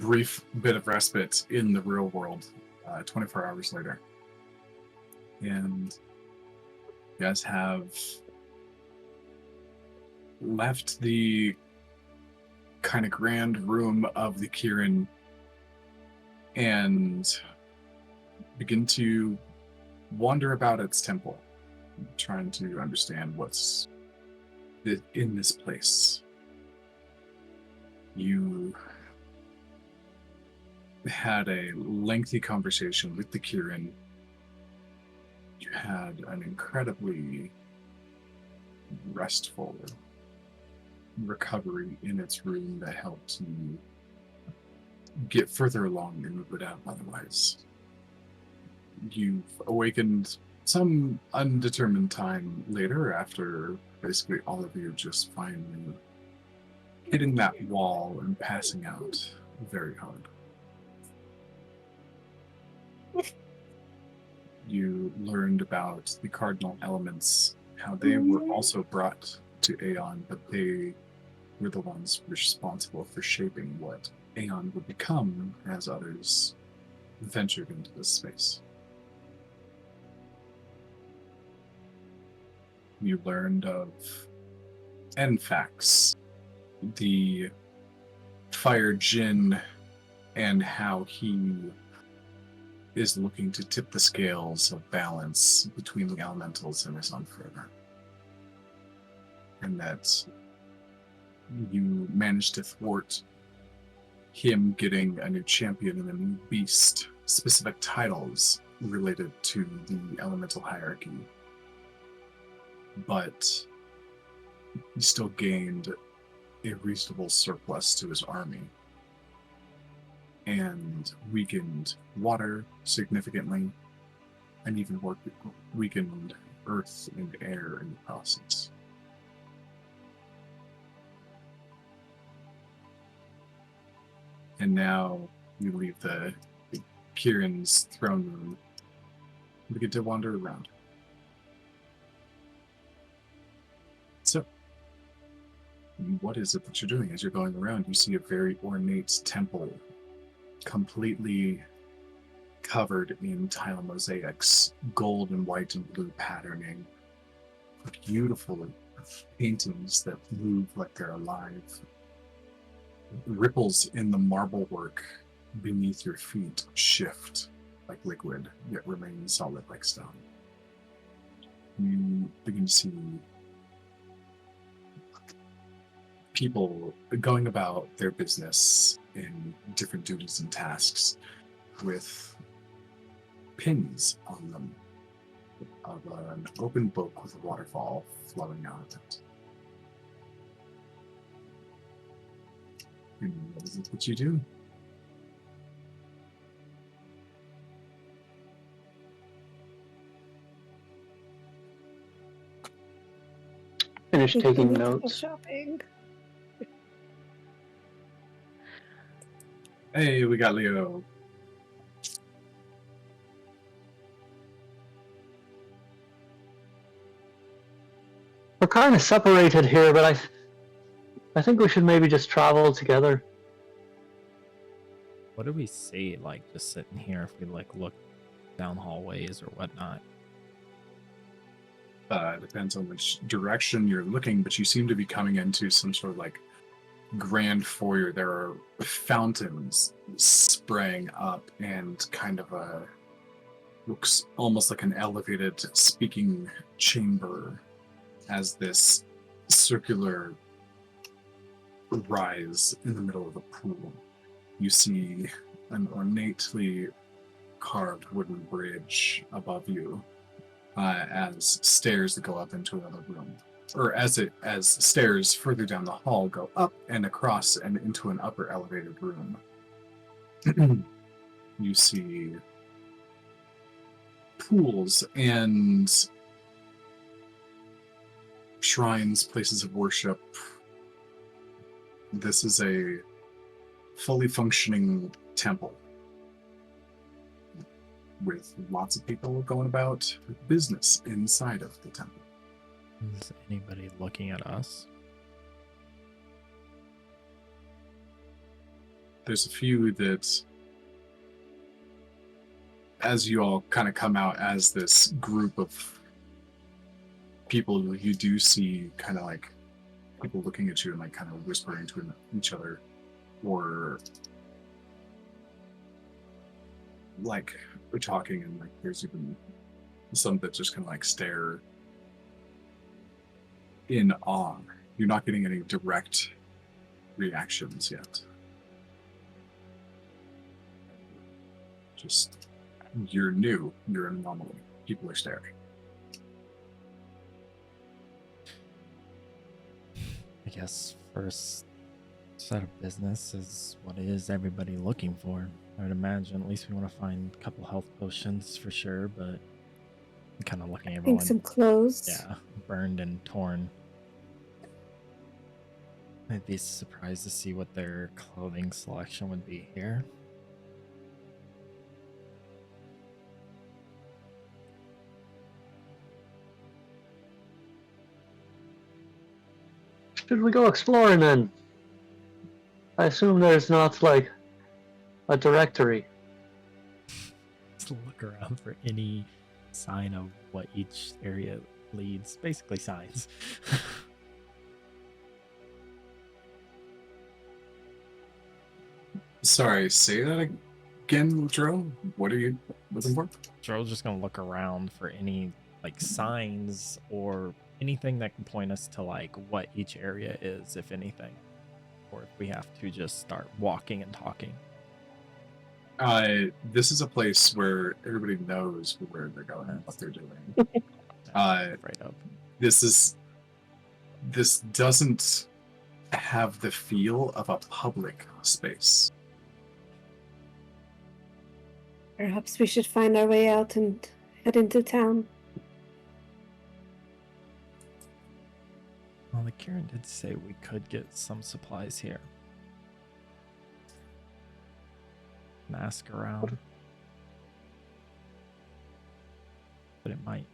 brief bit of respite in the real world 24 hours later. And you guys have left the kind of grand room of the Kirin and begin to wander about its temple, trying to understand what's in this place. You had a lengthy conversation with the Kirin. You had an incredibly restful recovery in its room that helped you get further along than you would have otherwise. You've awakened some undetermined time later after basically all of you just finally hitting that wall and passing out very hard. You learned about the cardinal elements, how they were also brought to Aeon, but they were the ones responsible for shaping what Aeon would become as others ventured into this space. You learned of Enfax, the fire djinn, and how he is looking to tip the scales of balance between the elementals in his own favor. And that you managed to thwart him getting a new champion and a new beast, specific titles related to the elemental hierarchy. But he still gained a reasonable surplus to his army and weakened water significantly, and even weakened earth and air in the process. And now you leave the Kirin's throne room and begin to wander around. So, what is it that you're doing as you're going around? You see a very ornate temple, completely covered in tile mosaics, gold and white and blue patterning, beautiful paintings that move like they're alive. Ripples in the marble work beneath your feet shift like liquid, yet remain solid like stone. You begin to see people going about their business in different duties and tasks with pins on them of an open book with a waterfall flowing out of it. And what is it that you do? Finish taking notes. Shopping. Hey, we got Leo. We're kind of separated here, but I think we should maybe just travel together. What do we see, like, just sitting here if we, like, look down hallways or whatnot? Depends on which direction you're looking, but you seem to be coming into some sort of, like, grand foyer. There are fountains spraying up and kind of looks almost like an elevated speaking chamber as this circular rise in the middle of a pool. You see an ornately carved wooden bridge above you as stairs that go up into another room. Or as stairs further down the hall go up and across and into an upper elevated room. You see pools and shrines, places of worship. This is a fully functioning temple with lots of people going about business inside of the temple. Is anybody looking at us? there's a few that, as you all kind of come out as this group of people, you do see kind of like people looking at you and like kind of whispering to each other, or like we're talking, and like there's even some that just kind of like stare in awe. You're not getting any direct reactions yet. Just, you're new, you're an anomaly. People are staring. I guess first set of business is what is everybody looking for? I would imagine at least we want to find a couple health potions for sure, but I'm kind of looking at I think everyone. some clothes. Yeah, burned and torn. I'd be surprised to see what their clothing selection would be here. Should we go exploring then? I assume there's not like a directory. Just look around for any sign of what each area leads. Basically signs. Sorry, say that again, Dro? What are you looking for? Joe's just gonna look around for any like signs or anything that can point us to like what each area is, if anything. Or if we have to just start walking and talking. This is a place where everybody knows where they're going and what they're doing. Right up. This doesn't have the feel of a public space. Perhaps we should find our way out and head into town. Well, the Kieran did say we could get some supplies here. And ask around. But it might,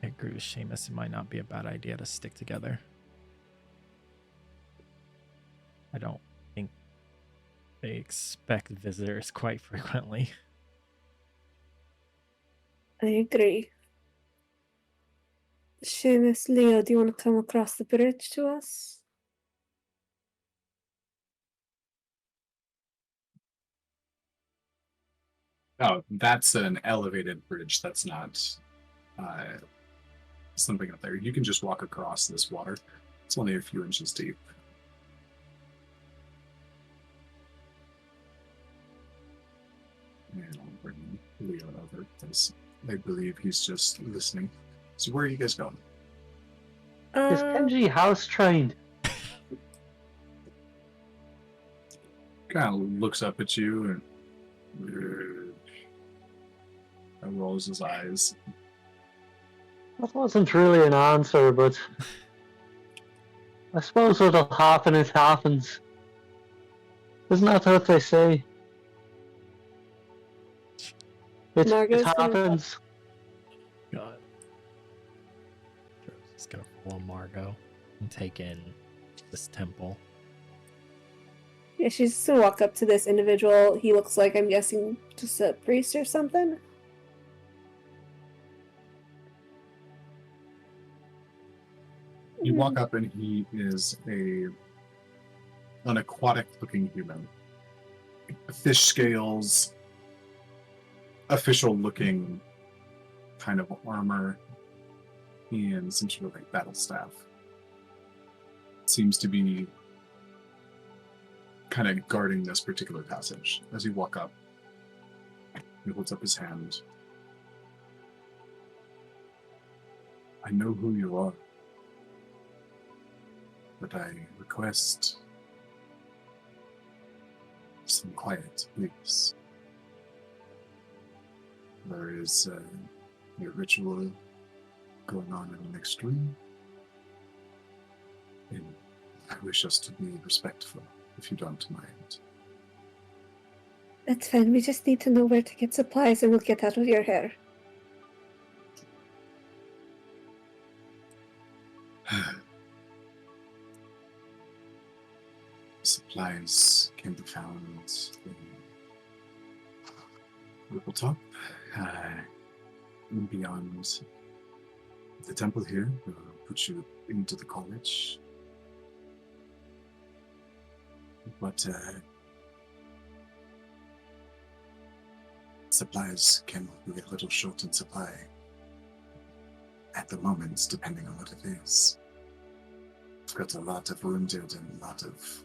I agree with Seamus, it might not be a bad idea to stick together. I don't think they expect visitors quite frequently. I agree. Seamus, Leo, do you want to come across the bridge to us? Oh, that's an elevated bridge. That's not something up there. You can just walk across this water. It's only a few inches deep. And I'll bring Leo over because I believe he's just listening. So where are you guys going? Is Kenji house trained? Kind of looks up at you and rolls his eyes. That wasn't really an answer, but I suppose what'll happen, it happens. Isn't that what they say? It Margot's gonna- happens. God. Joe's just gonna follow Margot and take in this temple. Yeah, she's just gonna walk up to this individual. He looks like, I'm guessing, just a priest or something. You walk up and he is an aquatic looking human. Fish scales, official looking kind of armor, and some sort of like battle staff. Seems to be kind of guarding this particular passage. As you walk up, he holds up his hand. I know who you are, but I request some quiet, please. There is a ritual going on in the next room, and I wish us to be respectful, if you don't mind. That's fine. We just need to know where to get supplies and we'll get out of your hair. Supplies can be found the Ripple Top. Beyond the temple here, put you into the college. But supplies can be a little short in supply at the moment, depending on what it is. We've got a lot of wounded and a lot of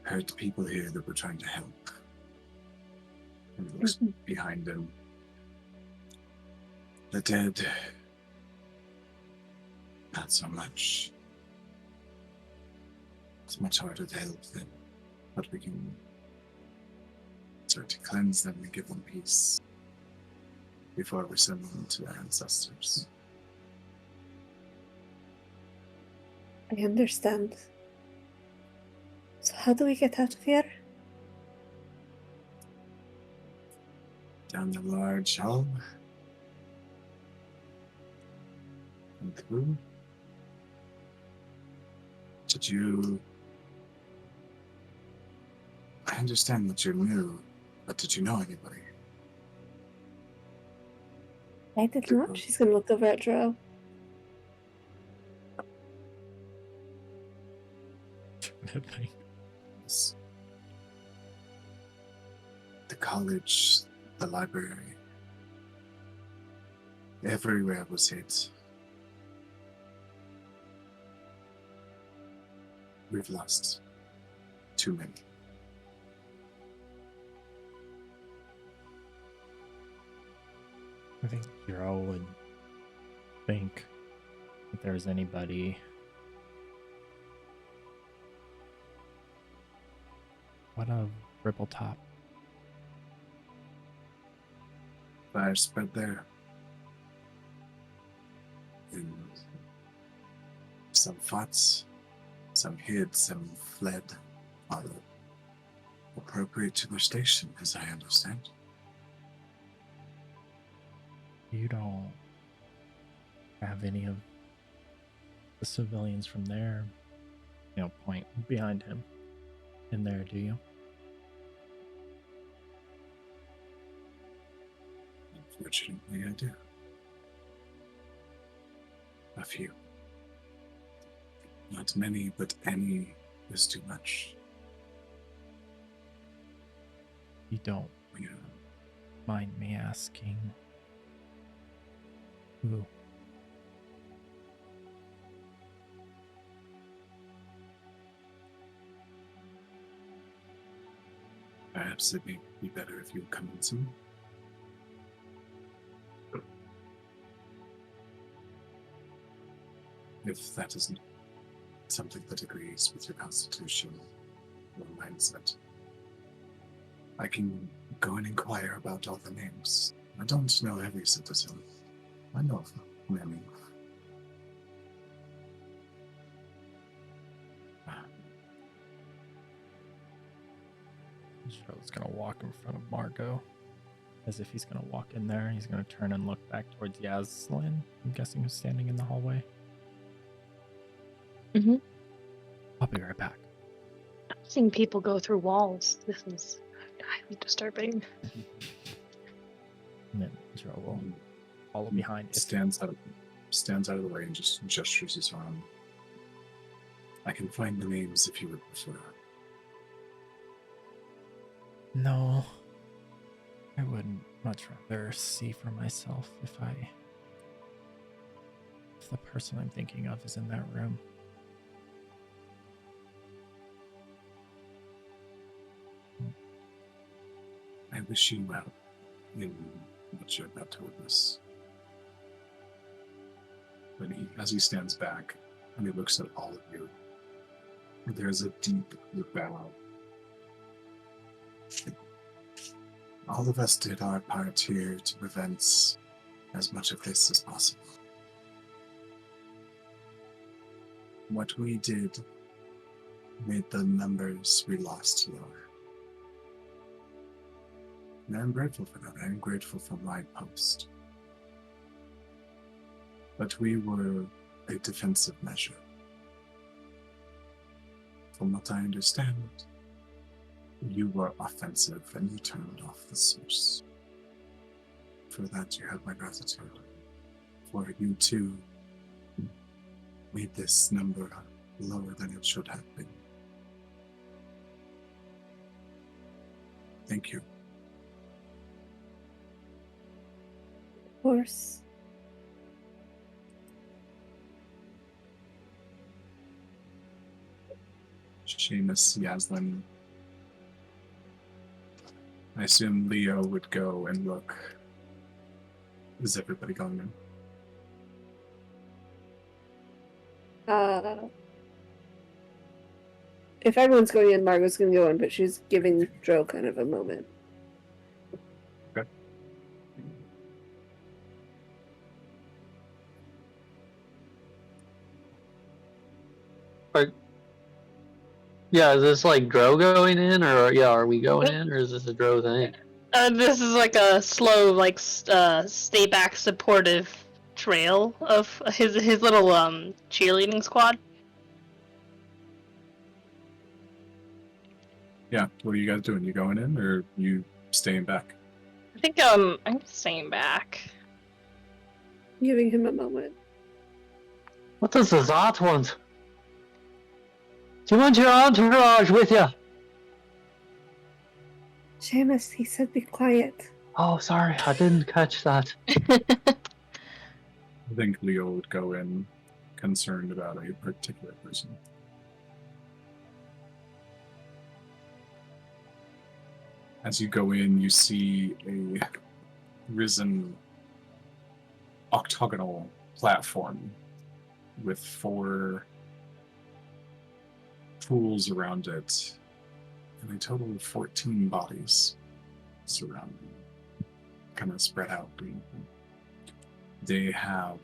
hurt people here that we're trying to help. And he looks behind him. The dead, not so much. It's much harder to help them, but we can start to cleanse them and give them peace before we send them to their ancestors. I understand. So how do we get out of here? Down the large hall. And through. Did you... I understand that you're new, but did you know anybody? I did not. She's gonna look over at Drow. Yes. The college, the library, everywhere was hit. We've lost too many. I think Hero would think if there's anybody what of Ripple Top. Fire spread there. And some fought, some hid, some fled. All appropriate to their station, as I understand. You don't have any of the civilians from there, point behind him in there, do you? Unfortunately, I do. A few. Not many, but any is too much. You don't Yeah. mind me asking who? Perhaps it may be better if you come in soon. If that isn't something that agrees with your constitution or mindset, I can go and inquire about all the names. I don't know every citizen. I know many. Joe's gonna walk in front of Margot as if he's gonna walk in there. He's gonna turn and look back towards Yaslin, I'm guessing, who's standing in the hallway. Mhm. I'll be right back. Seeing people go through walls. This is highly disturbing. And then Joe will follow behind. Stands out of the way and just gestures his arm. I can find the names if you would prefer. No, I would much rather see for myself if the person I'm thinking of is in that room. I wish you well in what you're about to witness. But as he stands back and he looks at all of you, there's a deep bow. All of us did our part here to prevent as much of this as possible. What we did made the numbers we lost lower. And I'm grateful for that. I'm grateful for my post. But we were a defensive measure. From what I understand, You were offensive and you turned off the source. For that, you have my gratitude. For you too made this number lower than it should have been. Thank you. Of course. Seamus, Yaslin. I assume Leo would go and look. Is everybody going in? If everyone's going in, Margot's gonna go in, but she's giving Dro kind of a moment. Okay. Yeah, is this like Dro going in, or yeah, are we going in, or is this a Dro thing? This is like a slow, like stay back, supportive trail of his little cheerleading squad. Yeah, what are you guys doing? You going in or you staying back? I think I'm staying back. Giving him a moment. What does the Zot want? Do you want your entourage with you? Seamus, he said be quiet. Oh, sorry, I didn't catch that. I think Leo would go in concerned about a particular person. As you go in, you see a risen octagonal platform with 4 pools around it and a total of 14 bodies surrounding, kind of spread out. They have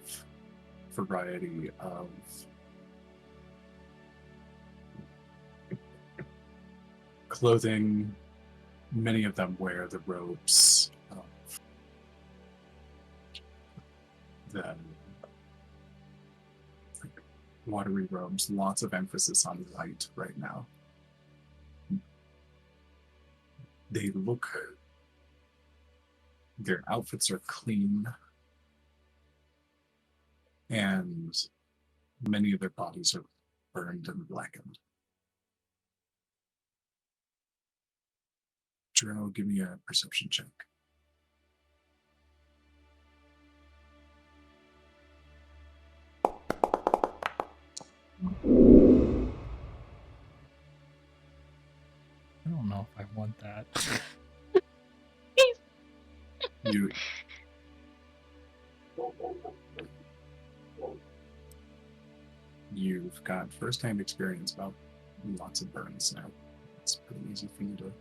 a variety of clothing. Many of them wear the robes of the watery robes. Lots of emphasis on light right now. They look, their outfits are clean, and many of their bodies are burned and blackened. Dro, give me a perception check. I don't know if I want that. You You've got first-hand experience about lots of burns now. It's pretty easy for you to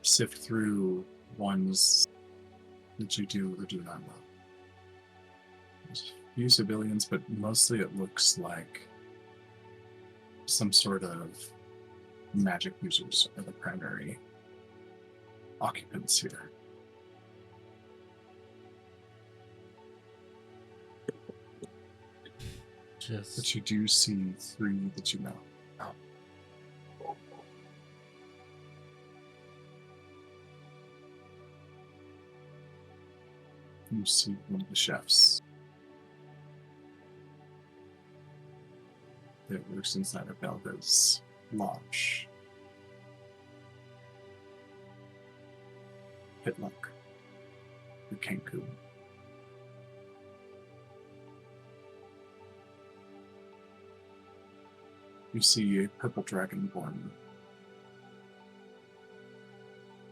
sift through ones that you do or do not know. There's a few civilians, but mostly it looks like some sort of magic users are the primary occupants here. But you do see 3 that you know. You see one of the chefs that works inside of Belga's lodge. Pitluck, the Kenku. You see a purple dragonborn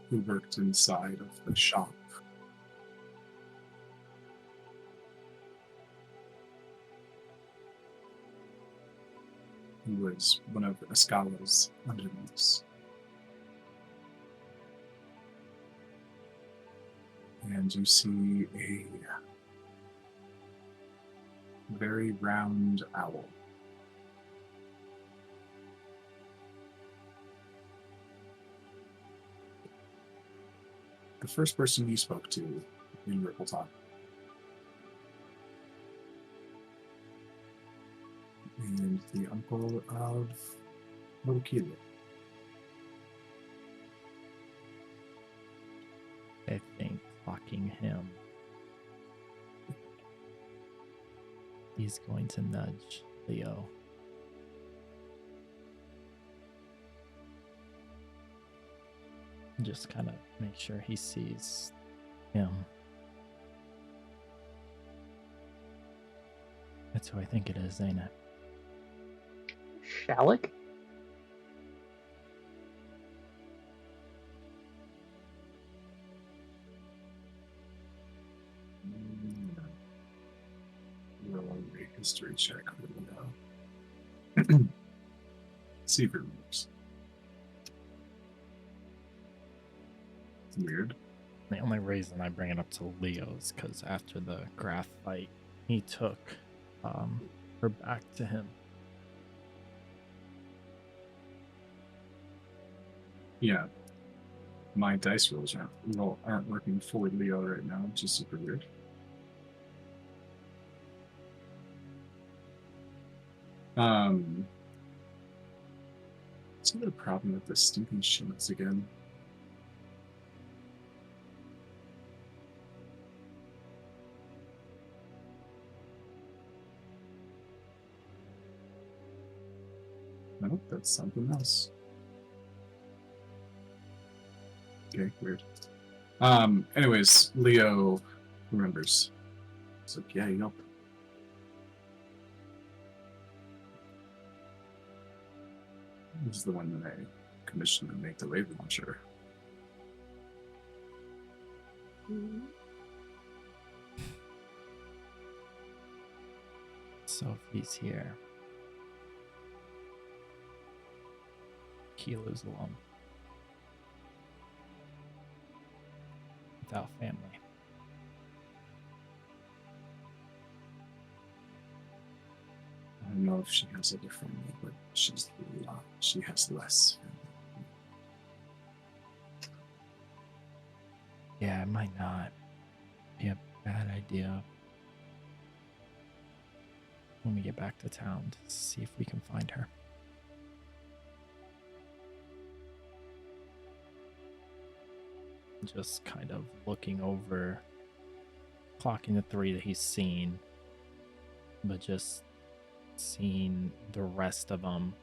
who worked inside of the shop. He was one of Escala's underlings. And you see a very round owl. The first person you spoke to in Rippletop. And the uncle of Lokila. I think clocking him, he's going to nudge Leo. Just kind of make sure he sees him. That's who I think it is, ain't it? Shalleck? Roll a history check. Now. See if it works. Weird. The only reason I bring it up to Leo is because after the Graph fight, he took her back to him. Yeah. My dice rolls aren't working for Leo right now, which is super weird. What's the problem with the stinking sheets again? Nope, that's something else. Okay, weird. Anyways, Leo remembers. It's like, yeah, yup. This is the one that I commissioned to make the wave launcher. So if he's here, Kilo's alone. Without family. I don't know if she has other family, but she has less family. Yeah, it might not be a bad idea when we get back to town to see if we can find her. Just kind of looking over, clocking the 3 that he's seen, but just seeing the rest of them,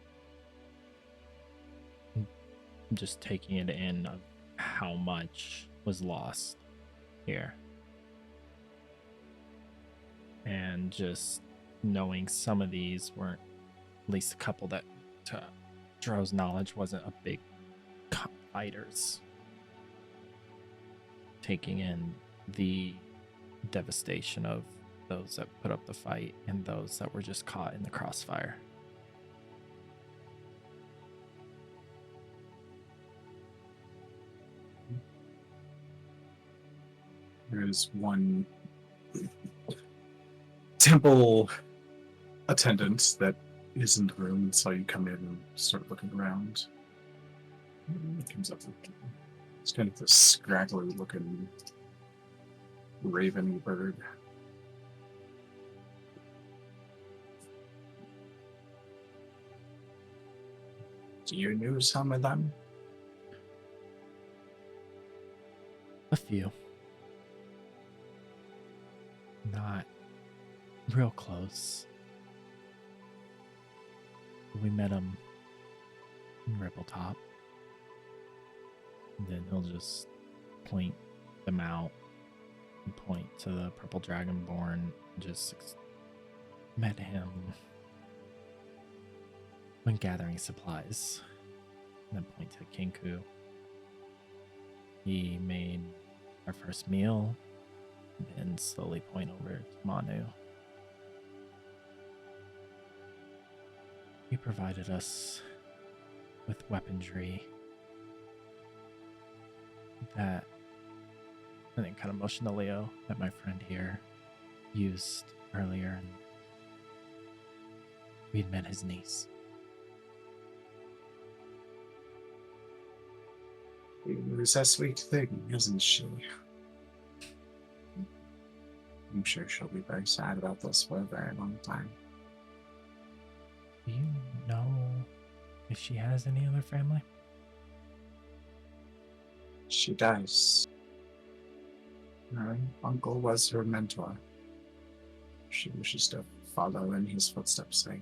just taking it in of how much was lost here. And just knowing some of these weren't, at least a couple that, to Dro's knowledge, wasn't a big fighters. Taking in the devastation of those that put up the fight and those that were just caught in the crossfire. There's one temple attendant that is in the room and saw you come in and start looking around. It comes up with it's kind of this scraggly looking raven bird. Do you know some of them? A few. Not real close. We met him in Rippletop. And then he'll just point them out and point to the purple dragonborn. Just met him when gathering supplies. And then point to Kinku. He made our first meal and slowly point over to Manu. He provided us with weaponry that I think kind of motioned to Leo that my friend here used earlier, and we'd met his niece. She was a sweet thing, isn't she? I'm sure she'll be very sad about this for a very long time. Do you know if she has any other family? She does. Her uncle was her mentor. She wishes to follow in his footsteps. I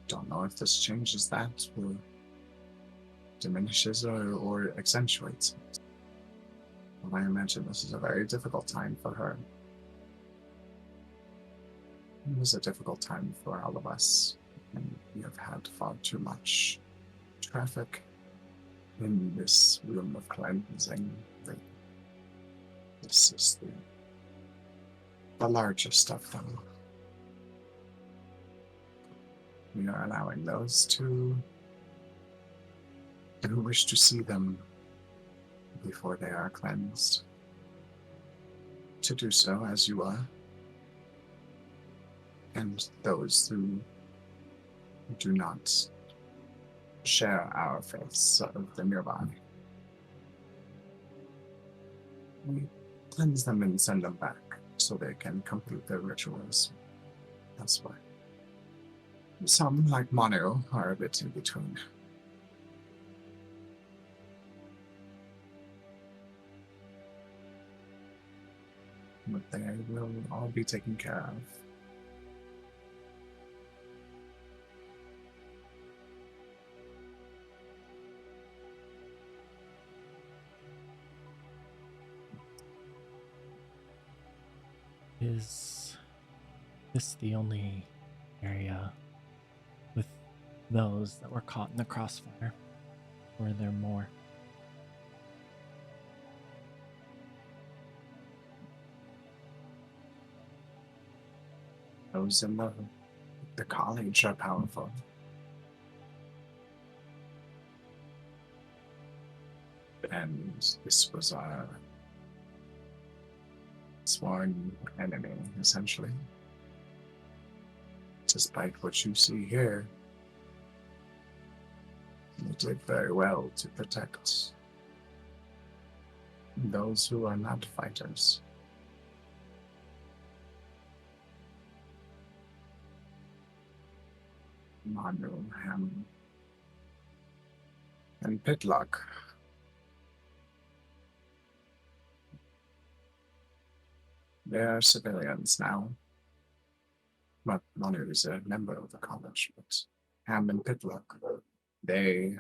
don't know if this changes that, or diminishes or accentuates it. Well, I imagine this is a very difficult time for her. It was a difficult time for all of us, and we have had far too much traffic in this room of cleansing. This is the larger stuff, though. We are allowing those who wish to see them before they are cleansed to do so as you are, and those who do not share our faiths of the nearby. We cleanse them and send them back so they can complete their rituals. That's why. Some, like Manu, are a bit in between. But they will all be taken care of. Is this the only area with those that were caught in the crossfire? Or are there more? Those in the college are powerful. And this was our sworn enemy, essentially. Despite what you see here, they did very well to protect those who are not fighters. Manu, Ham, and Pitlock. They are civilians now. But Manu is a member of the college, but Ham and Pitlock, they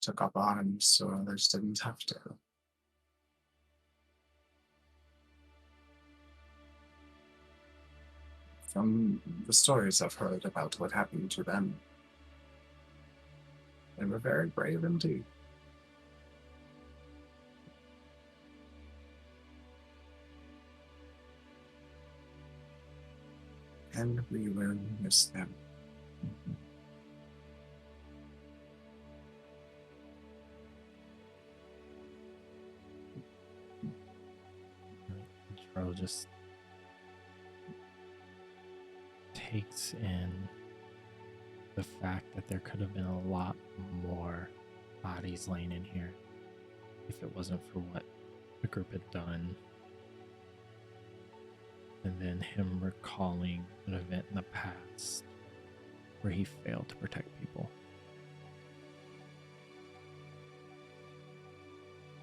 took up arms so others didn't have to. From the stories I've heard about what happened to them, they were very brave indeed. And we will miss them. Jaro just takes in the fact that there could have been a lot more bodies laying in here if it wasn't for what the group had done. And then him recalling an event in the past where he failed to protect people.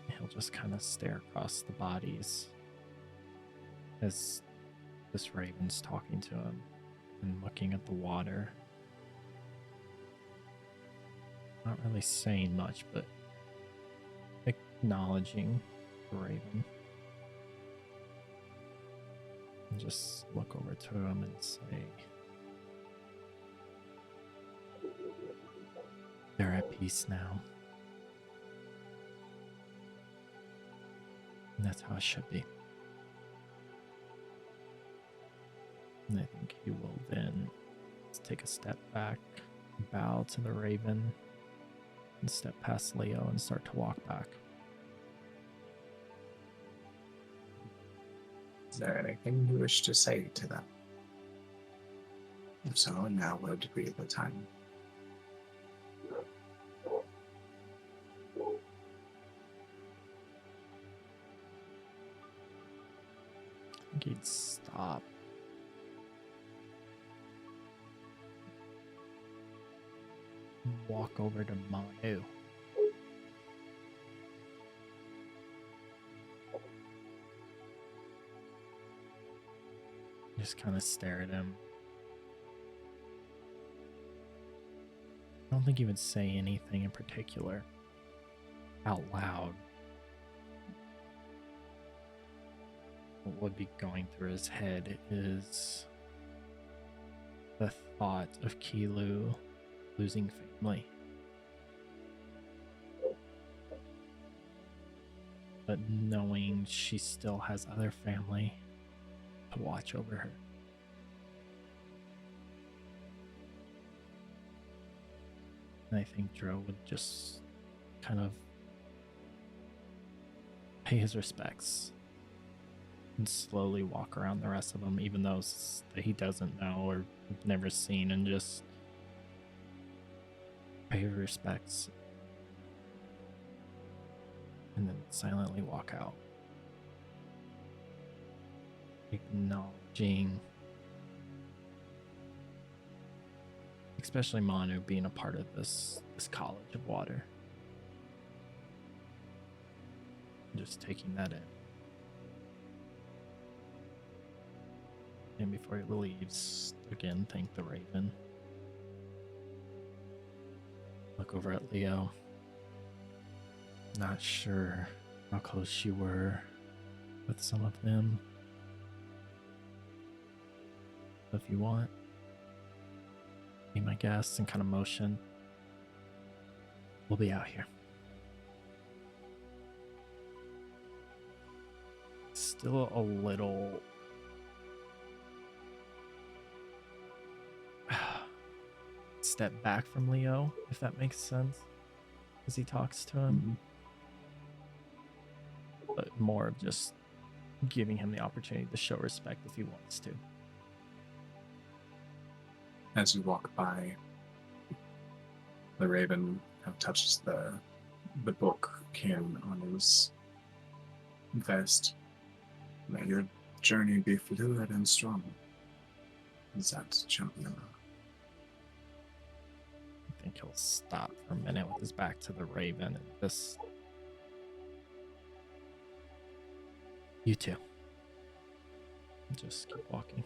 He'll just kind of stare across the bodies as this raven's talking to him and looking at the water. Not really saying much, but acknowledging the raven. And just look over to him and say, they're at peace now. And that's how it should be. And I think he will then take a step back, bow to the raven, and step past Leo and start to walk back. Is there anything you wish to say to them? If so, now would be the time. I think he'd stop. Walk over to Manu. Just kind of stare at him. I don't think he would say anything in particular out loud. What would be going through his head is the thought of Kilu losing family. But knowing she still has other family to watch over her. And I think Dro would just kind of pay his respects and slowly walk around the rest of them, even those that he doesn't know or never seen, and just pay his respects and then silently walk out, acknowledging especially Manu being a part of this college of water. Just taking that in. And before he leaves, again, thank the Raven. Look over at Leo. Not sure how close you were with some of them. If you want, be my guest and kind of motion. We'll be out here. Still a little step back from Leo, if that makes sense, as he talks to him. But more of just giving him the opportunity to show respect if he wants to. As you walk by, the Raven touches the book can on his vest. May your journey be fluid and strong. Is that champion? I think he'll stop for a minute with his back to the Raven and just... You too. Just keep walking.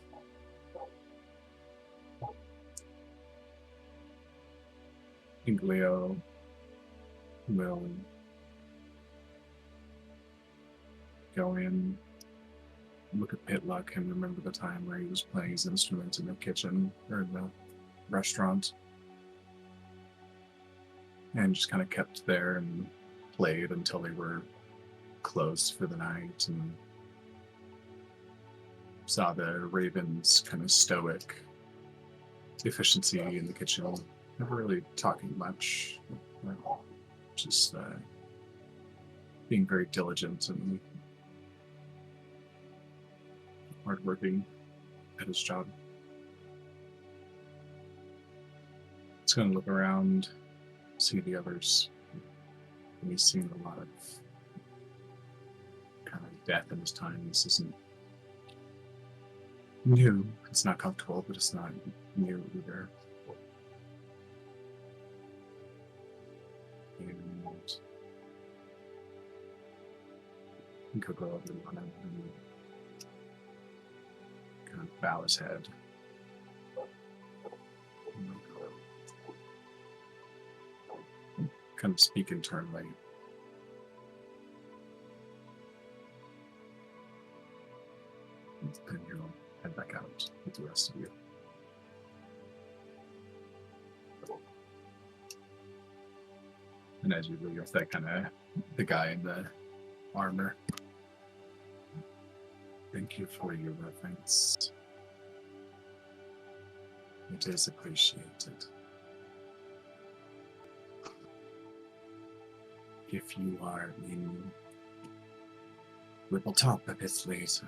Leo will go in, look at Pitluck, and remember the time where he was playing his instrument in the kitchen or in the restaurant, and just kind of kept there and played until they were closed for the night, and saw the Raven's kind of stoic efficiency in the kitchen. Never really talking much, just being very diligent and hardworking at his job. He's going to look around, see the others, and he's seen a lot of kind of death in his time. This isn't new. It's not comfortable, but it's not new either. And could go over on him and kind of bow his head. Kind of speak internally. And he'll head back out with the rest of you. And as you leave, that kind of the guy in the armor. Thank you for your reverence. It is appreciated. If you are in Whippletop a bit later,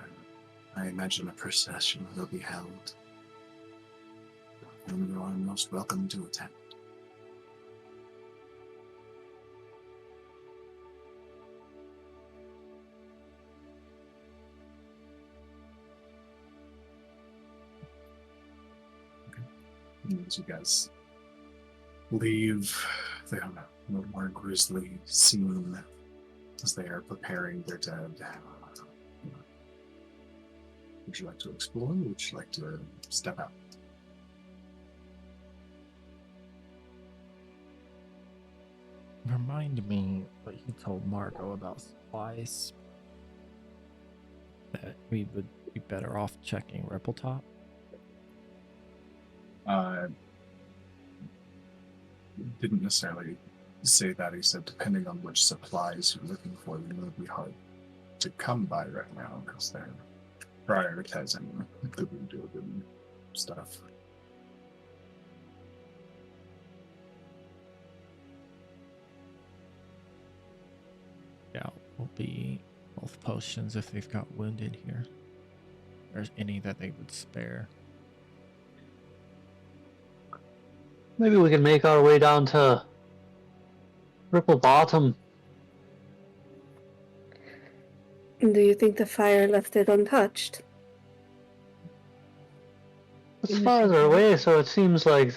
I imagine a procession will be held, and you are most welcome to attend. And as you guys leave the more grisly scene as they are preparing their dead, Would you like to explore? Or would you like to step out? Remind me what you told Margot about supplies. That we would be better off checking Rippletop. Didn't necessarily say that. He said depending on which supplies you're looking for, they may be hard to come by right now because they're prioritizing the voodoo and stuff. Yeah, will be both potions if they've got wounded here. If there's any that they would spare. Maybe we can make our way down to Ripple Bottom. Do you think the fire left it untouched? It's farther away, so it seems like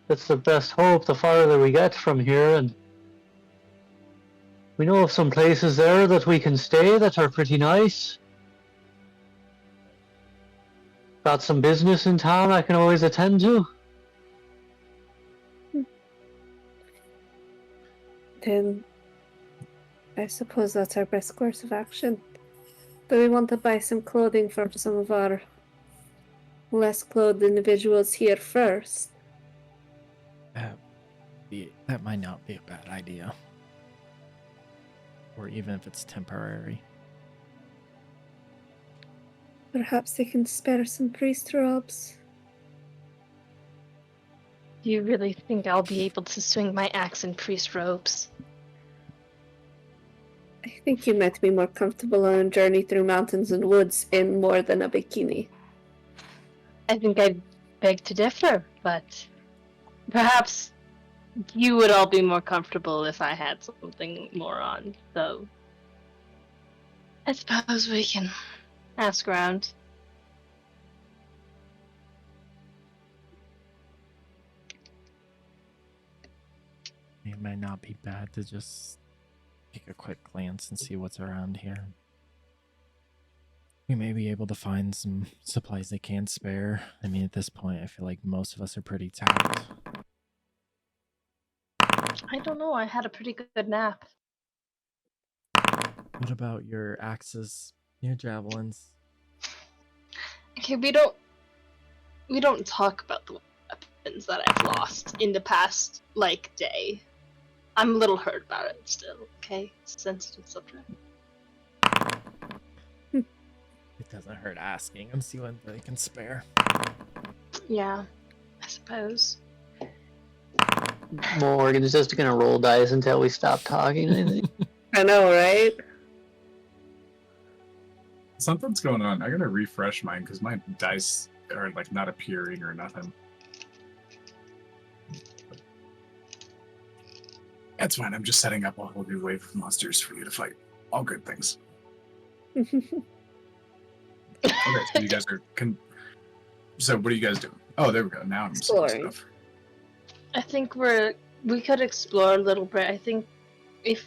it's the best hope the farther we get from here, and we know of some places there that we can stay that are pretty nice. Got some business in town I can always attend to. Then I suppose that's our best course of action. Do we want to buy some clothing for some of our less clothed individuals here first? That might not be a bad idea. Or even if it's temporary. Perhaps they can spare some priest robes. Do you really think I'll be able to swing my axe in priest robes? I think you might be more comfortable on a journey through mountains and woods in more than a bikini. I think I beg to differ, but perhaps you would all be more comfortable if I had something more on, so I suppose we can ask around. It might not be bad to just take a quick glance and see what's around here. We may be able to find some supplies they can spare. I mean, at this point, I feel like most of us are pretty tapped. I don't know, I had a pretty good nap. What about your axes, your javelins? Okay, we don't talk about the weapons that I've lost in the past, like, day. I'm a little hurt about it still, okay? It's a sensitive subject. It doesn't hurt asking and see what they can spare. Yeah, I suppose. Morgan's just gonna roll dice until we stop talking, I think. I know, right? Something's going on. I gotta refresh mine because my dice are like not appearing or nothing. That's fine. I'm just setting up a whole new wave of monsters for you to fight. All good things. Okay, so you guys are. So what are you guys doing? Oh, there we go. Now I'm seeing Exploring. stuff. I think we could explore a little bit. I think if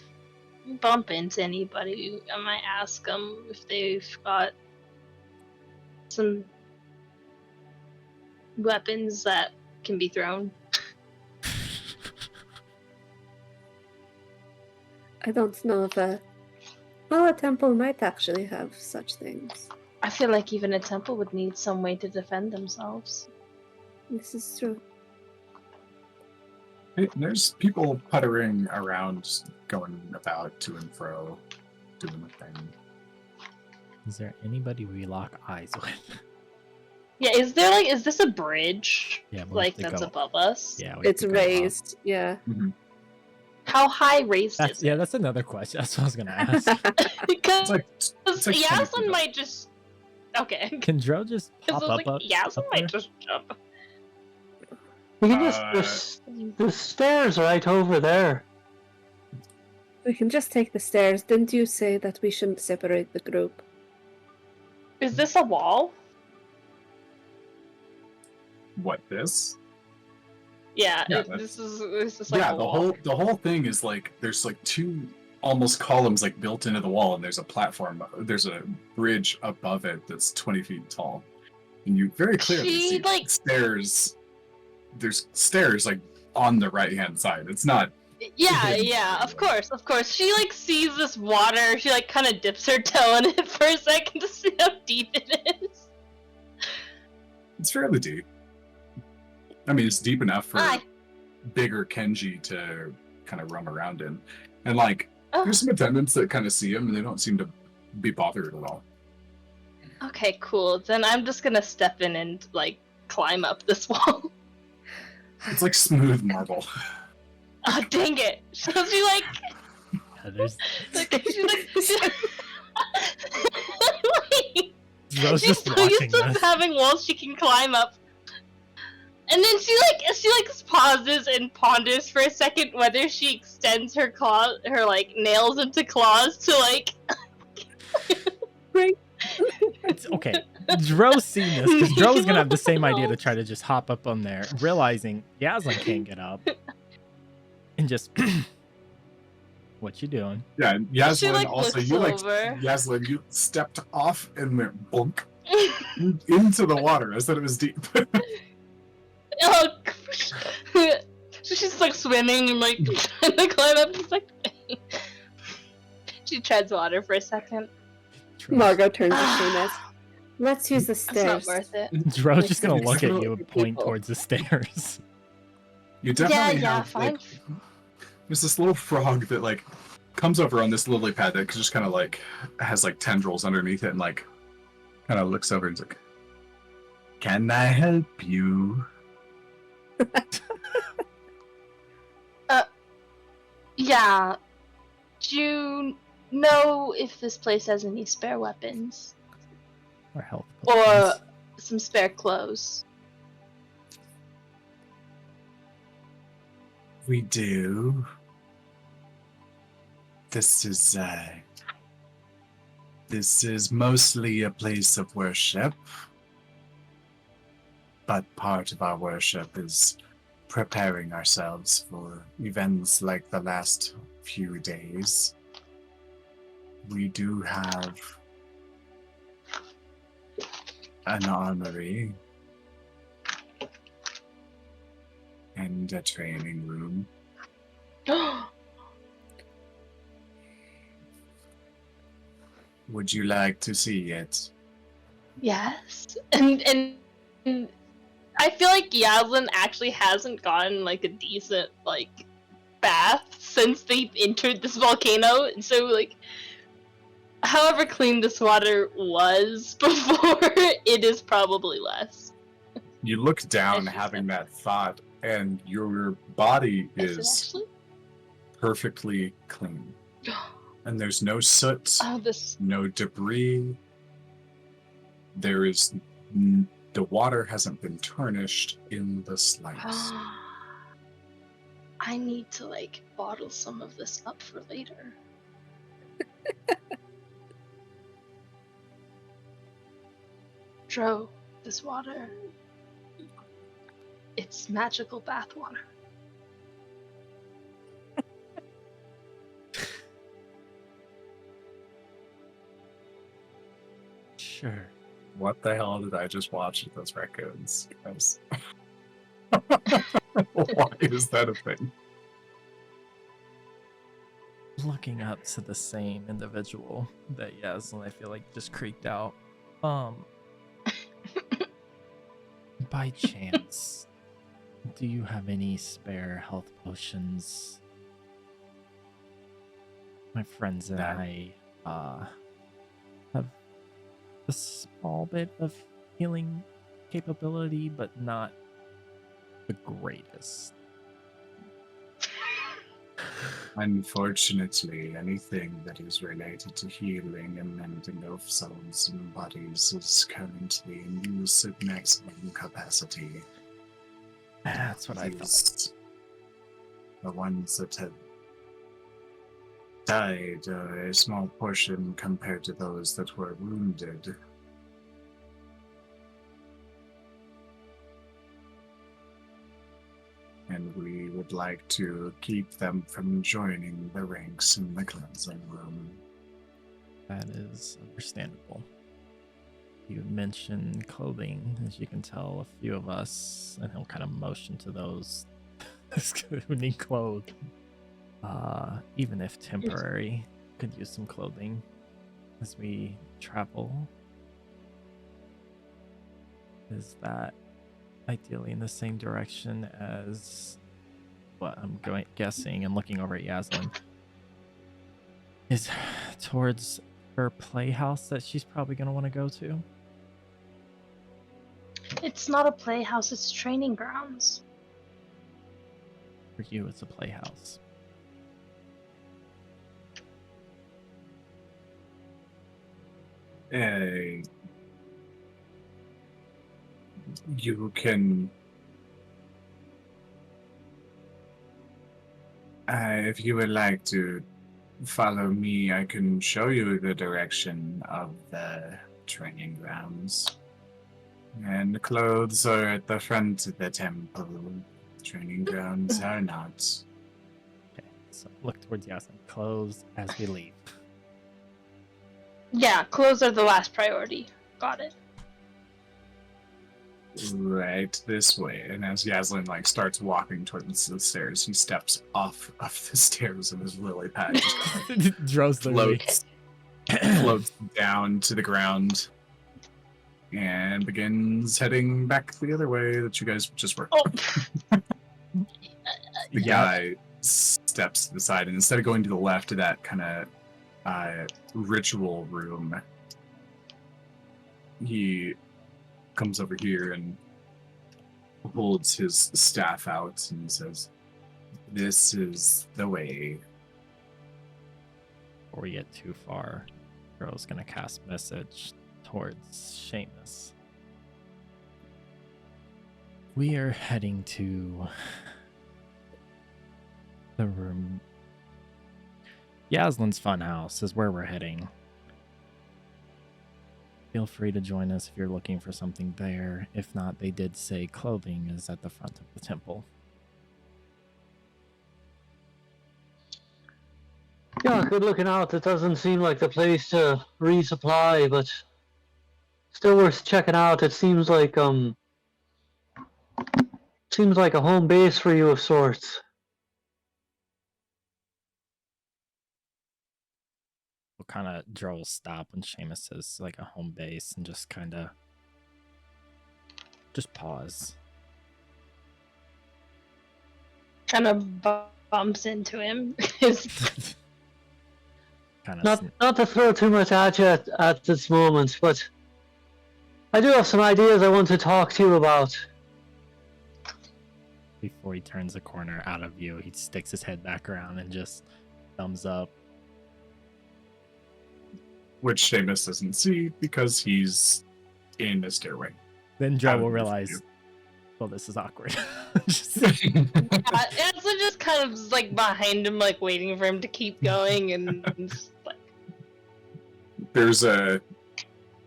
we bump into anybody, I might ask them if they've got some weapons that can be thrown. I don't know if a temple might actually have such things. I feel like even a temple would need some way to defend themselves. This is true. Hey, there's people puttering around, just going about to and fro, doing the thing. Is there anybody we lock eyes with? Yeah, is this a bridge? Yeah, we Like have to that's go- above us? Yeah, we have It's to go up. raised, yeah. How high raised That's, is yeah, it? that's another question. That's what I was gonna ask. Because It's like 20 feet Yaslin up. might just. Okay. Can Dro just Because pop I was up? like, Yaslin up might there? just jump. We can just the stairs right over there. We can just take the stairs. Didn't you say that we shouldn't separate the group? Is this a wall? What, this? Yeah, Yeah, this is like Yeah, a the wall. whole thing is like there's like two almost columns like built into the wall, and there's a platform. There's a bridge above it that's 20 feet tall, and you very clearly She, see like- stairs. There's stairs like on the right hand side. It's not. Yeah, hidden yeah, of anywhere. course. She like sees this water. She like kind of dips her toe in it for a second to see how deep it is. It's fairly deep. I mean, it's deep enough for Aye. bigger Kenji to kind of roam around in, and like Oh, there's some attendants that kind of see him, and they don't seem to be bothered at all. okay, cool. Then I'm just gonna step in and like climb up this wall. It's like smooth marble. Oh, dang it! So she like, Yeah, there's she Wait. Rose She's just so watching used to this. having walls she can climb up. And then she pauses and ponders for a second whether she extends her like nails into claws to like. It's okay. Dro's seen this because Dro's gonna have the same idea to Nails. try to just hop up on there, realizing Yaslin can't get up, and just what you doing? Yeah, and Yaslin She, like, also looks you like over. Yaslin, you stepped off and went bonk into the water. I said it was deep. Oh, so she's like swimming and like trying to climb up. It's like she treads water for a second. Margot turns to Seamus. Let's use the It's not stairs. worth it. Dro's just gonna Like, look at little you and point people. towards the stairs. You definitely Yeah, have fine. like there's this little frog that like comes over on this lily pad that just kind of like has like tendrils underneath it and like kind of looks over and is like, "Can I help you?" Yeah. Do you know if this place has any spare weapons Or health. or potions. some spare clothes? We do. This is mostly a place of worship, but part of our worship is preparing ourselves for events like the last few days. We do have an armory and a training room. Would you like to see it? Yes. And I feel like Yaslin actually hasn't gotten like a decent like bath since they entered this volcano. So like however clean this water was before, it is probably less. You look down Yes, having that thought, and your body Is it is actually? perfectly clean. And there's no soot, Oh, this. no debris. There is the water hasn't been tarnished in the slightest. I need to like bottle some of this up for later. Dro, this water. It's magical bath water. Sure. What the hell did I just watch with those raccoons? Why is that a thing? Looking up to the same individual that Yaslin, I feel like, just creaked out. By chance, do you have any spare health potions? My friends and That- I have a small bit of healing capability, but not the greatest. Unfortunately, anything that is related to healing and mending of souls and bodies is currently in use at maximum capacity. That's what I thought. These- The ones that have died are a small portion compared to those that were wounded. And we would like to keep them from joining the ranks in the cleansing room. That is understandable. You mentioned clothing, as you can tell, a few of us, and he'll kind of motion to those who need clothes. Even if temporary, could use some clothing as we travel. Is that ideally in the same direction as what I'm guessing and looking over at Yaslin? Is towards her playhouse that she's probably going to want to go to? It's not a playhouse, it's training grounds. For you, it's a playhouse. You can, if you would like to follow me, I can show you the direction of the training grounds. And the clothes are at the front of the temple. Training grounds are not. Okay, so look towards Yaslin. Clothes as we leave. Yeah, clothes are the last priority. Got it. Right this way. And as Yaslin starts walking towards the stairs, he steps off of the stairs and his lily pad just Dro's literally floats down to the ground and begins heading back the other way that you guys just were. Oh. The guy steps to the side, and instead of going to the left to that kind of ritual room, he comes over here and holds his staff out and says, "This is the way." Before we get too far, Dro's gonna cast message towards Seamus. We are heading to the room. Yaslin's funhouse is where we're heading. Feel free to join us if you're looking for something there. If not, they did say clothing is at the front of the temple. Yeah, good looking out. It doesn't seem like the place to resupply, but still worth checking out. It seems like a home base for you of sorts. We'll kind of Dro will stop when Seamus says like a home base and just kind of just pause. Kind of bumps into him. Kind of Not to throw too much at you at this moment, but I do have some ideas I want to talk to you about. before he turns the corner out of view, he sticks his head back around and just thumbs up. Which Seamus doesn't see because he's in the stairway. Then Joe Out will of realize, view. well, this is awkward. Ansel just kind of is, like behind him, like waiting for him to keep going, and just, like, There's a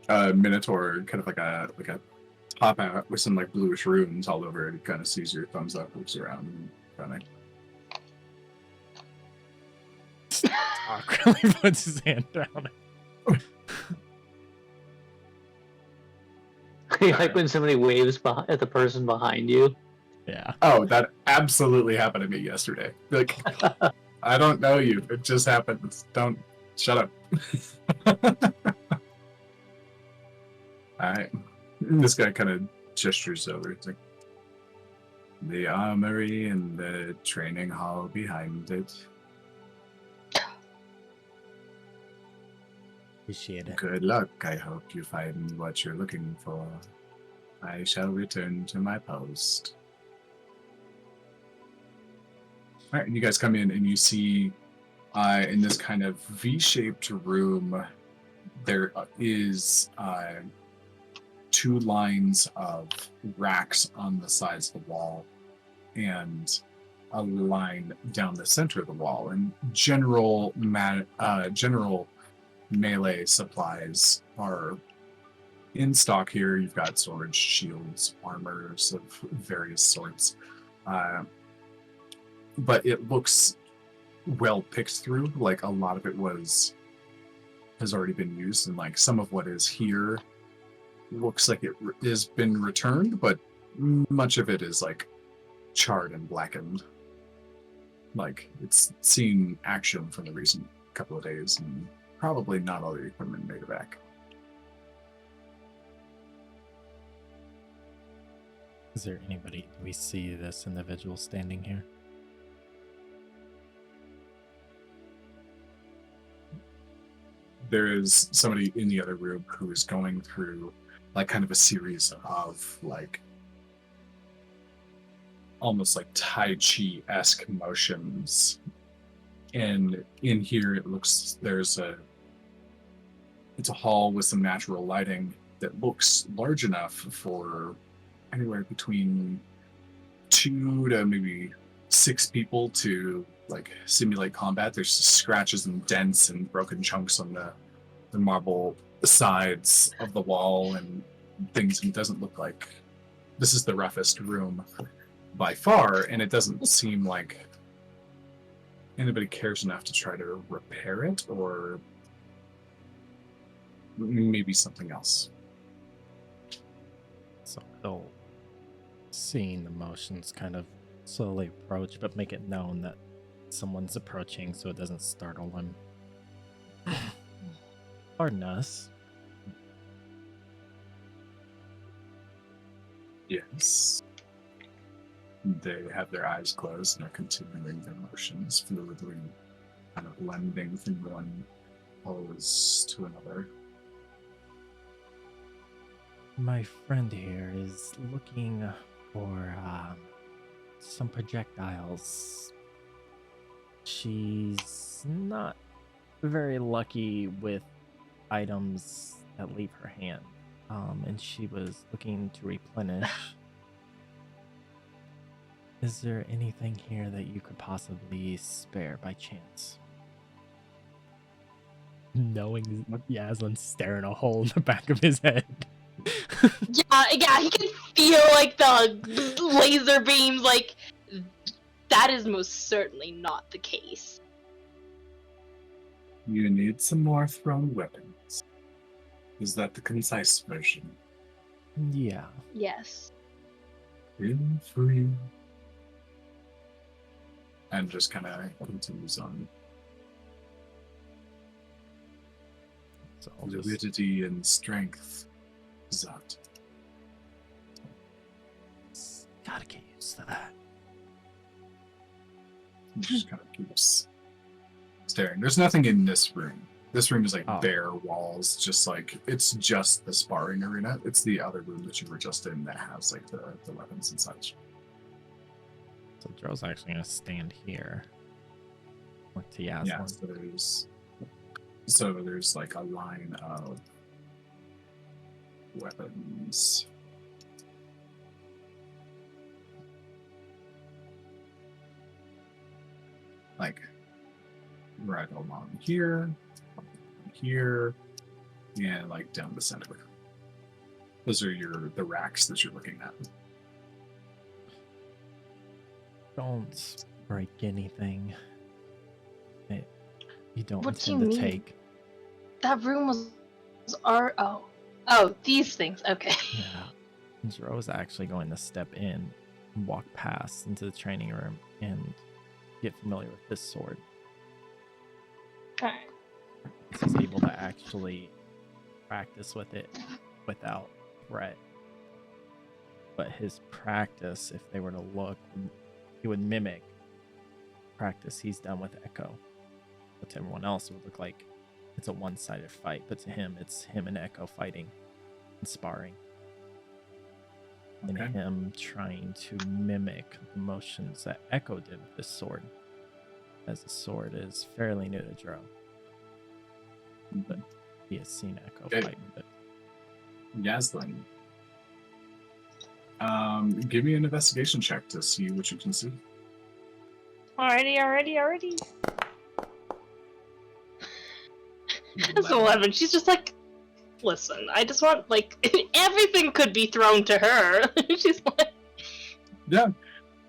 minotaur, kind of like a top out with some like bluish runes all over it. He kind of sees your thumbs up, looks around, and kind of Awkwardly puts his hand down. Like when somebody waves at the person behind you. Yeah. Oh, that absolutely happened to me yesterday. Like, I don't know you. It just happened. Don't shut up. Alright. This guy kind of gestures over. It's like the armory and the training hall behind it. Appreciate it. Good luck. I hope you find what you're looking for. I shall return to my post. All right, and you guys come in and you see in this kind of V-shaped room, there is two lines of racks on the sides of the wall and a line down the center of the wall. And general melee supplies are in stock here. You've got swords, shields, armors of various sorts. but it looks well picked through. Like a lot of it has already been used, and like some of what is here looks like it has been returned, but much of it is like charred and blackened. Like it's seen action from the recent couple of days, and probably not all the equipment made it back. Is there anybody? Do we see this individual standing here? There is somebody in the other room who is going through like kind of a series of like almost like Tai Chi-esque motions. And in here it looks it's a hall with some natural lighting that looks large enough for anywhere between 2 to maybe 6 people to like simulate combat. There's scratches and dents and broken chunks on the marble sides of the wall and things. It doesn't look like this is the roughest room by far, and it doesn't seem like anybody cares enough to try to repair it, or maybe something else. So he'll, seeing the motions, kind of slowly approach, but make it known that someone's approaching so it doesn't startle him. Pardon us. Yes. They have their eyes closed and are continuing their motions, fluidly kind of blending from one pose to another. My friend here is looking for some projectiles. She's not very lucky with items that leave her hand, and she was looking to replenish. Is there anything here that you could possibly spare by chance? Knowing Yaslin's staring a hole in the back of his head. Yeah, he can feel like the laser beams. Like that is most certainly not the case. You need some more thrown weapons. Is that the concise version? Yeah. Yes. Feel free. And just kind of continues on. So I'll just... Fluidity and strength. That. Gotta get used to that. Just kind of keeps staring. There's nothing in this room. This room is like Oh. bare walls, just like it's just the sparring arena. It's the other room that you were just in that has like the weapons and such. So Dro's actually gonna stand here. Look to Yaslin. Yeah, so there's like a line of weapons. Like right along here, and like down the center. Those are the racks that you're looking at. Don't break anything. You don't What do intend you to mean? take. That room was our oh these things. Okay. Yeah. Dro's actually going to step in and walk past into the training room and get familiar with this sword. Alright. He's able to actually practice with it without threat. But his practice, if they were to look, he would mimic practice he's done with Echo. But to everyone else, it would look like it's a one-sided fight. But to him, it's him and Echo fighting and sparring. And Okay. him trying to mimic the motions that Echo did with this sword. As the sword is fairly new to Dro. But he has seen Echo Okay. fight with it. Yaslin. Give me an investigation check to see what you can see. Alrighty. That's 11. She's just like, listen, I just want, like, everything could be thrown to her. She's like, Yeah.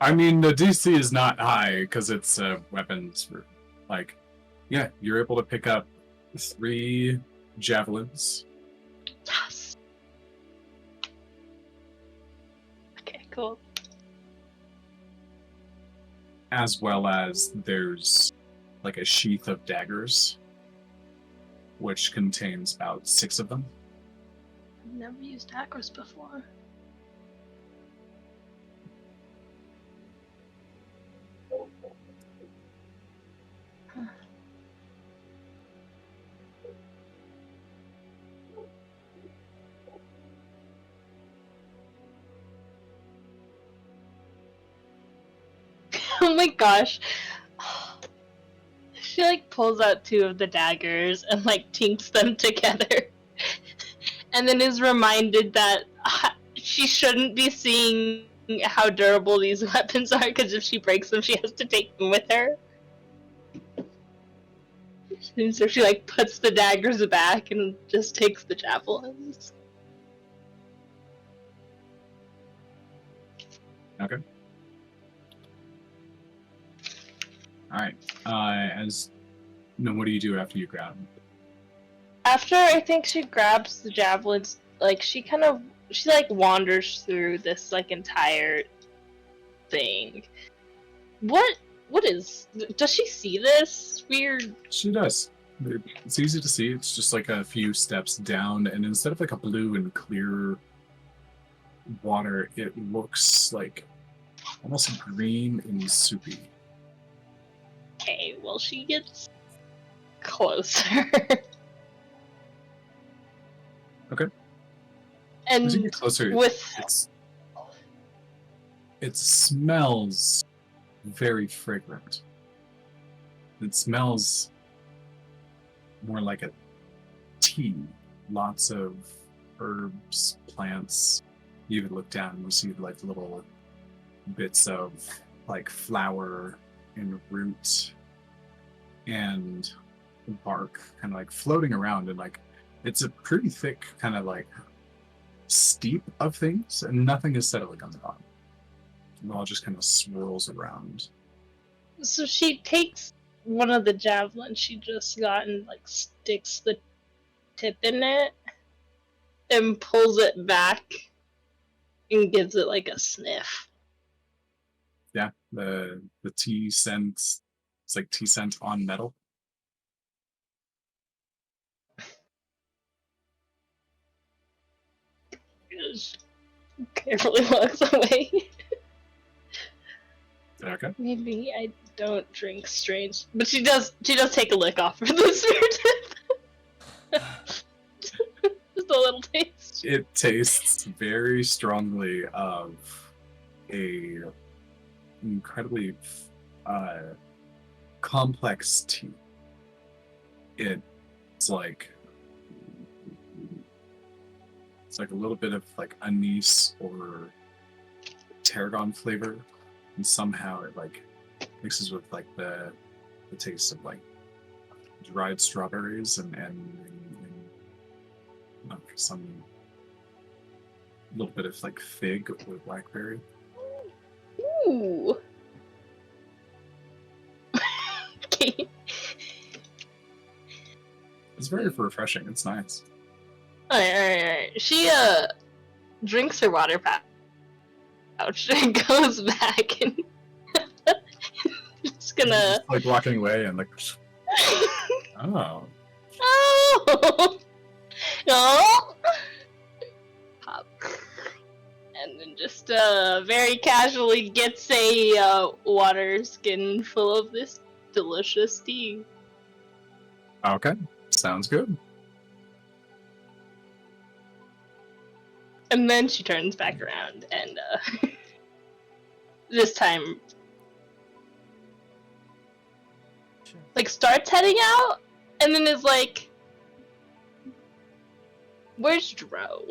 I mean, the DC is not high because it's weapons. Like, yeah, you're able to pick up 3 javelins. Yes. Okay, cool. As well as there's like a sheath of daggers, which contains about 6 of them. I've never used daggers before. Oh my gosh. She like pulls out 2 of the daggers and like tinks them together. And then is reminded that she shouldn't be seeing how durable these weapons are because if she breaks them, she has to take them with her. And so she like puts the daggers back and just takes the javelins. Okay. All right. What do you do after you grab them? After I think she grabs the javelins, like she like wanders through this like entire thing. What does she see this weird? She does. It's easy to see. It's just like a few steps down, and instead of like a blue and clear water, it looks like almost green and soupy. Okay, well she gets closer. Okay. And As you get closer, it smells very fragrant. It smells more like a tea. Lots of herbs, plants. You even look down and you see like little bits of like flower and root and bark kind of like floating around, and like it's a pretty thick kind of like steep of things, and nothing is settling on the bottom. It all just kind of swirls around. So she takes one of the javelins she just got and like sticks the tip in it and pulls it back and gives it like a sniff. Yeah, the tea scent. It's like tea scent on metal. Just carefully walks away. Okay. Maybe I don't drink strange, but she does take a lick off of the spear tip. Just a little taste. It tastes very strongly of a incredibly complex tea. It's like a little bit of like anise or tarragon flavor, and somehow it like mixes with like the taste of like dried strawberries and some little bit of like fig or blackberry. Ooh. Okay. It's very refreshing. It's nice. Alright. She drinks her water pouch and goes back and just gonna Just, like walking away and like, oh, Oh no. Pop. And then just very casually gets a water skin full of this delicious tea. okay, sounds good. And then she turns back around and this time like starts heading out and then is like, where's Dro?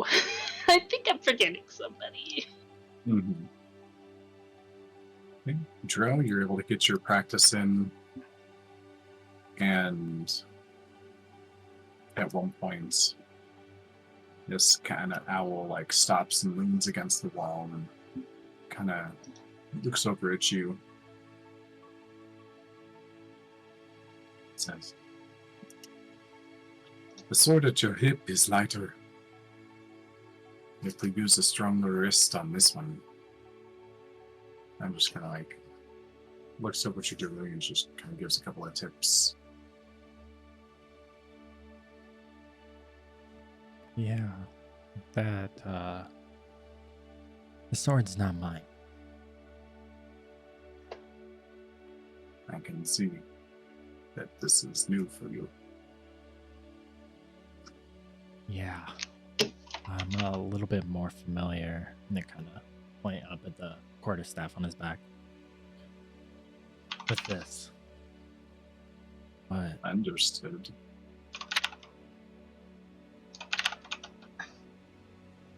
I think I'm forgetting somebody. Mm-hmm. Okay. Dro, you're able to get your practice in, and at one point, this kind of owl like stops and leans against the wall and kind of Looks over at you. Says, "The sword at your hip is lighter. If we use a stronger wrist on this one," I'm just kind of like looks up what you're doing and just kind of gives a couple of tips. Yeah, that the sword's not mine. I can see that this is new for you. Yeah, I'm a little bit more familiar. And they kind of point up at the quarterstaff on his back with this. But Understood.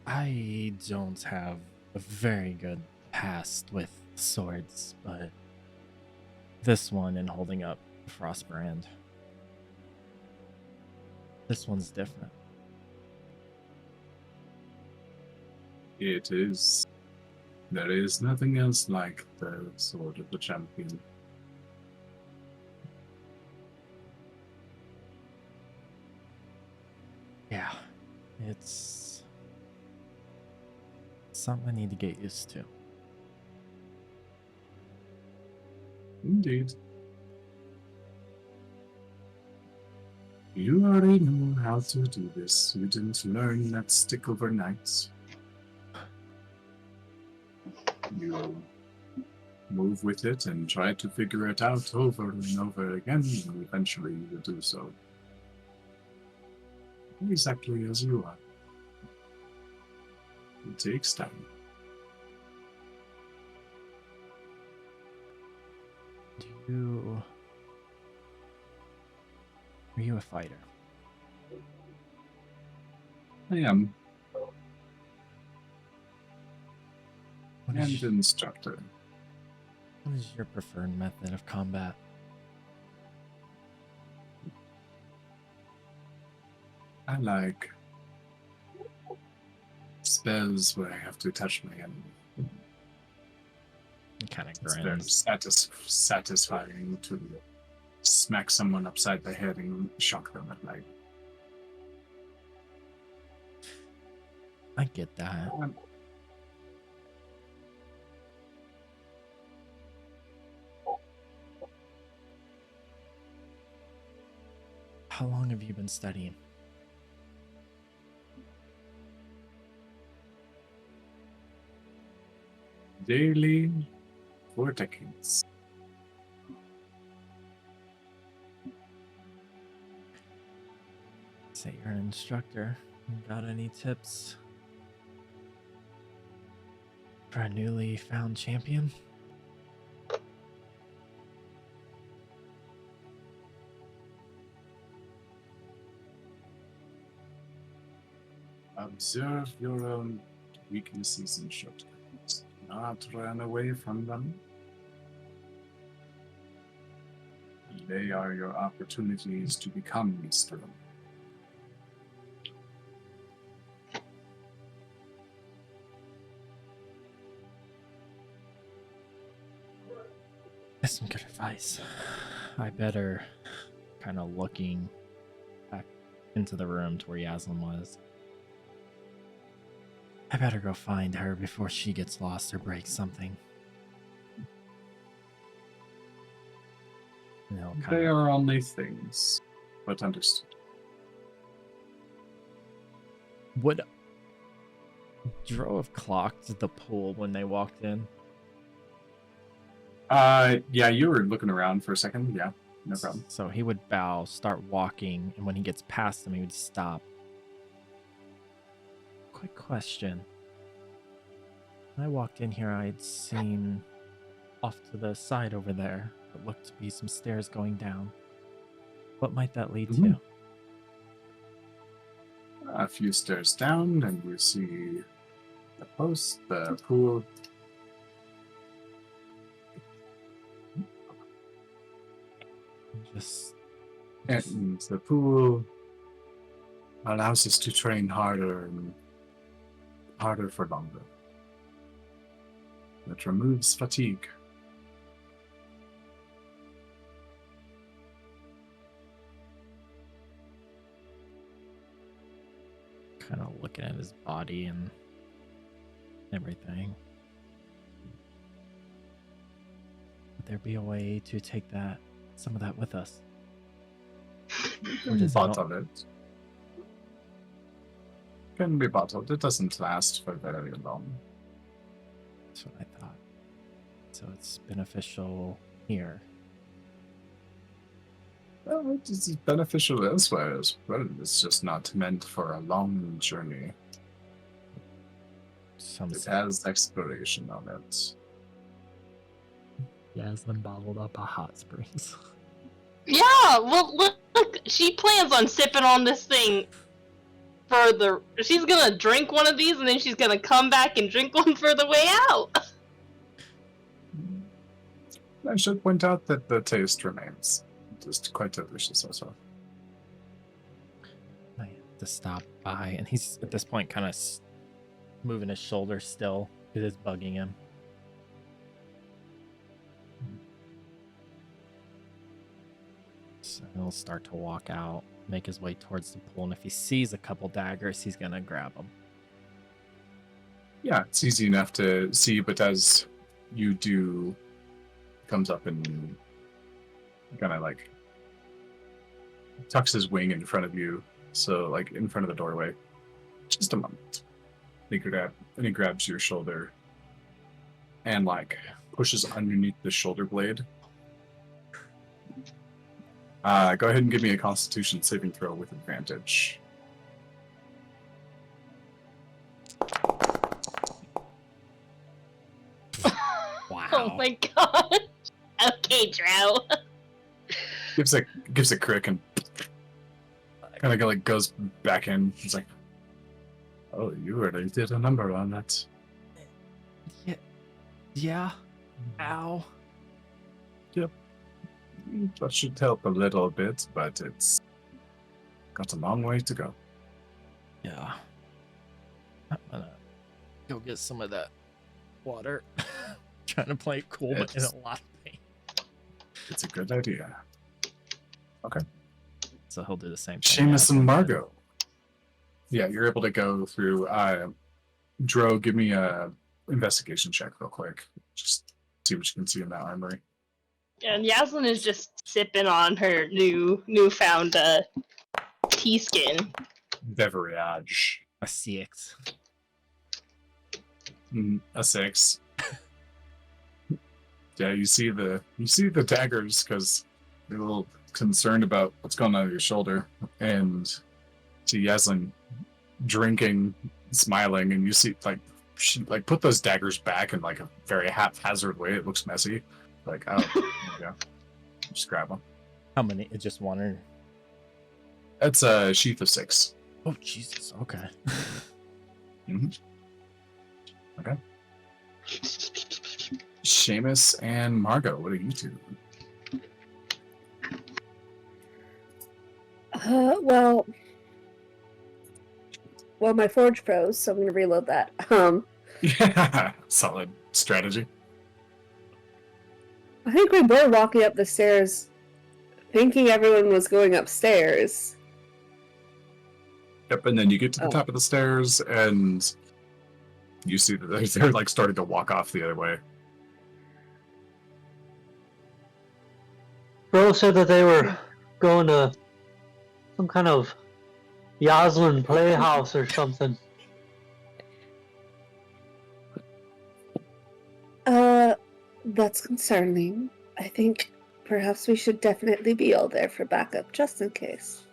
I don't have a very good past with swords, but this one and holding up Frostbrand. This one's different. It is. There is nothing else like the sword of the champion. Yeah, it's something I need to get used to. Indeed. You already know how to do this. You didn't learn that stick overnight. You move with it and try to figure it out over and over again, and eventually you will do so. Exactly as you are. It takes time. Are you a fighter? I am. What And is, instructor. what is your preferred method of combat? I like spells where I have to touch my enemy. He kind of It's very grins. satisfying to smack someone upside the head and shock them at night. I get that. How long have you been studying? Daily for decades. Say you're an instructor. Got any tips for a newly found champion? Observe your own weaknesses and shortcomings. Not run away from them. They are your opportunities to become strong. That's some good advice. I better kind of looking back into the room to where Yaslin was. I better go find her before she gets lost or breaks something. And he'll They kinda- are only things, but understood. Would Dro have clocked the pool when they walked in? Yeah, you were looking around for a second. Yeah, no problem. So he would bow, start walking, and when he gets past them, he would stop. Quick question. When I walked in here, I'd seen off to the side over there what looked to be some stairs going down. What might that lead to? A few stairs down, and you see the post, the pool. Just And the pool allows us to train harder and harder for longer. that removes fatigue. Kind of looking at his body and everything. Would there be a way to take some of that with us? Or does it Bottle it. Can be bottled. It doesn't last for very long. That's what I thought. So it's beneficial here. Well, it's beneficial elsewhere as well. It's just not meant for a long journey. Some It has expiration on it. Yaslin bottled up a hot springs. Yeah, well, look, she plans on sipping on this thing further. She's gonna drink one of these, and then she's gonna come back and drink one for the way out. I should point out that the taste remains. Just quite delicious also. I have to stop by, and he's at this point kind of moving his shoulder still. It is bugging him. So he'll start to walk out, make his way towards the pool, and if he sees a couple daggers, he's gonna grab them. Yeah, it's easy enough to see, but as you do, comes up and kind of like tucks his wing in front of you, so like in front of the doorway. Just a moment. He grabs your shoulder and like pushes underneath the shoulder blade. Go ahead and give me a Constitution saving throw with advantage. Wow. Oh my god. Okay, Drow. Gives a crick and kind of like goes back in. He's like, "Oh, you really did a number on that." Yeah. Ow. That should help a little bit, but it's got a long way to go. Yeah. I'm gonna go get some of that water. Trying to play it cool, but in a lot of pain. It's a good idea. Okay. So he'll do the same thing. Seamus and Margot. Yeah, you're able to go through. Dro, give me a investigation check real quick. Just see what you can see in that armory. And Yaslin is just sipping on her newfound tea skin. Beverage. A 6. A 6. Yeah, you see the daggers because you're a little concerned about what's going on your shoulder, and see Yaslin drinking, smiling, and you see like she like put those daggers back in like a very haphazard way. It looks messy. Like, oh, there you go. Just grab them. How many? Just one or? That's a sheath of 6. Oh, Jesus. Okay. Okay. Seamus and Margot, what are you two? Well, my forge froze, so I'm gonna reload that. Yeah, solid strategy. I think we were walking up the stairs, thinking everyone was going upstairs. Yep, and then you get to the top of the stairs, and you see that they're like starting to walk off the other way. Bro said that they were going to some kind of Yaslin playhouse or something. That's concerning. I think perhaps we should definitely be all there for backup, just in case.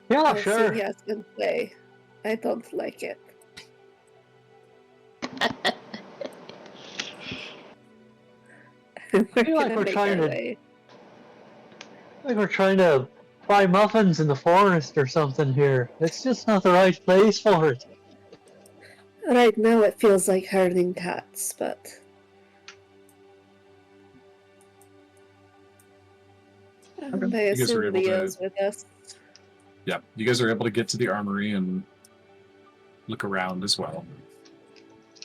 Yeah, I'll sure. see Yasmin play. I don't like it. We're feel like gonna we're make trying our to- way. Like we're trying to buy muffins in the forest or something here. It's just not the right place for it. Right now it feels like herding cats, but... I You guys are assume able to- Leo's with us. Yeah, you guys are able to get to the armory and look around as well.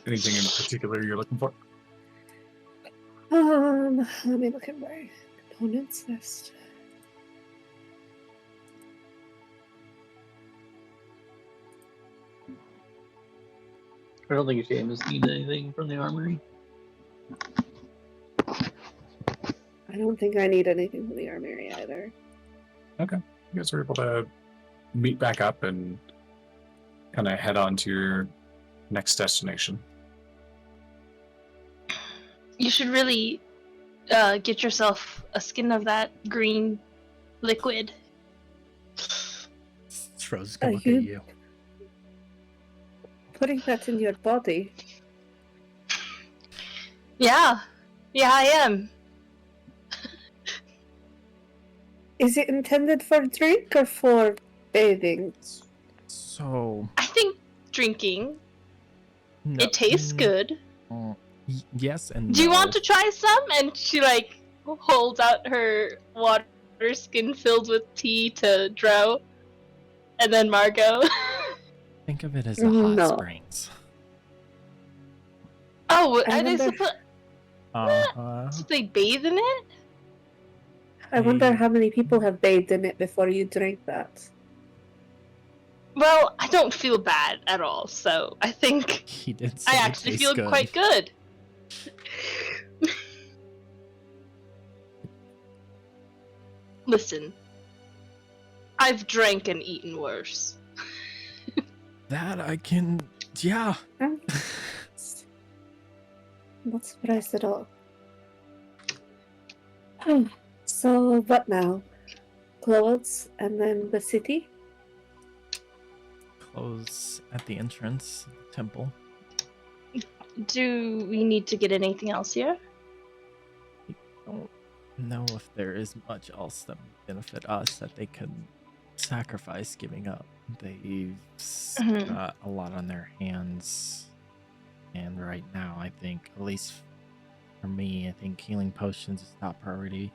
Anything in particular you're looking for? Let me look at my components list. I don't think James needs anything from the armory. I don't think I need anything from the armory either. Okay. You guys are able to meet back up and kind of head on to your next destination. You should really get yourself a skin of that green liquid. Throws gonna Are look you- at you. Putting that in your body. Yeah, I am. Is it intended for drink or for bathing? So I think drinking. no, It tastes good. Yes and Do you no. want to try some? And she like holds out her water skin filled with tea to Dro, and then Margot. Think of it as a hot No. springs. Oh, I are they wonder- supposed? So they bathe in it? I wonder Hey. how many people have bathed in it before you drink that. Well, I don't feel bad at all, so I think He did say I it actually tastes feel good. quite good. Listen, I've drank and eaten worse. That I can, yeah. I'm not surprised at all. So, what now? Clothes and then the city? Close at the entrance of the temple. Do we need to get anything else here? Don't know if there is much else that would benefit us that they could sacrifice giving up. They've Mhm. got a lot on their hands, and right now I think, at least for me, I think healing potions is top priority,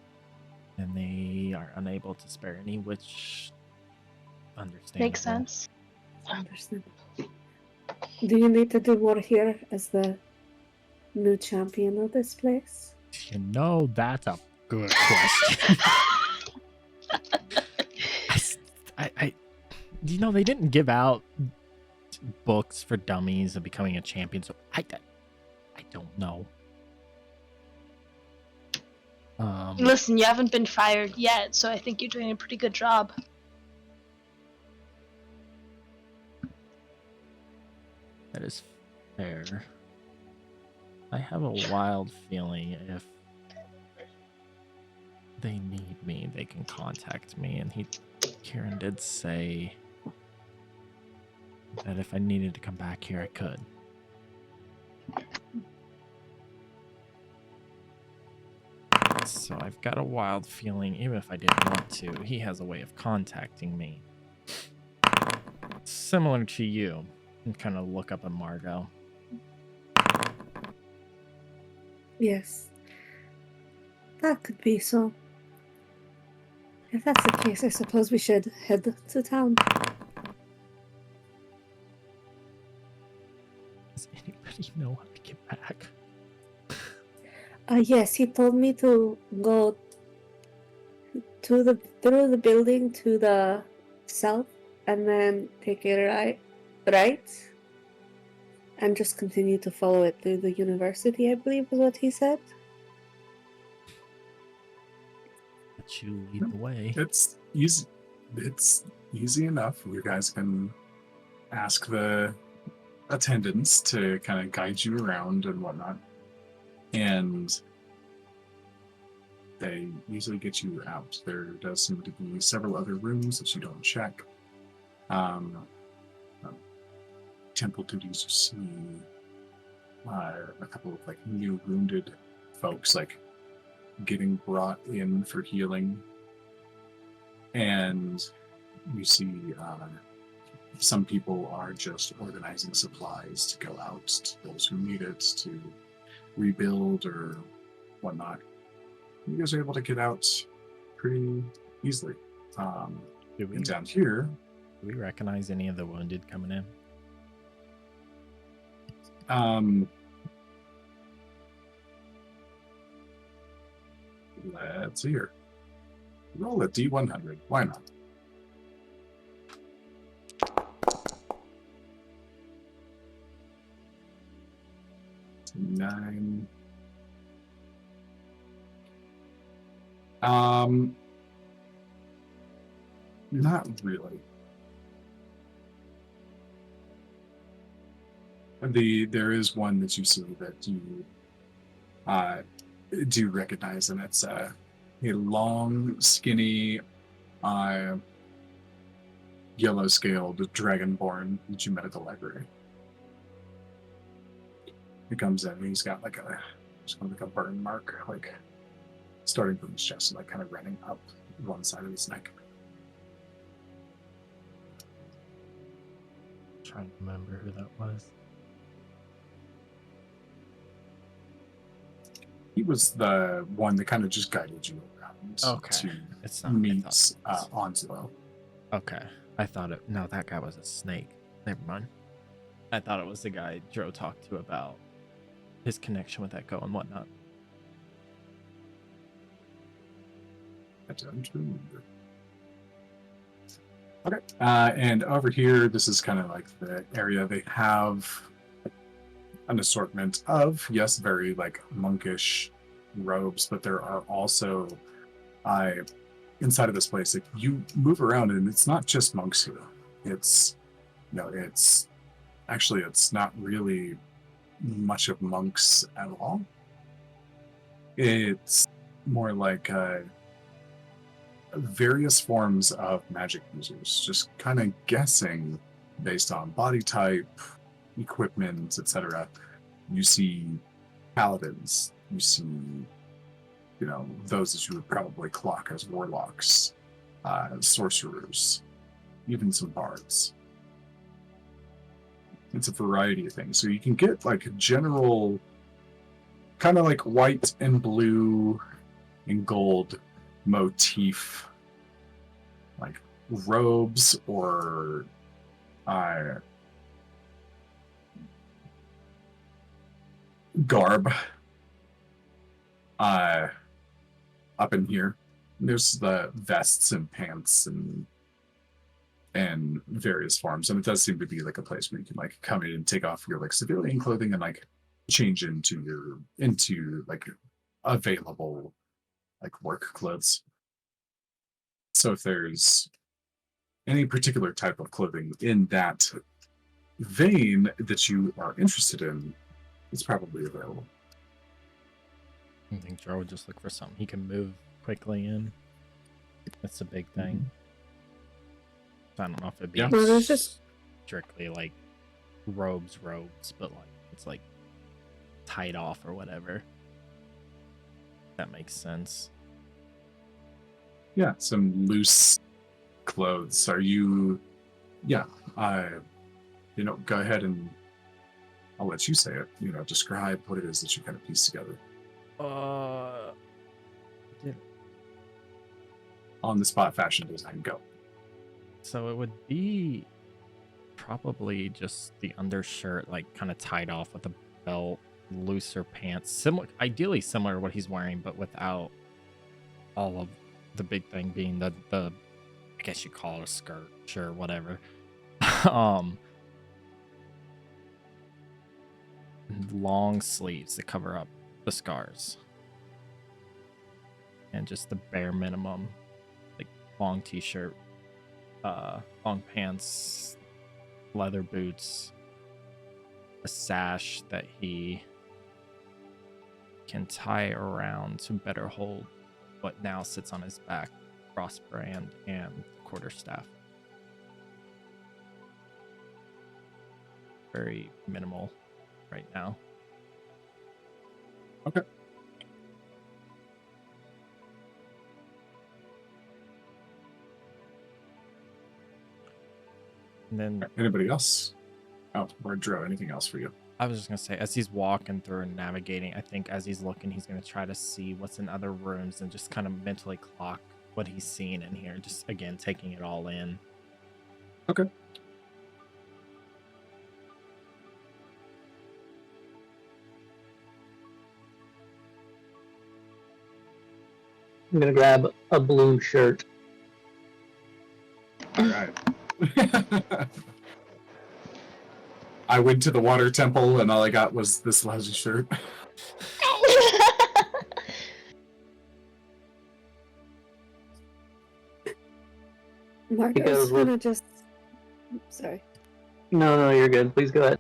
and they are unable to spare any, which understandable. Makes sense. Understandable. Do you need to do more here as the new champion of this place? You know, that's a good question. You know, they didn't give out books for dummies of becoming a champion, so I don't know. Listen, you haven't been fired yet, so I think you're doing a pretty good job. That is fair. I have a wild feeling if they need me, they can contact me, and Kieran did say that if I needed to come back here, I could. So I've got a wild feeling, even if I didn't want to, he has a way of contacting me. Similar to you. And kind of look up at Margot. Yes. That could be so. If that's the case, I suppose we should head to town. Does anybody know how to get back? Yes, he told me to go through the building to the south and then take a right and just continue to follow it through the university, I believe is what he said. Let you lead the way. It's easy. It's easy enough. You guys can ask the attendants to kind of guide you around and whatnot, and they usually get you out. There does seem to be several other rooms that you don't check. Temple duties, you see a couple of like new wounded folks like getting brought in for healing, and you see some people are just organizing supplies to go out to those who need it to rebuild or whatnot. You guys are able to get out pretty easily. Do we, And down here, do we recognize any of the wounded coming in? Let's see here. Roll a D100. Why not? 9. Not really. There is one that you see that you do recognize, and it's a long, skinny, yellow-scaled dragonborn that you met at the library. He comes in, and he's got like a burn mark, like starting from his chest and like kind of running up one side of his neck. Trying to remember who that was. He was the one that kind of just guided you around Okay. to It's not. meet I thought it was. Onslow. Okay. I thought it. No, that guy was a snake. Never mind. I thought it was the guy Dro talked to about his connection with Echo and whatnot. I don't remember. Okay. And over here, this is kind of like the area they have an assortment of, yes, very like monkish robes, but there are also inside of this place, if you move around, and it's not just monks here. It's it's not really much of monks at all. It's more like various forms of magic users, just kind of guessing based on body type, equipment, etc. You see paladins, you see, those that you would probably clock as warlocks, sorcerers, even some bards. It's a variety of things. So you can get like a general, kind of like white and blue and gold motif, like robes or garb up in here. There's the vests and pants and various forms, and it does seem to be like a place where you can like come in and take off your like civilian clothing and like change into like available like work clothes. So if there's any particular type of clothing in that vein that you are interested in, it's probably available. I think Dro would just look for something he can move quickly in. That's a big thing. So I don't know if it'd be Yeah. Well, there's just strictly like robes, but like it's like tied off or whatever. That makes sense. Yeah, some loose clothes. Are you? Yeah, go ahead and I'll let you say it. Describe what it is that you kind of piece together. On the spot fashion design, go. So it would be probably just the undershirt, like kind of tied off with a belt, looser pants, ideally similar to what he's wearing, but without all of the big thing being the I guess you call it a skirt, sure, whatever. Long sleeves that cover up the scars, and just the bare minimum, like long t-shirt, long pants, leather boots, a sash that he can tie around to better hold what now sits on his back, crossbrand and quarterstaff. Very minimal right now. Okay. And then Anybody else? Oh, or Dro, anything else for you? I was just gonna say, as he's walking through and navigating, I think as he's looking, he's gonna try to see what's in other rooms and just kind of mentally clock what he's seeing in here. Just again, taking it all in. Okay. I'm gonna grab a blue shirt. All right. I went to the water temple and all I got was this lousy shirt. Marco's Because we're- gonna just. Sorry. No, you're good. Please go ahead.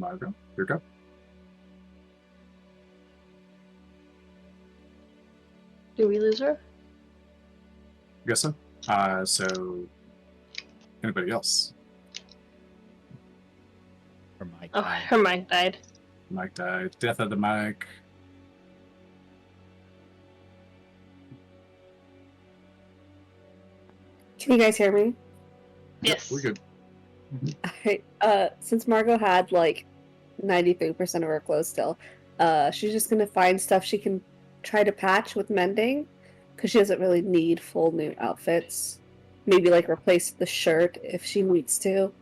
Margo, your go. Do we lose her? Guess so. So anybody else? Or Mike. Oh, died. her mic died. Mike died. Death of the mic. Can you guys hear me? Yes. We're good. Alright, since Margot had like 93% of her clothes still, she's just gonna find stuff she can try to patch with mending, because she doesn't really need full new outfits. Maybe like replace the shirt if she needs to.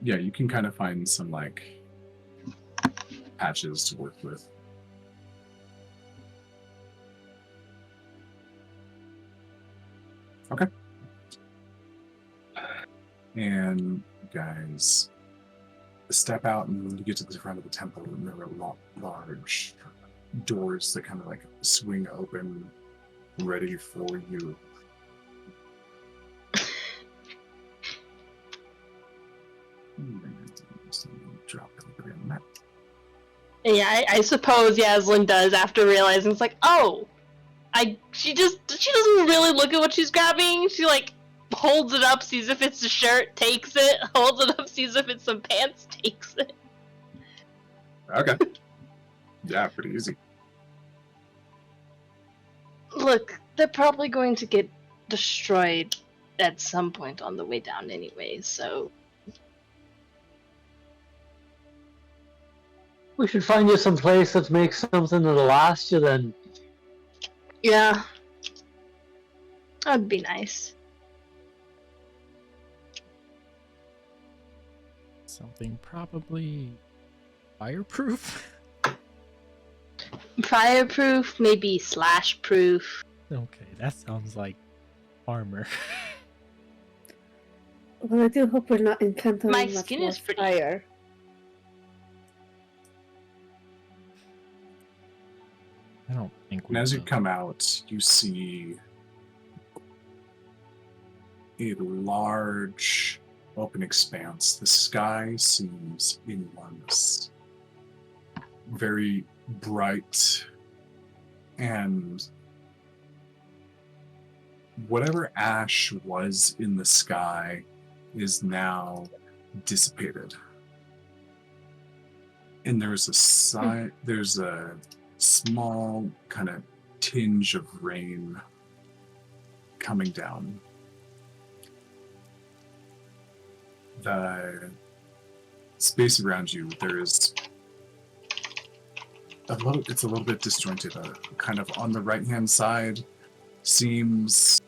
Yeah, you can kind of find some like patches to work with. Okay. And you guys step out and you get to the front of the temple and there are large doors that kind of like swing open ready for you. Drop everybody on the map. Yeah, I suppose Yaslin does after realizing it's like, oh, she doesn't really look at what she's grabbing. She like holds it up, sees if it's a shirt, takes it, holds it up, sees if it's some pants, takes it. Okay. Yeah, pretty easy. Look, they're probably going to get destroyed at some point on the way down anyway, so We should find you some place that makes something that'll last you then. yeah. That'd be nice. Something probably fireproof. Fireproof, maybe slash proof. Okay, that sounds like armor. Well, I do hope we're not encountering My much skin more is pretty- fire. I don't think. And as you will. come out, you see a large open expanse. The sky seems enormous, very bright, and whatever ash was in the sky is now dissipated. And there's a small kind of tinge of rain coming down. The space around you, it's a little bit disjointed. Kind of on the right-hand side seems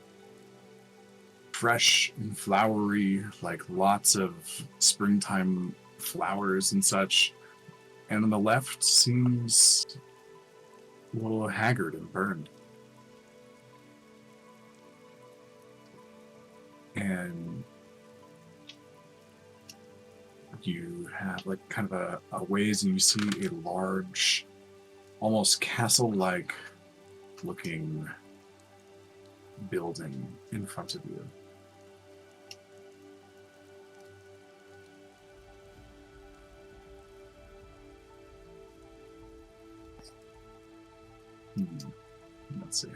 fresh and flowery, like lots of springtime flowers and such. And on the left seems a little haggard and burned. And you have like kind of a ways and you see a large, almost castle-like looking building in front of you. Let's see.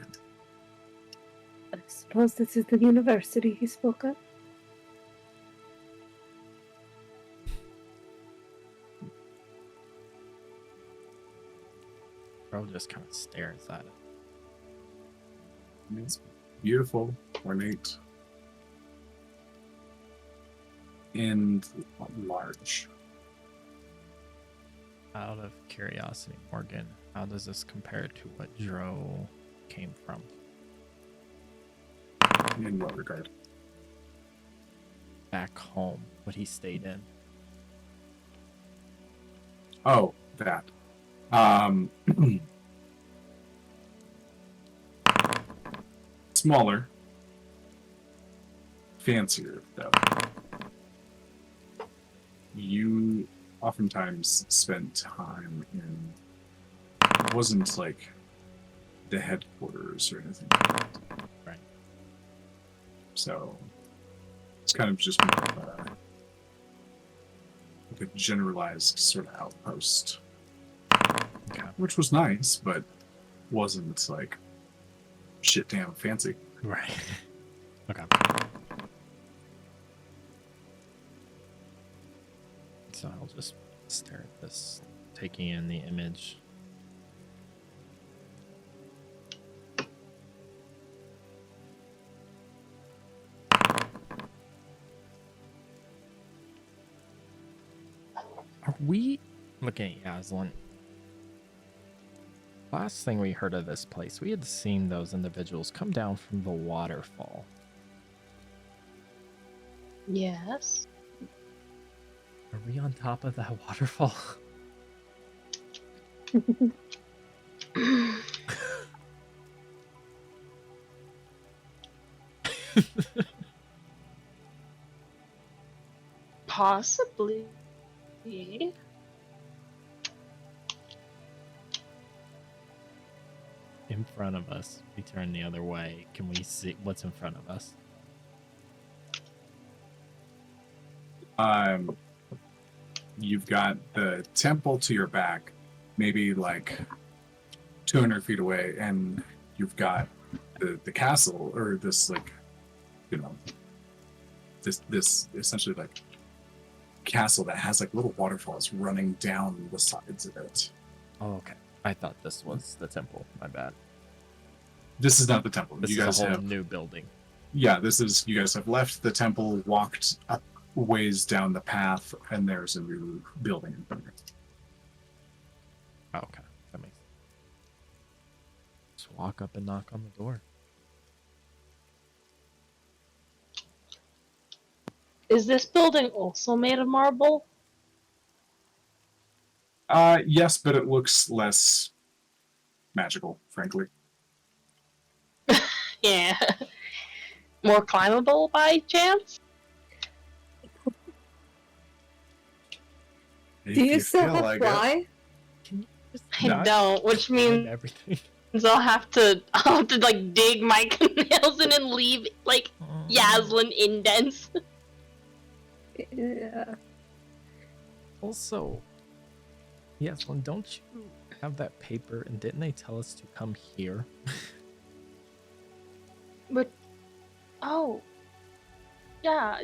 I suppose this is the university he spoke of. Bro just kind of stares at it. It's beautiful, ornate, and large. Out of curiosity, Morgan, how does this compare to what Dro came from? In what regard? Back home, what he stayed in. Oh, that. Smaller. Fancier, though. You oftentimes spent time in. It wasn't like the headquarters or anything like that. Right. So it's kind of just more of like a generalized sort of outpost, Okay. which was nice, but wasn't like shit damn fancy. Right. Okay. So I'll just stare at this, taking in the image. Are we looking at Aslan? Last thing we heard of this place, we had seen those individuals come down from the waterfall. Yes. Are we on top of that waterfall? Possibly. In front of us. We turn the other way. Can we see what's in front of us? You've got the temple to your back, maybe like 200 feet away, and you've got the castle, or this like, you know, this essentially like castle that has like little waterfalls running down the sides of it. Oh, okay. I thought this was the temple. My bad. This is not the temple. This You is guys a whole have new building. Yeah, this is, you guys have left the temple, walked up ways down the path, and there's a new building in front of it. Oh, okay. That makes sense. Just walk up and knock on the door. Is this building also made of marble? Yes, but it looks less magical, frankly. Yeah. More climbable by chance? Do you still have fly? Can you just I Not- don't, which climb means everything? I'll have to like dig my nails in and leave like Yaslin indents. Yeah. Also, Yaslin, don't you have that paper? And didn't they tell us to come here? But oh. Yeah,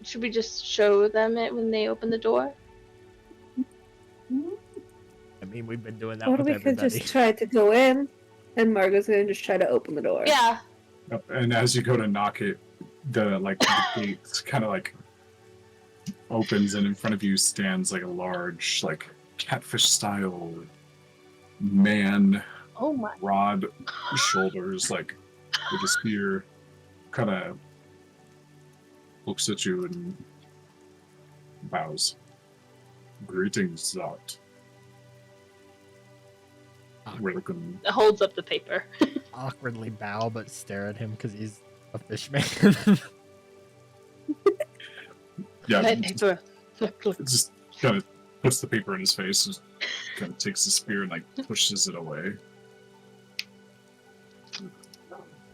should we just show them it when they open the door? I mean, we've been doing that Or with we could everybody. just try to go in, and Margot's gonna just try to open the door. Yeah. And as you go to knock it, the gate kind of like opens, and in front of you stands like a large, like catfish style man, Oh my. broad shoulders, like with a spear, kind of looks at you and bows. Greetings, Zot. Welcome. Holds up the paper. Awkwardly bow, but stare at him because he's a fish man. Yeah, That paper. just kind of puts the paper in his face, just kind of takes the spear and like pushes it away.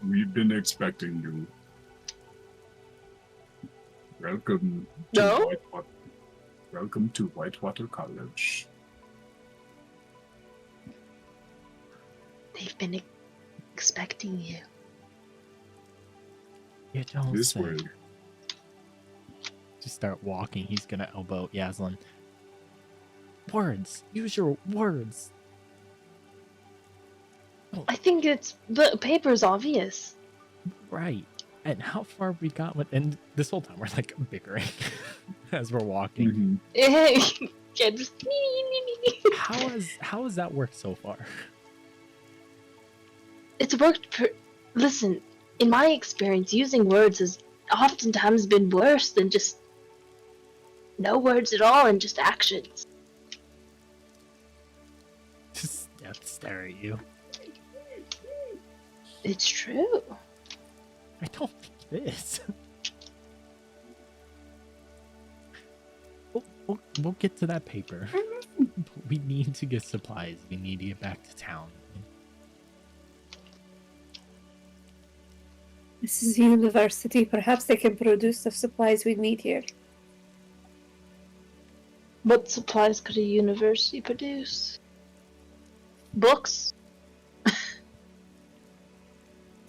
We've been expecting you. Welcome to No? Whitewater. Welcome to Whitewater College. They've been expecting you. You don't This say. way. Just start walking. He's gonna elbow Yaslin. Words. Use your words. I think the paper's obvious. Right. And how far we got with, and this whole time we're like bickering as we're walking. Mhm. Yeah, just how has that worked so far? It's worked. Listen, in my experience, using words has oftentimes been worse than just no words at all and just actions. Just stare at you. It's true. I don't think it is. We'll get to that paper. But we need to get supplies. We need to get back to town. This is a university. Perhaps they can produce the supplies we need here. What supplies could a university produce? Books?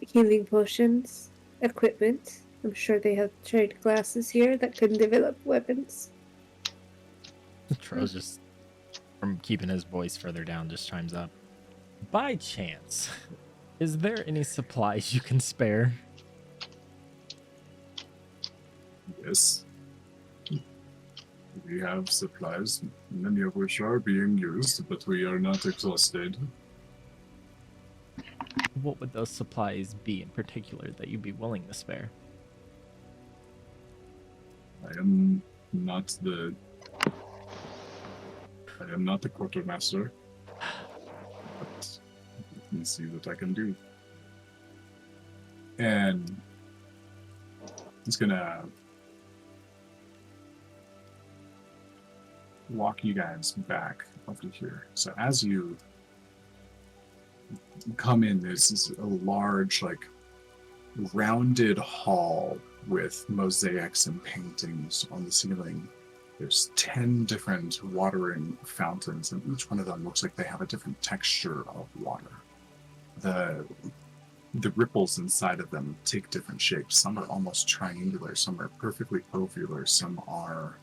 Healing potions, equipment. I'm sure they have trained classes here that can develop weapons. Tro's just, from keeping his voice further down, just chimes up. By chance, is there any supplies you can spare? Yes. We have supplies, many of which are being used, but we are not exhausted. What would those supplies be in particular that you'd be willing to spare? I am not the quartermaster, but let me see what I can do. And he's gonna walk you guys back over here. So as you come in, there's this a large, like, rounded hall with mosaics and paintings on the ceiling. There's 10 different watering fountains, and each one of them looks like they have a different texture of water. The ripples inside of them take different shapes. Some are almost triangular, some are perfectly ovular, some are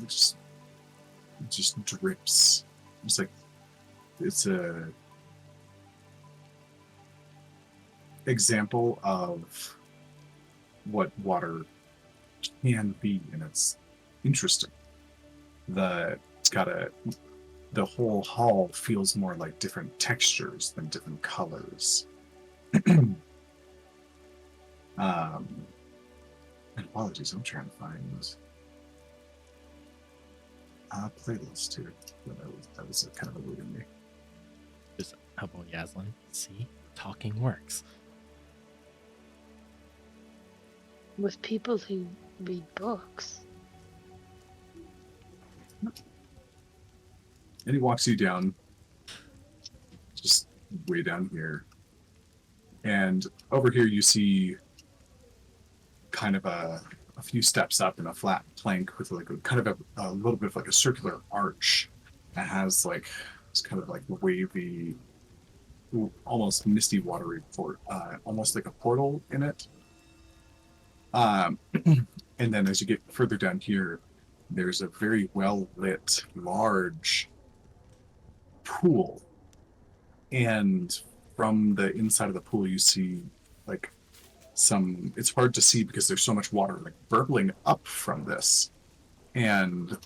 just drips. It's a example of what water can be, and it's interesting. The whole hall feels more like different textures than different colors. Apologies, I'm trying to find a playlist here. That was kind of eluding me. Just how about Yaslin? See, talking works. With people who read books. And he walks you down, just way down here. And over here you see kind of a few steps up in a flat plank with like a little bit of like a circular arch that has like it's kind of like wavy, almost misty watery port, almost like a portal in it. And then as you get further down here, there's a very well lit, large pool. And from the inside of the pool, you see like it's hard to see because there's so much water like burbling up from this. And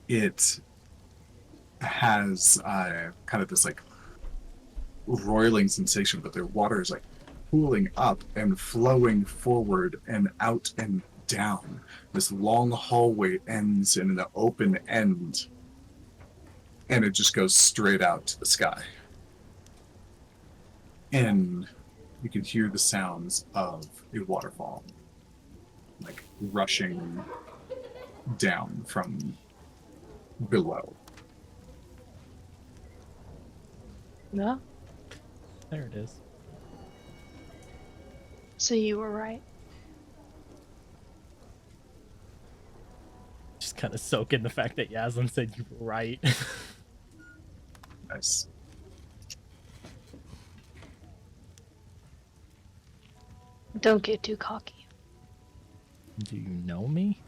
it has kind of this like roiling sensation, but the water is like pooling up and flowing forward and out and down. This long hallway ends in an open end, and it just goes straight out to the sky. And you can hear the sounds of a waterfall, like rushing down from below. No? There it is. So you were right. Just kind of soak in the fact that Yaslin said you were right. Nice. Don't get too cocky. Do you know me?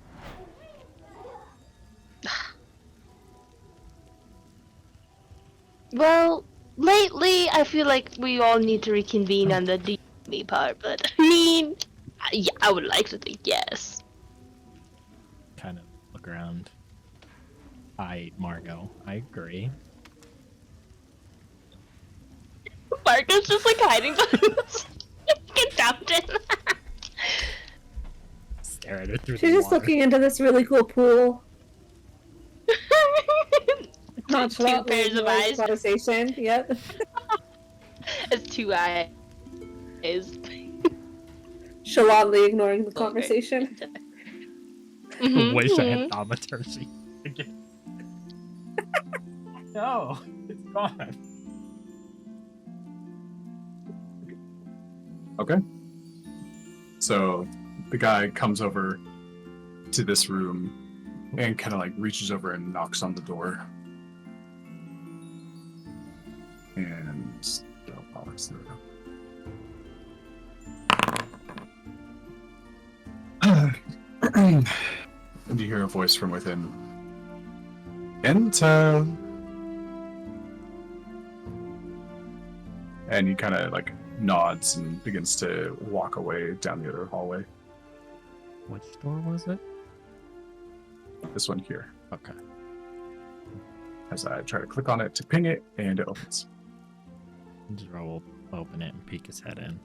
Well, lately I feel like we all need to reconvene on the me part, but I mean, yeah, I would like to think yes. Kind of look around. Margot. I agree. Marco's just like hiding behind this fucking fountain. Stare at her through She's the just water. looking into this really cool pool. Two Nonchalantly pairs of ignoring the eyes. conversation. Yep. It's 2 eyes. Chalantly ignoring the Okay. conversation. Mhm, Wish I mhm. had thaumaturgy again. No, it's gone. Okay. So the guy comes over to this room and kind of like reaches over and knocks on the door. And oh, bollocks, there we go. And you hear a voice from within. Enter. And he kind of like nods and begins to walk away down the other hallway. Which door was it? This one here. Okay. As I try to click on it to ping it, and it opens. Zero will open it and peek his head in.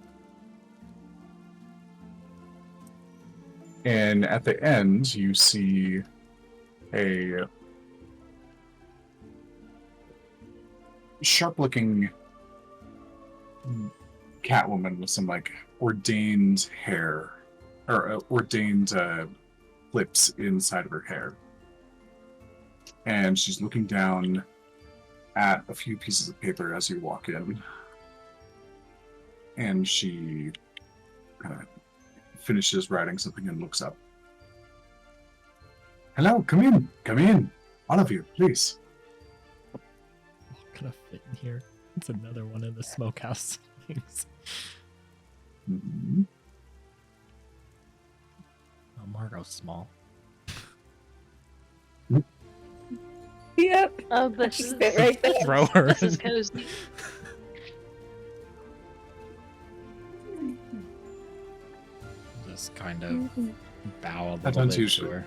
And at the end, you see a sharp-looking Catwoman with some like ordained hair, or ordained clips inside of her hair. And she's looking down at a few pieces of paper as you walk in. And she kind of finishes writing something and looks up. Hello, come in, all of you, please. What could I fit in here? It's another one of the smokehouse things. Mhm. Oh, Margot's small. Yep. Oh, this She's is fit right there. Throw her. This is in. cozy. Just kind of bow a little That's bit to unusual. her.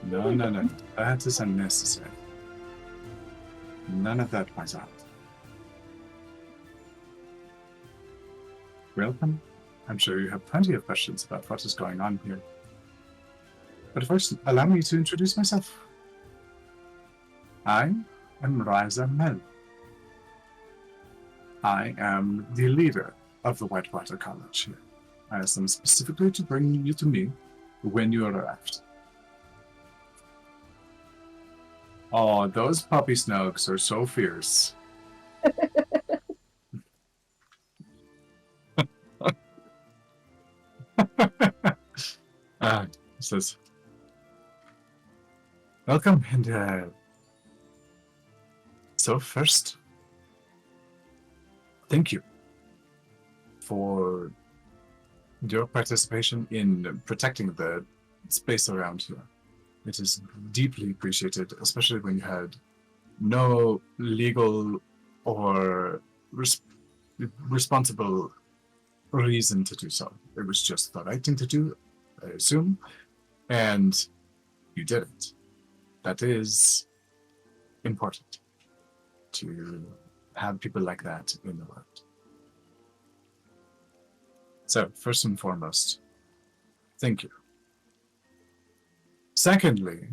No. That is unnecessary. None of that, my son. Welcome. I'm sure you have plenty of questions about what is going on here. But first, allow me to introduce myself. I am Riza Mel. I am the leader of the Whitewater College here. I asked them specifically to bring you to me when you arrived. Oh, those puppy snugs are so fierce. Says, welcome, and so first, thank you for your participation in protecting the space around here. It is deeply appreciated, especially when you had no legal or responsible reason to do so. It was just the right thing to do, I assume, and you did it. That is important to have people like that in the world. So, first and foremost, thank you. Secondly,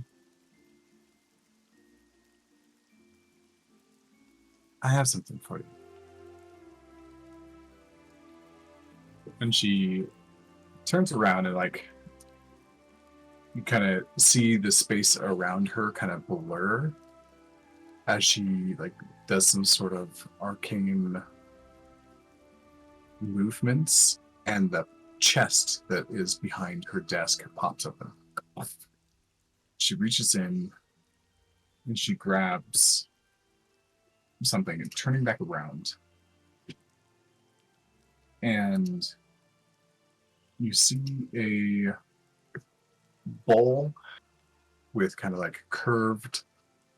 I have something for you. And she turns around and like you kind of see the space around her kind of blur as she like does some sort of arcane movements, and the chest that is behind her desk pops open. She reaches in and she grabs something and turning back around, and you see a bowl with kind of like curved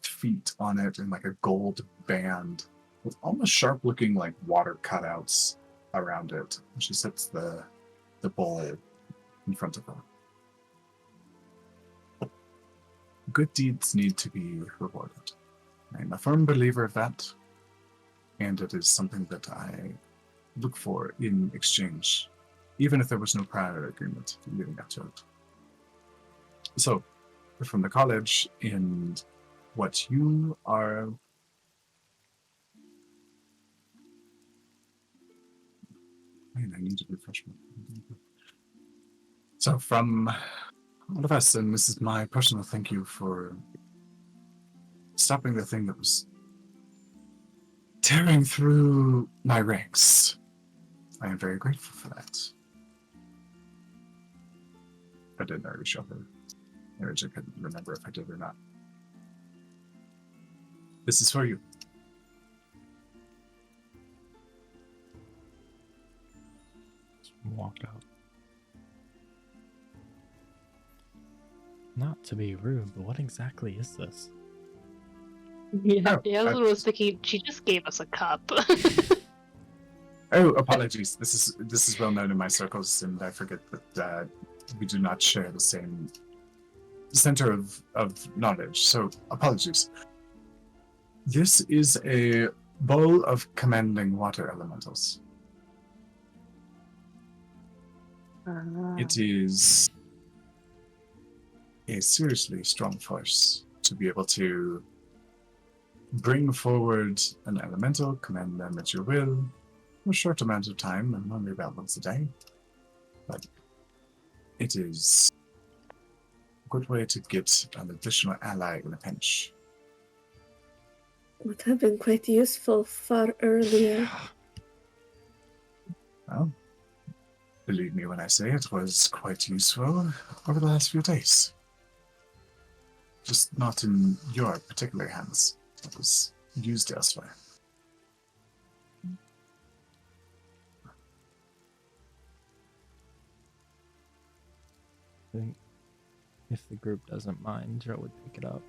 feet on it and like a gold band with almost sharp looking like water cutouts around it. And she sets the bowl in front of her. good deeds need to be rewarded. I'm a firm believer of that, and it is something that I look for in exchange, even if there was no prior agreement leading up to it. So, from the college and what you are... Man, I need to refresh my... So, from all of us, and this is my personal thank you for stopping the thing that was tearing through my ranks. I am very grateful for that. I didn't already show her. I couldn't remember if I did or not. This is for you. Walk out. Not to be rude, but what exactly is this? Yeah, Oh, Yasmin was thinking she just gave us a cup. Oh, apologies. This is well known in my circles, and I forget that we do not share the same center of knowledge. So apologies. This is a bowl of commanding water elementals. It is a seriously strong force to be able to bring forward an elemental, command them at your will, for a short amount of time, and only about once a day. But it is a good way to get an additional ally in a pinch. Would have been quite useful far earlier. Well, believe me when I say it was quite useful over the last few days. Just not in your particular hands. It was used elsewhere. I think if the group doesn't mind, Joe would pick it up.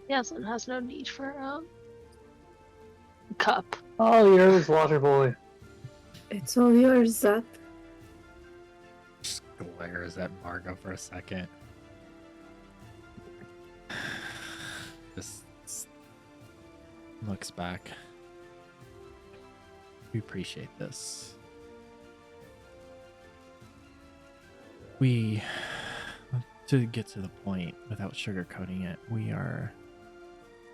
Yasmin has no need for a cup. All yours, water boy. It's all yours, Zap. Just glares at Margo for a second. Just looks back. We appreciate this. To get to the point without sugarcoating it, we are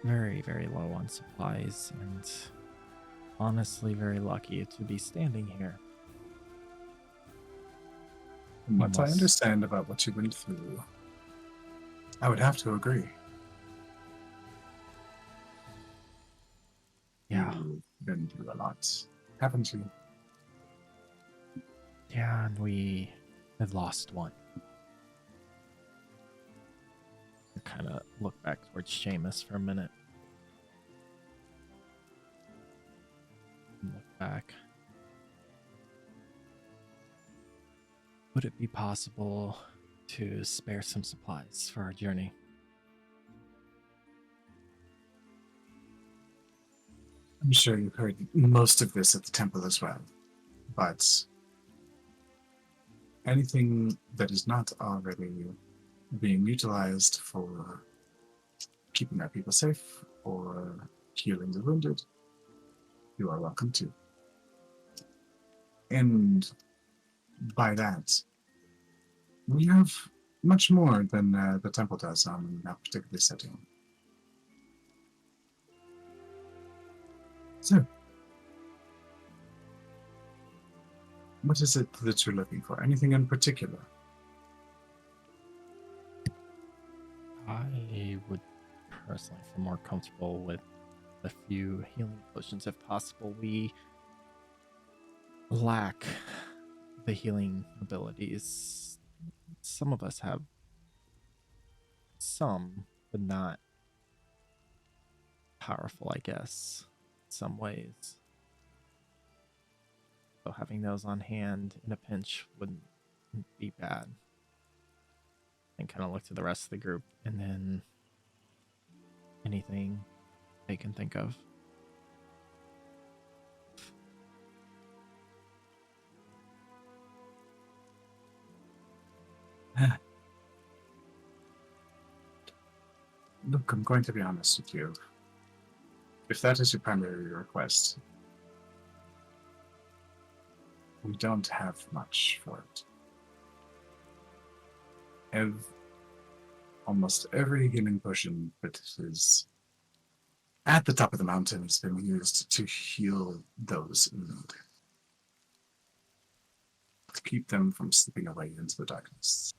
very, very low on supplies and honestly very lucky to be standing here. From what I Must- understand about what you went through, I would have to agree. Yeah. You've been through a lot, haven't you? Yeah, and we had lost one. Kind of look back towards Seamus for a minute. Look back. Would it be possible to spare some supplies for our journey? I'm sure you've heard most of this at the temple as well, but anything that is not already being utilized for keeping our people safe or healing the wounded, you are welcome to. And by that, we have much more than the temple does on that particular setting. So, what is it that you're looking for? Anything in particular? I would personally feel more comfortable with a few healing potions if possible. We lack the healing abilities. Some of us have some, but not powerful, I guess, in some ways. So having those on hand in a pinch wouldn't be bad. And kind of look to the rest of the group, and then anything they can think of. Look, I'm going to be honest with you. If that is your primary request, we don't have much for it. Almost every healing potion that is at the top of the mountain has been used to heal those in need. To keep them from slipping away into the darkness.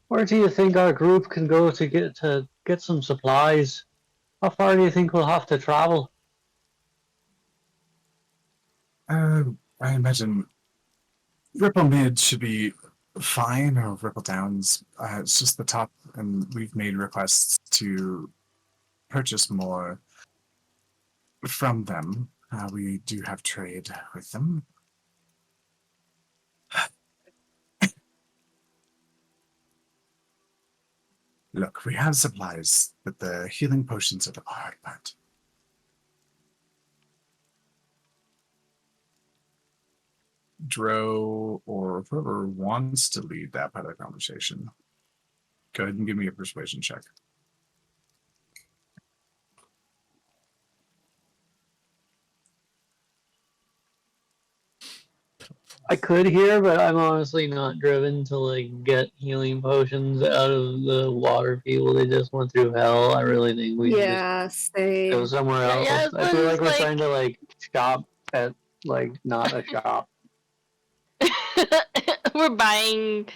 Where do you think our group can go to get some supplies? How far do you think we'll have to travel? I imagine Ripple Mid should be fine, or Ripple Downs. It's just the top, and we've made requests to purchase more from them. We do have trade with them. Look, we have supplies, but the healing potions are the hard part. Dro, or whoever wants to lead that part of the conversation, go ahead and give me a persuasion check. I could hear, but I'm honestly not driven to like get healing potions out of the water people. They just went through hell. I really think we should just go same. somewhere Yeah, else. yeah, I feel like we're like- trying to like shop at like not a shop. We're buying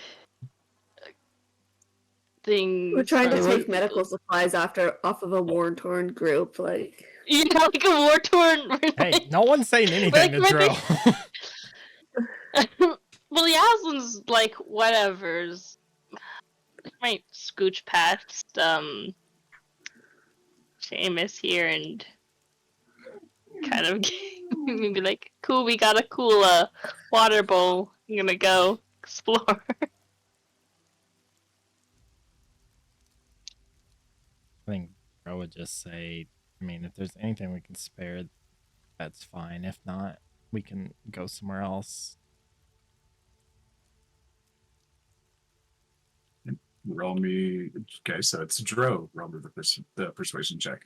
things. We're trying to from- take medical supplies off of a war-torn group, like. You know, like a war torn. Hey, no one's saying anything to Like, Dro. Well, Yaslin's like whatever's. Might scooch past Seamus here and kind of maybe like, cool, we got a cool water bowl. I'm gonna go explore. I think I would just say, I mean, if there's anything we can spare, that's fine. If not, we can go somewhere else. Roll me. Okay, so it's Dro. Roll me the persuasion check.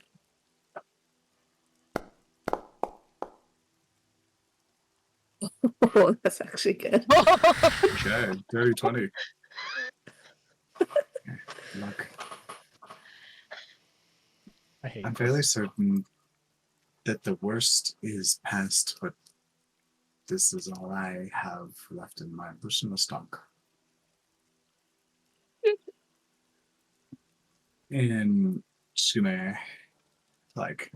Oh, that's actually good. Okay, 30-20. Look, I hate I'm this. fairly certain that the worst is past, but this is all I have left in my personal stock. And she's gonna like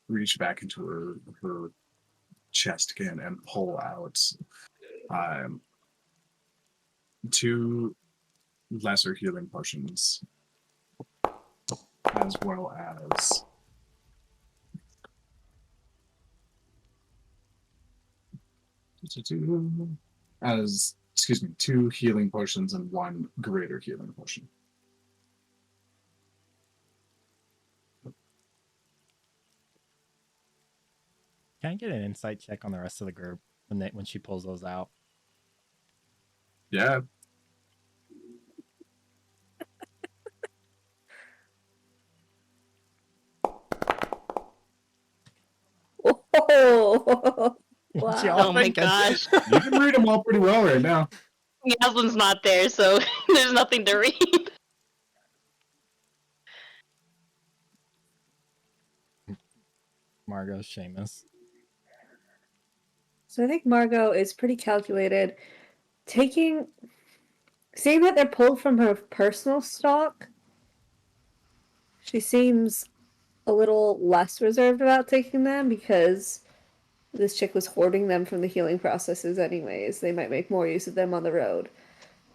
reach back into her chest again and pull out 2 lesser healing potions, as well as 2 healing potions and 1 greater healing potion. Can I get an insight check on the rest of the group when she pulls those out? Yeah. Oh, What wow. y'all Oh my thinking? gosh. You can read them all pretty well right now. Yaslin's not there, so there's nothing to read. Margot, Seamus. So I think Margot is pretty calculated. Seeing that they're pulled from her personal stock, she seems a little less reserved about taking them because this chick was hoarding them from the healing processes anyways. They might make more use of them on the road.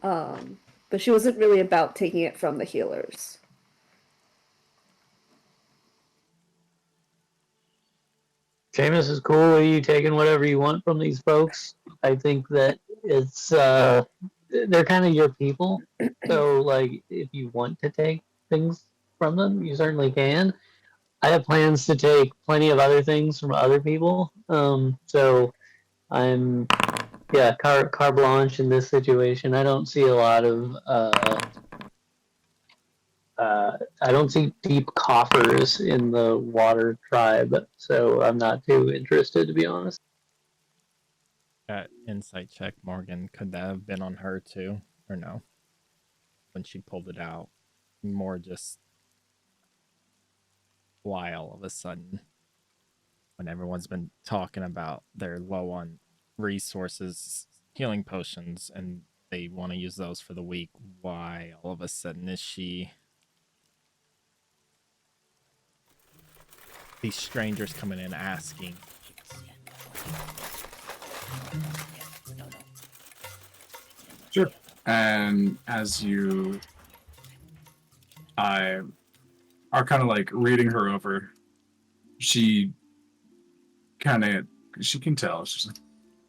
But she wasn't really about taking it from the healers. Seamus is cool with you taking whatever you want from these folks. I think that it's they're kind of your people. So like if you want to take things from them, you certainly can. I have plans to take plenty of other things from other people. So I'm yeah, carte blanche in this situation. I don't see a lot of I don't see deep coffers in the water tribe, so I'm not too interested, to be honest. That insight check, Morgan, could that have been on her too, or no? When she pulled it out, more just why all of a sudden, when everyone's been talking about they're low on resources, healing potions, and they want to use those for the week, why all of a sudden is she these strangers coming in asking? Sure. And as you are kind of like reading her over, she kind of she can tell. She's like,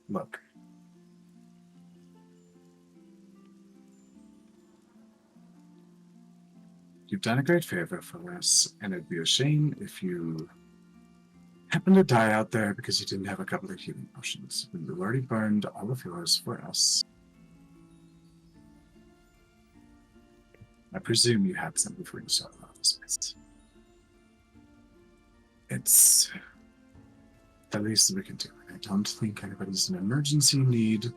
look, you've done a great favor for us, and it'd be a shame if you happen to die out there because you didn't have a couple of healing potions. We've already burned all of yours for us. I presume you had some before you started out this place. It's the least we can do. I don't think anybody's in emergency need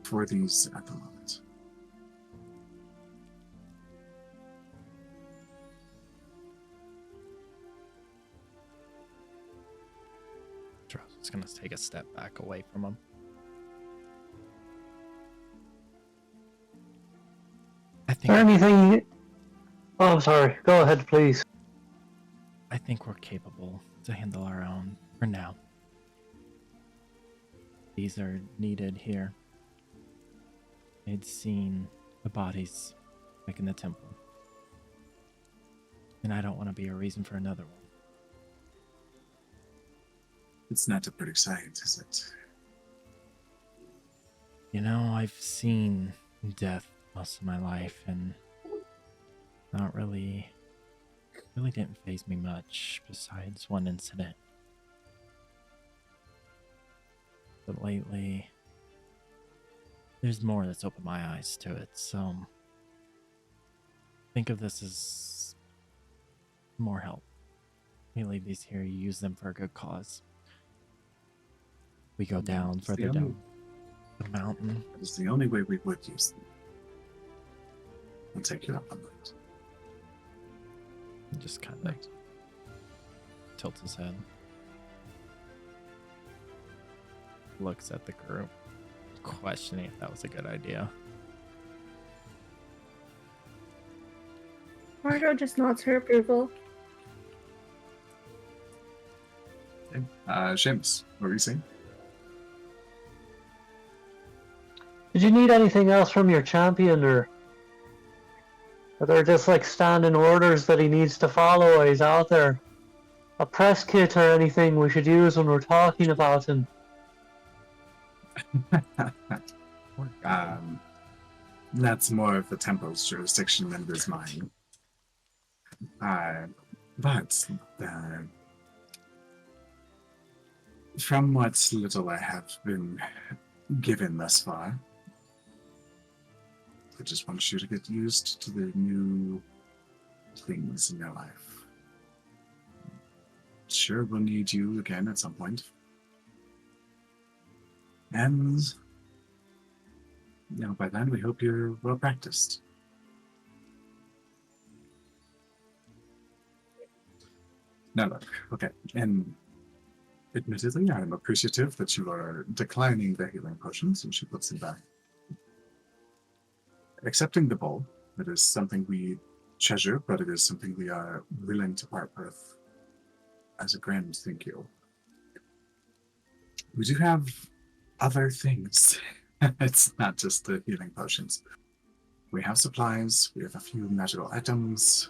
for these at the moment. Drow's gonna take a step back away from him. I Is there think anything? Oh, I'm sorry. Go ahead, please. I think we're capable to handle our own for now. These are needed here. I'd seen the bodies back in the temple, and I don't want to be a reason for another one. It's not a pretty sight, is it? You know, I've seen death most of my life, and not really didn't faze me much besides one incident. But lately, there's more that's opened my eyes to it, so think of this as more help. We leave these here, you use them for a good cause. We go down, further down the mountain. It's the only way we would use them. I'll take you up on that. And just kind of tilts his head. Looks at the group, questioning if that was a good idea. Margot just nods her approval. Okay. Seamus, what were you saying? Did you need anything else from your champion, or are there just like standing orders that he needs to follow while he's out there? A press kit or anything we should use when we're talking about him? That's more of the temple's jurisdiction than it is mine. But from what little I have been given thus far, I just want you to get used to the new things in your life. Sure, we'll need you again at some point. And, by then we hope you're well practiced. Now look, okay, and admittedly, I'm appreciative that you are declining the healing potions, and she puts them back. Accepting the bowl, it is something we treasure, but it is something we are willing to part with as a grand thank you. We do have other things. It's not just the healing potions. We have supplies, we have a few magical items,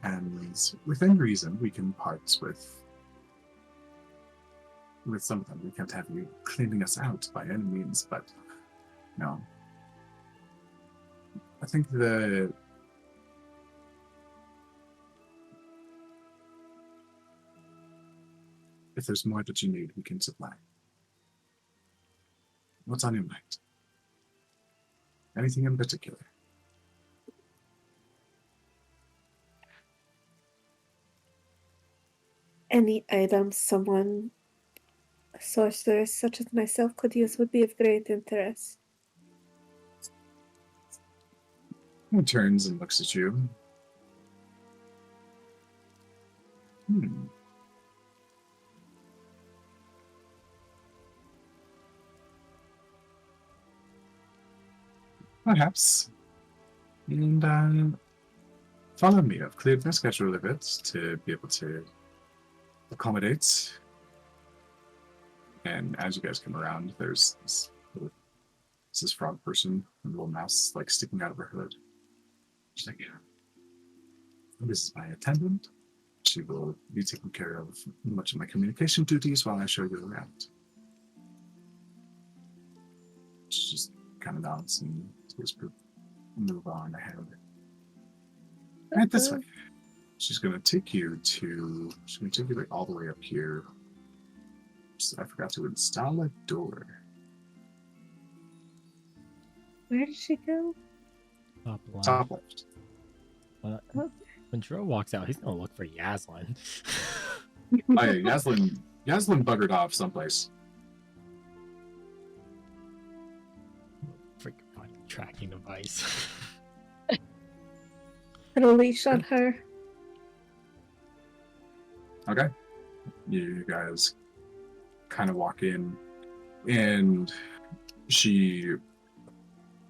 and within reason, we can part with some of them. We can't have you cleaning us out by any means, but no. I think if there's more that you need, we can supply. What's on your mind? Anything in particular? Any items someone, a sorceress such as myself, could use would be of great interest. He turns and looks at you. Perhaps. And follow me. I've cleared my schedule a bit to be able to accommodate. And as you guys come around, there's this frog person, a little mouse like sticking out of her hood. She's like, this is my attendant. She will be taking care of much of my communication duties while I show you around. She just kind of nods and whisper, move on ahead. Right this way. She's going to take you like all the way up here. I forgot to install a door. Where did she go? Top left. Top left. When Dro walks out, he's gonna look for Yaslin. Oh yeah, Yaslin buggered off someplace. Freaking fucking tracking device. Put a leash on her. Okay. You guys kind of walk in, and she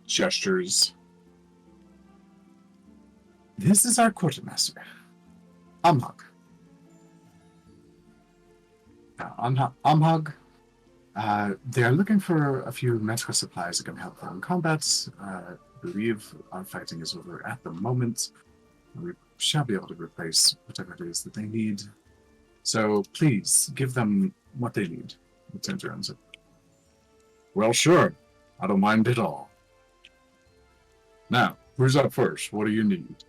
gestures. This is our quartermaster, Amhug. Amhug, they are looking for a few medical supplies that can help them in combat. I believe our fighting is over at the moment. We shall be able to replace whatever it is that they need. So please give them what they need. He turns around and says, well, sure. I don't mind at all. Now, who's up first? What do you need?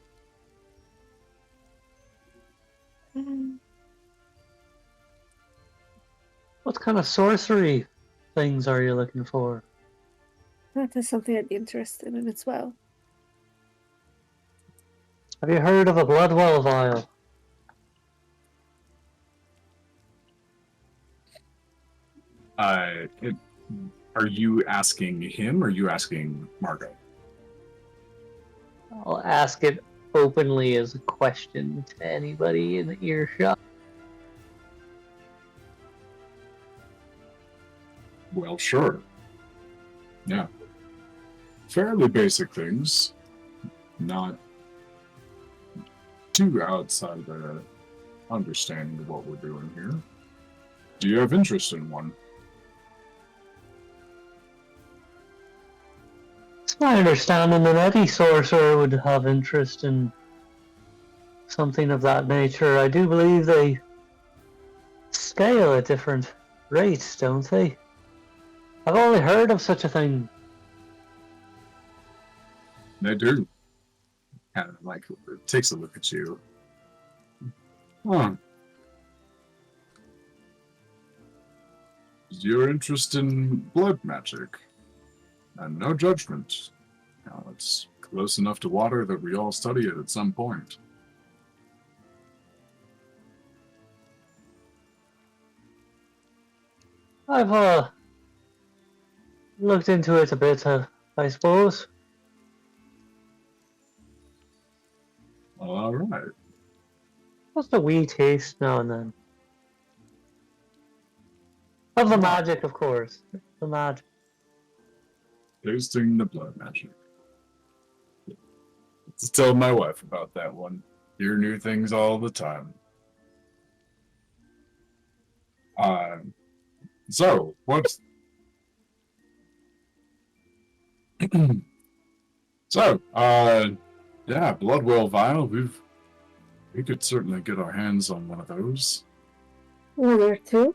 What kind of sorcery things are you looking for? That is something I'd be interested in as well. Have you heard of a Bloodwell vial? Are you asking him or are you asking Margot? I'll ask it openly as a question to anybody in the earshot. Well, sure. Yeah. Fairly basic things. Not too outside the understanding of what we're doing here. Do you have interest in one? It's my understanding that any sorcerer would have interest in something of that nature. I do believe they scale at different rates, don't they? I've only heard of such a thing. They do. Kind of like takes a look at you. Huh. Your interest in blood magic. And no judgment. Now, it's close enough to water that we all study it at some point. I've looked into it a bit, I suppose. All right. Just a wee taste now and then. Of the magic, of course. The magic. Tasting the blood magic. Let's tell my wife about that one. Hear new things all the time. So, what's... yeah, Bloodwell Vial, we could certainly get our hands on one of those. One or two?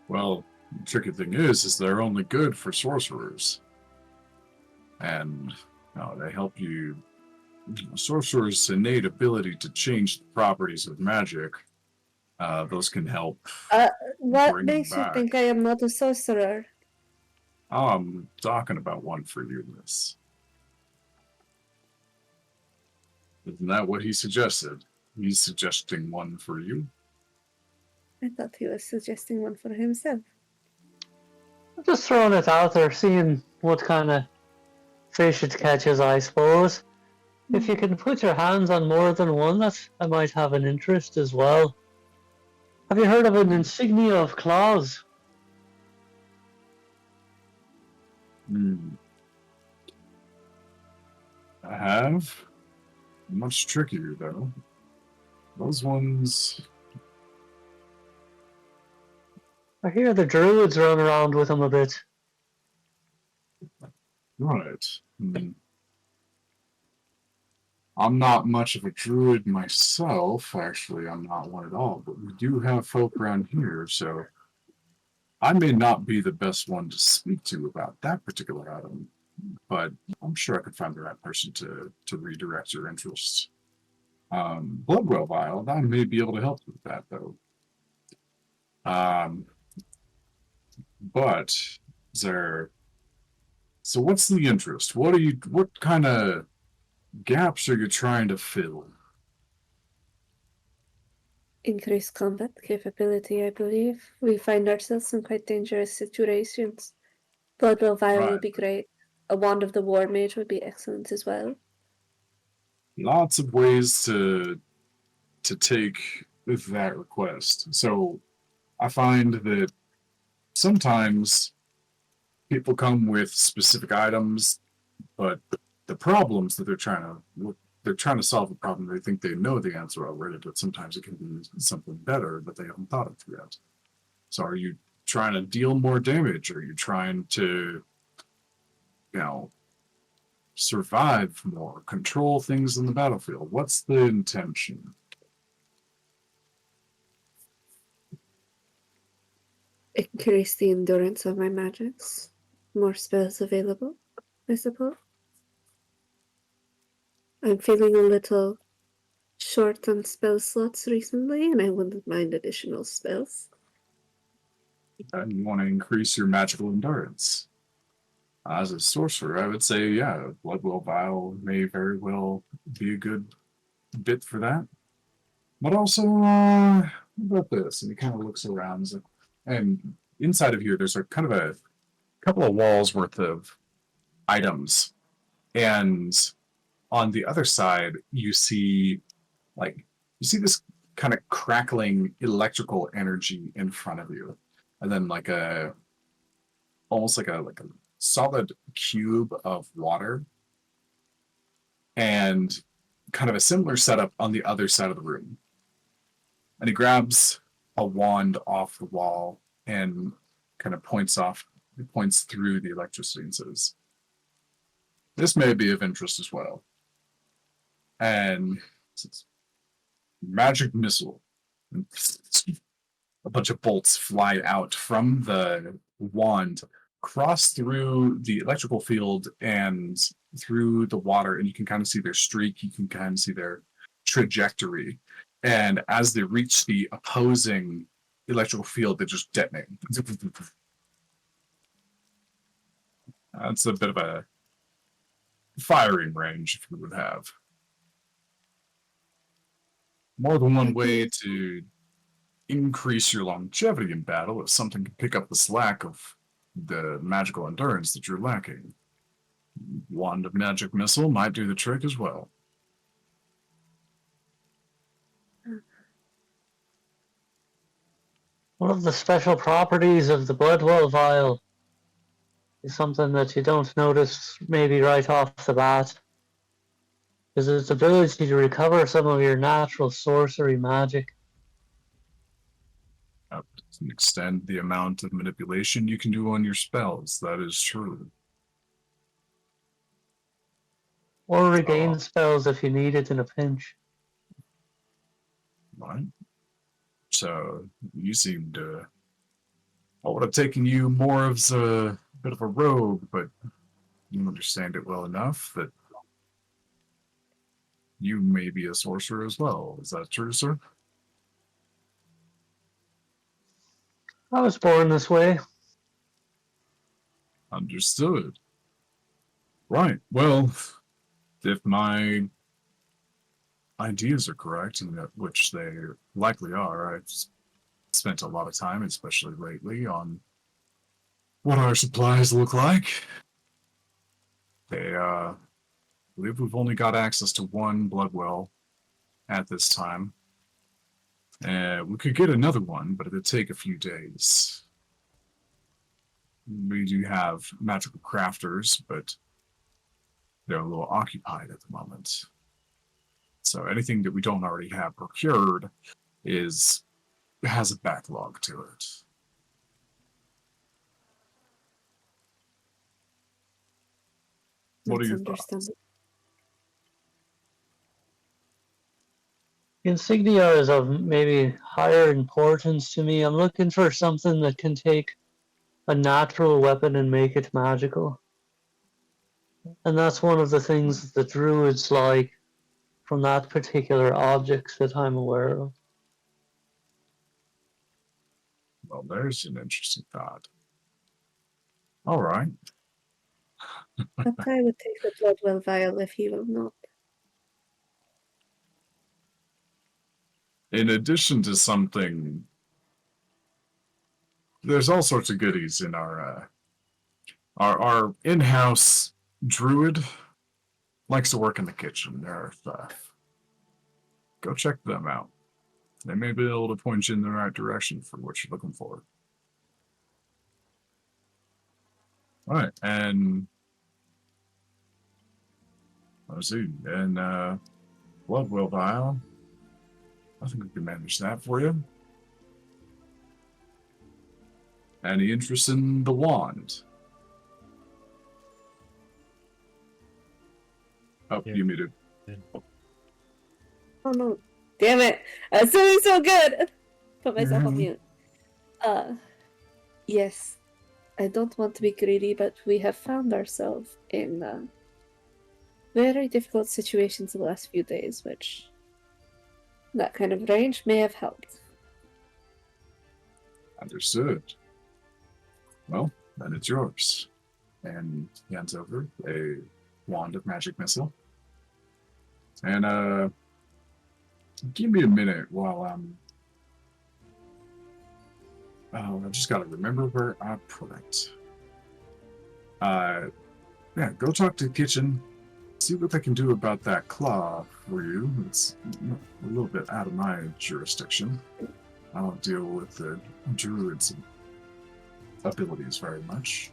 Well, the tricky thing is they're only good for sorcerers. And they help you. Sorcerers' innate ability to change the properties of magic Those can help. What Bring 'em makes you back. think I am not a sorcerer? I'm talking about one for you, miss. Isn't that what he suggested? He's suggesting one for you. I thought he was suggesting one for himself. I'm just throwing it out there, seeing what kind of fish it catches, I suppose. If you can put your hands on more than one, I might have an interest as well. Have you heard of an insignia of claws? Hmm. I have. Much trickier, though. Those ones. I hear the druids run around with them a bit. Right. I'm not much of a druid myself, actually. I'm not one at all, but we do have folk around here, so I may not be the best one to speak to about that particular item, but I'm sure I could find the right person to redirect your interest. Bloodwell Vial, I may be able to help you with that, though. But is there? So what's the interest? What kind of gaps are you trying to fill? Increased combat capability, I believe. We find ourselves in quite dangerous situations. Bloodwell Vial Right. would be great. A Wand of the War Mage would be excellent as well. Lots of ways to take that request. So I find that sometimes people come with specific items, but the problems that they're trying to solve a problem. They think they know the answer already, but sometimes it can be something better that they haven't thought of yet. So are you trying to deal more damage? Are you trying to, survive more, control things in the battlefield? What's the intention? Increase the endurance of my magics. More spells available, I suppose. I'm feeling a little short on spell slots recently, and I wouldn't mind additional spells. And you want to increase your magical endurance. As a sorcerer, I would say, yeah, Bloodwell Vial may very well be a good bit for that. But also, what about this? And he kind of looks around, and inside of here, there's a kind of a couple of walls worth of items, and on the other side, you see this kind of crackling electrical energy in front of you, and then almost like a solid cube of water, and kind of a similar setup on the other side of the room. And he grabs a wand off the wall and kind of points through the electricity and says, "This may be of interest as well." And says, "Magic missile." And a bunch of bolts fly out from the wand, cross through the electrical field and through the water, and you can kind of see their streak, you can kind of see their trajectory. And as they reach the opposing electrical field, they just detonate. That's a bit of a firing range, if you would have. More than one way to increase your longevity in battle if something can pick up the slack of the magical endurance that you're lacking. Wand of Magic Missile might do the trick as well. One of the special properties of the Bloodwell Vial is something that you don't notice maybe right off the bat, is its ability to recover some of your natural sorcery magic. Extend the amount of manipulation you can do on your spells. That is true. Or regain spells if you need it in a pinch. Right. So you seem to. I would have taken you more as a bit of a rogue, but you understand it well enough that you may be a sorcerer as well. Is that true, sir? I was born this way. Understood. Right. Well, if my ideas are correct, and which they likely are, I've spent a lot of time, especially lately, on what our supplies look like. They, believe we've only got access to one blood well at this time. We could get another one, but it'd take a few days. We do have magical crafters, but they're a little occupied at the moment. So anything that we don't already have procured has a backlog to it. What are That's your thoughts? understandable. Insignia is of maybe higher importance to me. I'm looking for something that can take a natural weapon and make it magical. And that's one of the things that druids like from that particular object that I'm aware of. Well, there's an interesting thought. All right. That guy would take the Bloodwell vial if he will not. In addition to something, there's all sorts of goodies in our in-house druid likes to work in the kitchen. Go check them out. They may be able to point you in the right direction for what you're looking for. All right, and let's see, and blood will vial. I think we can manage that for you. Any interest in the wand? Oh, Yeah. you muted. Oh no. Damn it. I was doing so good. Put myself on mute. Yes. I don't want to be greedy, but we have found ourselves in very difficult situations the last few days, which that kind of range may have helped. Understood. Well, then it's yours. And he hands over a wand of magic missile. And give me a minute while I just gotta remember where I put it. Yeah, go talk to the kitchen. See what they can do about that claw for you. It's a little bit out of my jurisdiction. I don't deal with the druids' abilities very much.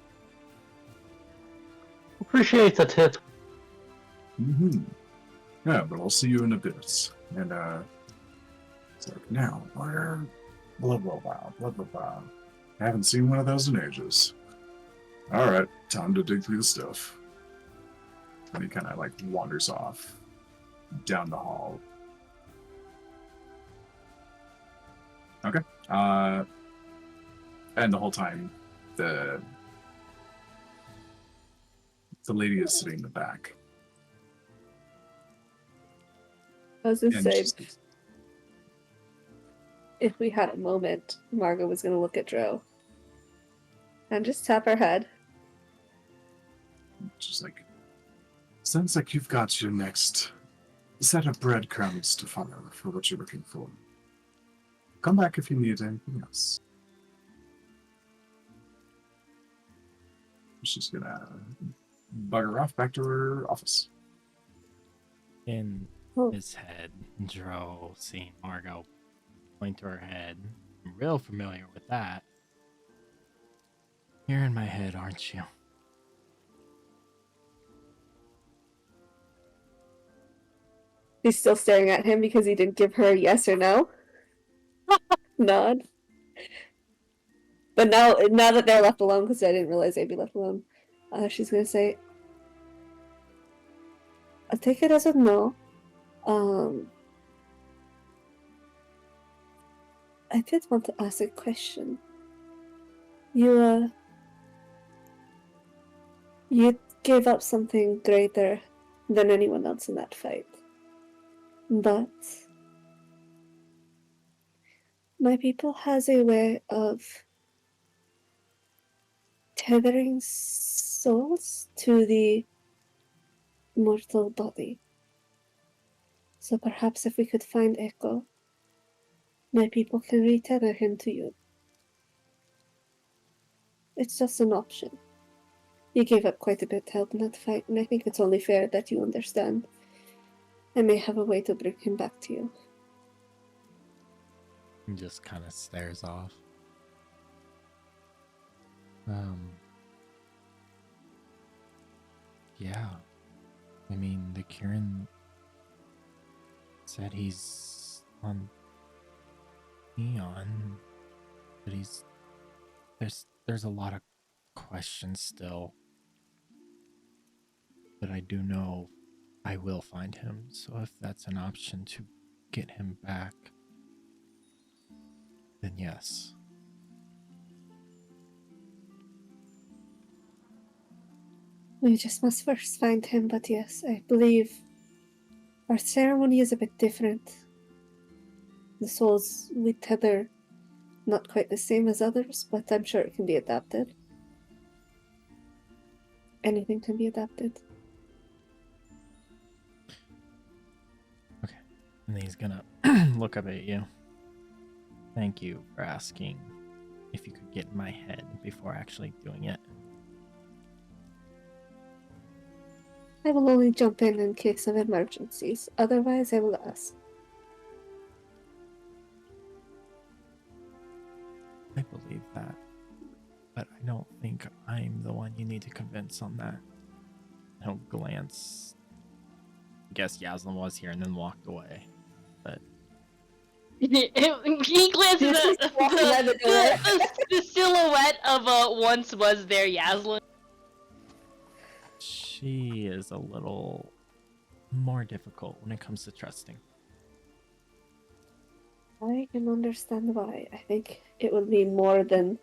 Appreciate the tip. Mm-hmm. Yeah, but I'll see you in a bit. And it's like, now, where? Blood vial. I haven't seen one of those in ages. Alright, time to dig through the stuff. And he kind of like wanders off down the hall. Okay. And the whole time, the lady is sitting in the back. I was gonna And say, just, if we had a moment, Margot was gonna look at Dro and just tap her head. just like, sounds like you've got your next set of breadcrumbs to follow for what you're looking for. Come back if you need anything else. She's gonna bugger off back to her office. In Oh. his head, Dro seeing Margot point to her head. I'm real familiar with that. You're in my head, aren't you? He's still staring at him because he didn't give her a yes or no nod. But now that they're left alone, because I didn't realize they'd be left alone, she's gonna say, "I'll take it as a no. I did want to ask a question. You gave up something greater than anyone else in that fight, but my people has a way of tethering souls to the mortal body. So perhaps if we could find Echo, my people can retether him to you. It's just an option. You gave up quite a bit to help in that fight, and I think it's only fair that you understand. I may have a way to bring him back to you. He just kind of stares off. Yeah. I mean, the Kieran said he's on Neon, but there's a lot of questions still. But I do know I will find him, so if that's an option to get him back, then yes. We just must first find him, but yes, I believe our ceremony is a bit different. The souls we tether, not quite the same as others, but I'm sure it can be adapted. Anything can be adapted. Okay. And then he's gonna look up at you. Thank you for asking if you could get in my head before actually doing it. I will only jump in case of emergencies. Otherwise, I will ask. I believe that. But I don't think I'm the one you need to convince on that. He'll glance. I guess Yaslin was here and then walked away. But He glances at Walking out the door. the silhouette of once was there Yaslin. she is a little more difficult when it comes to trusting. I can understand why. I think it will be more than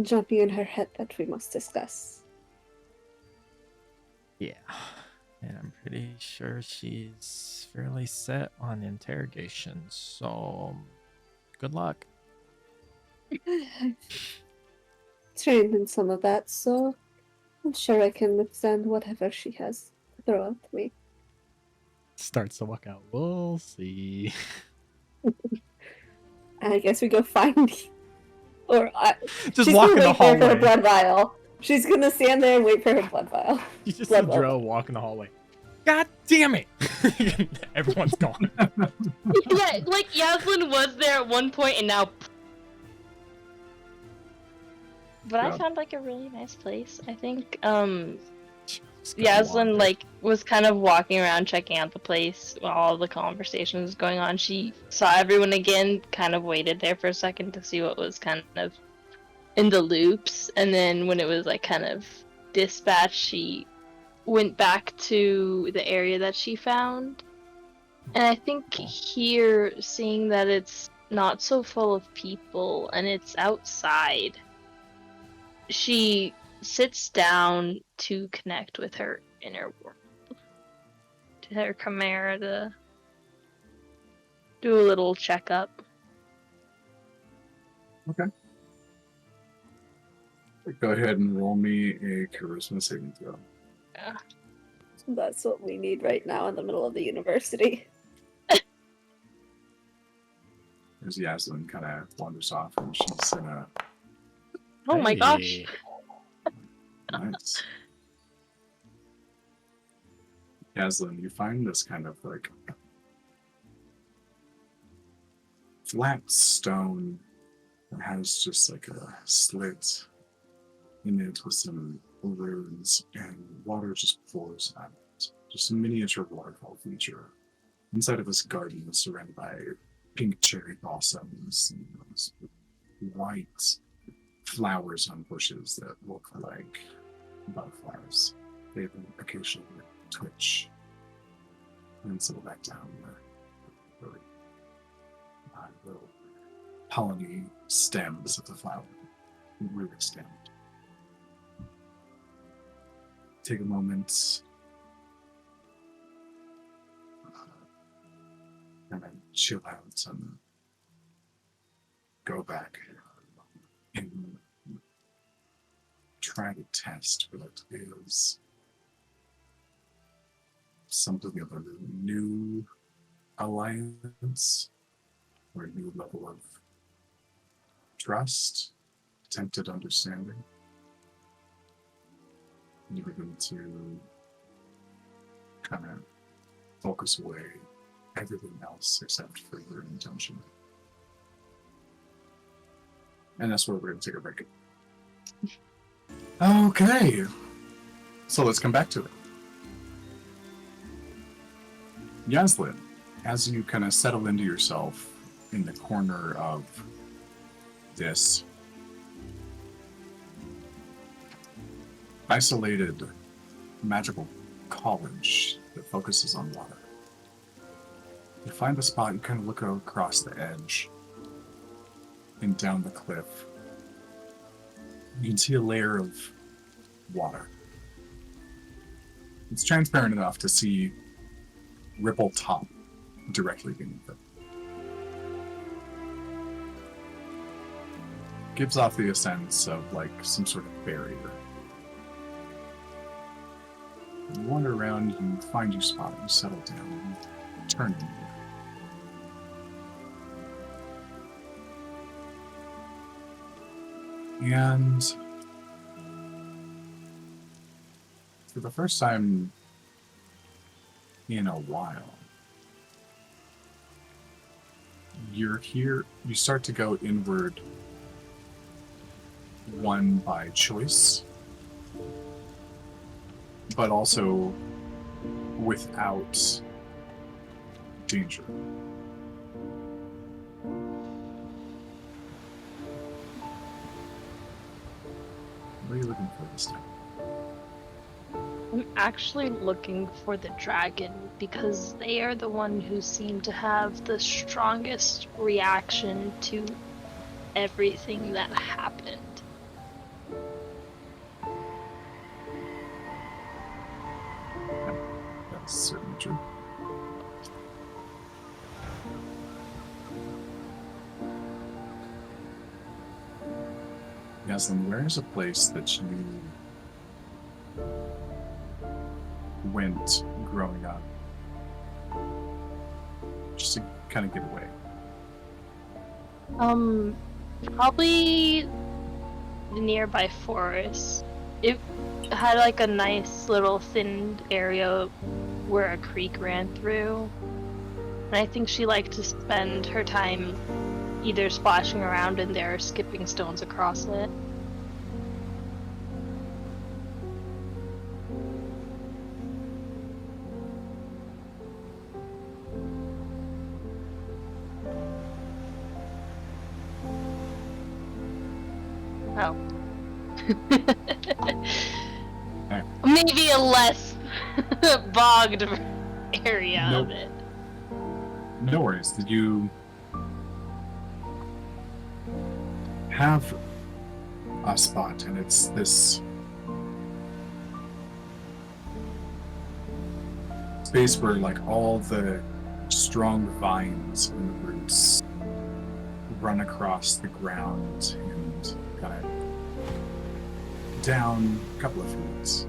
jumping in her head that we must discuss. Yeah. And I'm pretty sure she's fairly set on interrogation, so good luck. I've trained in some of that, so I'm sure I can withstand whatever she has to throw at me. Starts to walk out. We'll see. I guess we go find or Just she's walk gonna in the wait there for her hallway. blood vial. She's gonna stand there and wait for her blood vial. You just see Blood vial. Dro walk in the hallway. God damn it! Everyone's gone. Yeah, like Yaslin was there at one point and now. But I Yeah. found like a really nice place. I think Just gotta Yaslin wander. like was kind of walking around checking out the place while all the conversation was going on. She saw everyone again, kind of waited there for a second to see what was kind of in the loops, and then when it was like kind of dispatched, she went back to the area that she found. And I think here, seeing that it's not so full of people and it's outside, she sits down to connect with her inner world, to her chimera, to do a little checkup. Go ahead and roll me a charisma saving throw. Yeah. That's what we need right now in the middle of the university. As Yaslin kind of wanders off, and she's in a Oh my gosh. Hey. nice. Yaslin, you find this kind of like flat stone that has just like a slit in it with some runes, and water just pours out of it. Just a miniature waterfall feature. Inside of this garden is surrounded by pink cherry blossoms and those white flowers on bushes that look like butterflies. They occasionally twitch and settle back down the really little polleny stems of the flower really extend. Take a moment and then chill out and go back in try to test what is something of a new alliance or a new level of trust, attempted understanding. You're going to kind of focus away everything else except for your intention. And that's where we're going to take a break. Okay. So let's come back to it. Yaslin, as you kind of settle into yourself in the corner of this isolated magical college that focuses on water, you find a spot, you kind of look across the edge and down the cliff. You can see a layer of water. It's transparent enough to see ripple top directly beneath it. Gives off the sense of like some sort of barrier. You wander around, you find your spot, you settle down, you turn inward. And for the first time in a while, you're here, you start to go inward, one by choice, but also without danger. What are you looking for this time? I'm actually looking for the dragon because they are the one who seem to have the strongest reaction to everything that happened. That's certainly true. Yaslin, where is a place that you went growing up? Just to kind of get away. Probably the nearby forest. It had like a nice little thinned area where a creek ran through. And I think she liked to spend her time either splashing around in there or skipping stones across it. Oh. Maybe a less bogged area of it. No worries. Did you have a spot, and it's this space where like all the strong vines and roots run across the ground and kind of down a couple of feet.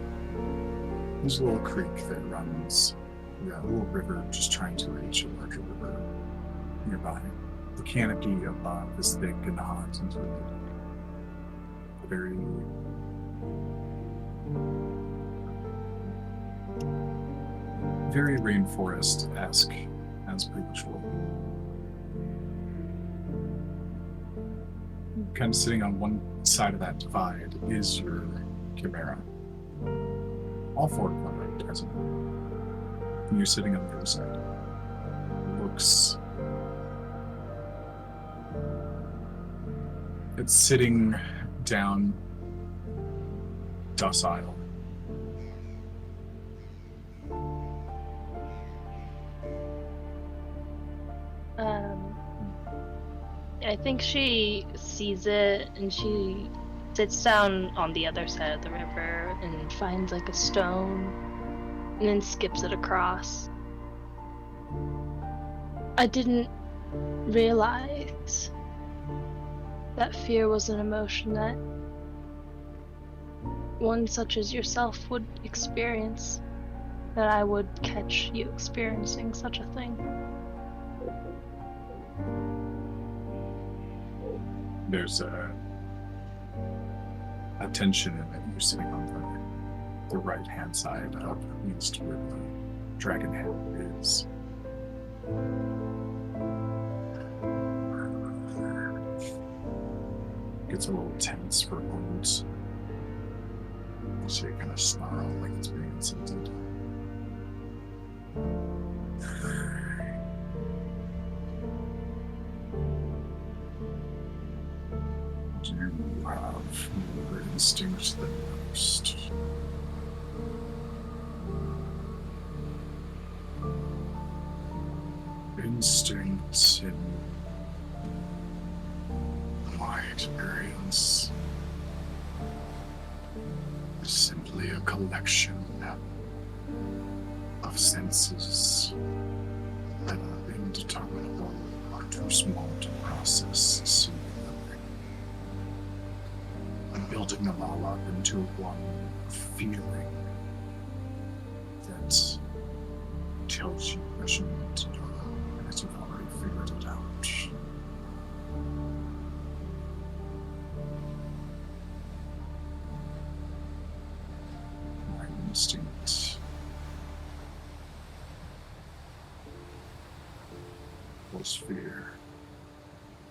There's a little creek that runs, a little river just trying to reach a larger river nearby. The canopy above is thick and hot and sort of very rainforest-esque as per usual. Kind of sitting on one side of that divide is your chimera. All four of them are present. And you're sitting on the other side. It's sitting down, docile. I think she sees it and she sits down on the other side of the river and finds like a stone and then skips it across. I didn't realize that fear was an emotion that one such as yourself would experience, that I would catch you experiencing such a thing. There's a tension in it. You're sitting on the right hand side up east where the dragon head is. Gets a little tense for a moment. So you kind of snarl like it's being insulted. Do you have more instinct than most? Instinct, in my experience, is simply a collection of senses that are indeterminable or too small to process singularly. And building them all up into one feeling that tells you what you need to do, and as you've already figured it out. My instinct was fear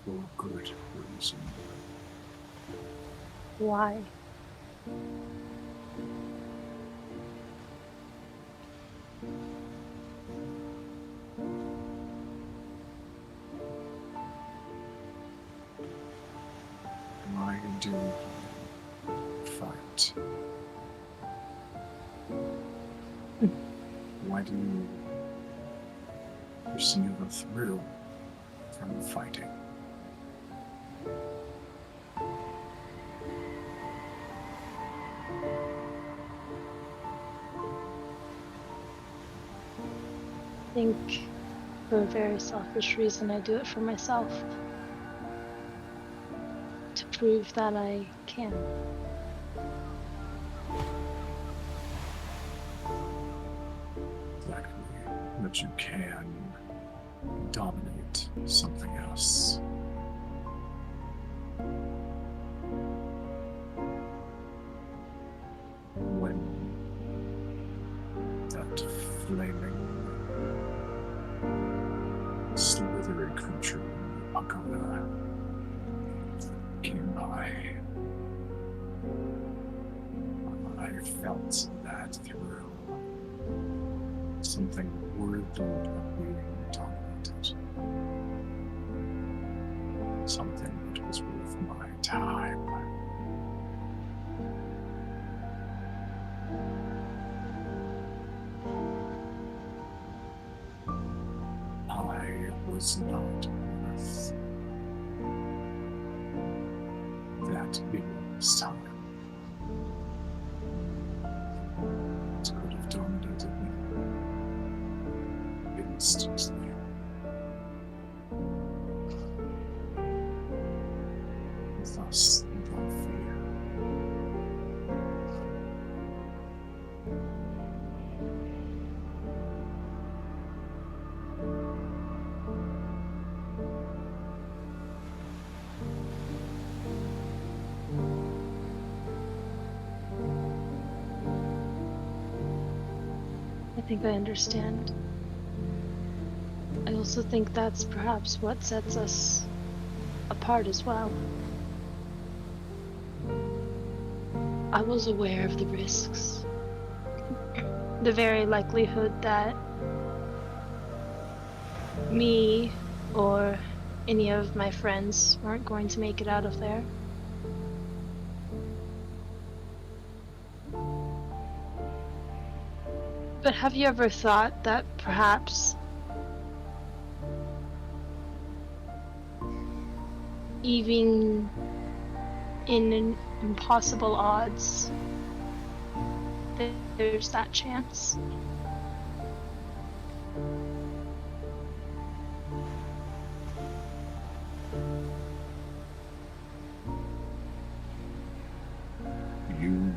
for good reason. Why? Why do you fight? Why do you receive a thrill from fighting? I think for a very selfish reason I do it for myself. To prove that I can. Exactly. That you can dominate something else. When that flaming, slithery creature, Akana, came by, I felt that thrill. Something worthy of being dominated. Something that was worth my time. I was not worth that enormous time. It could have dominated me instantly. Thus, the fear. I think I understand. I also think that's perhaps what sets us apart as well. I was aware of the risks. The very likelihood that me or any of my friends weren't going to make it out of there. But have you ever thought that perhaps even in an impossible odds, that there's that chance? You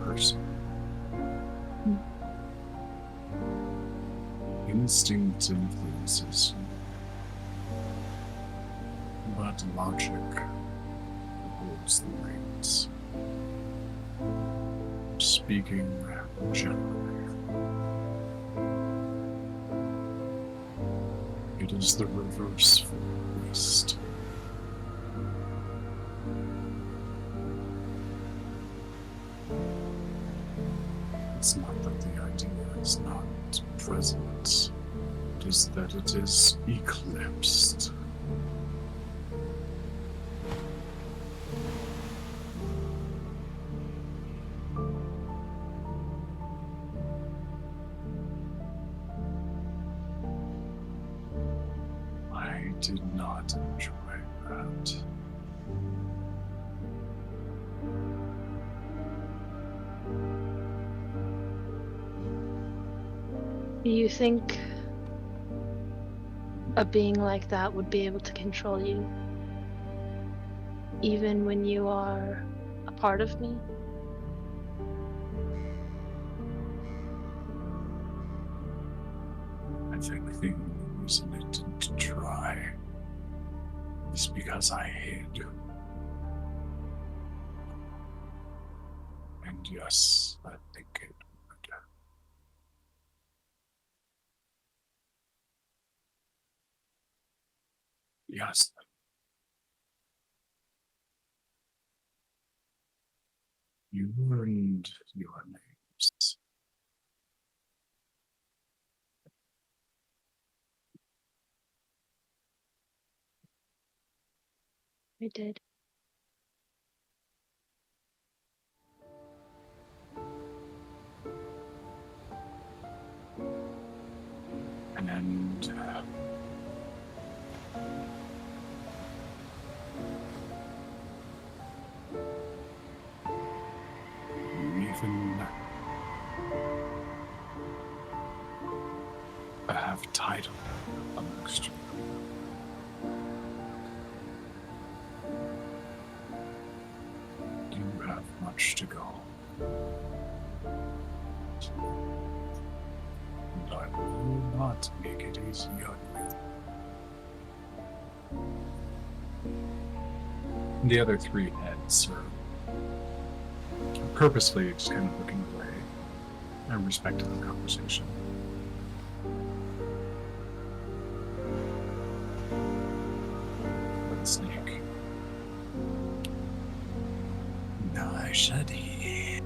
person. Instinct influences you, but logic holds the reins. Speaking generally, it is the reverse for the West. It's not that the idea is not present, it is that it is eclipsed. I did not enjoy that. Do you think a being like that would be able to control you? Even when you are a part of me? I think the reason it didn't try is because I hid. And yes, I think it would. Yes. You earned your names. I did. And you even have title amongst you. You have much to go. And I will not make it easy on you. The other three heads are purposefully just kind of looking away in respect to the conversation. But the snake. I should hear.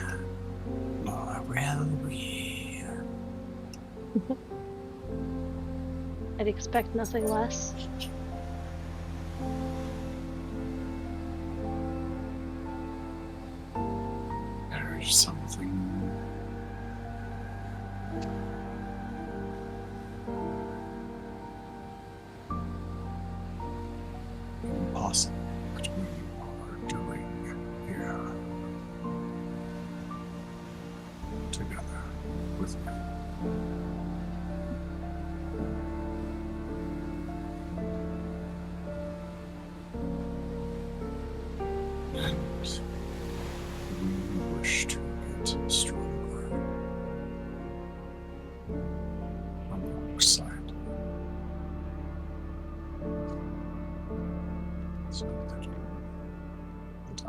Nor will we. I'd expect nothing less. There is something impossible that we are doing here together with me. And we wish to get stronger alongside so that I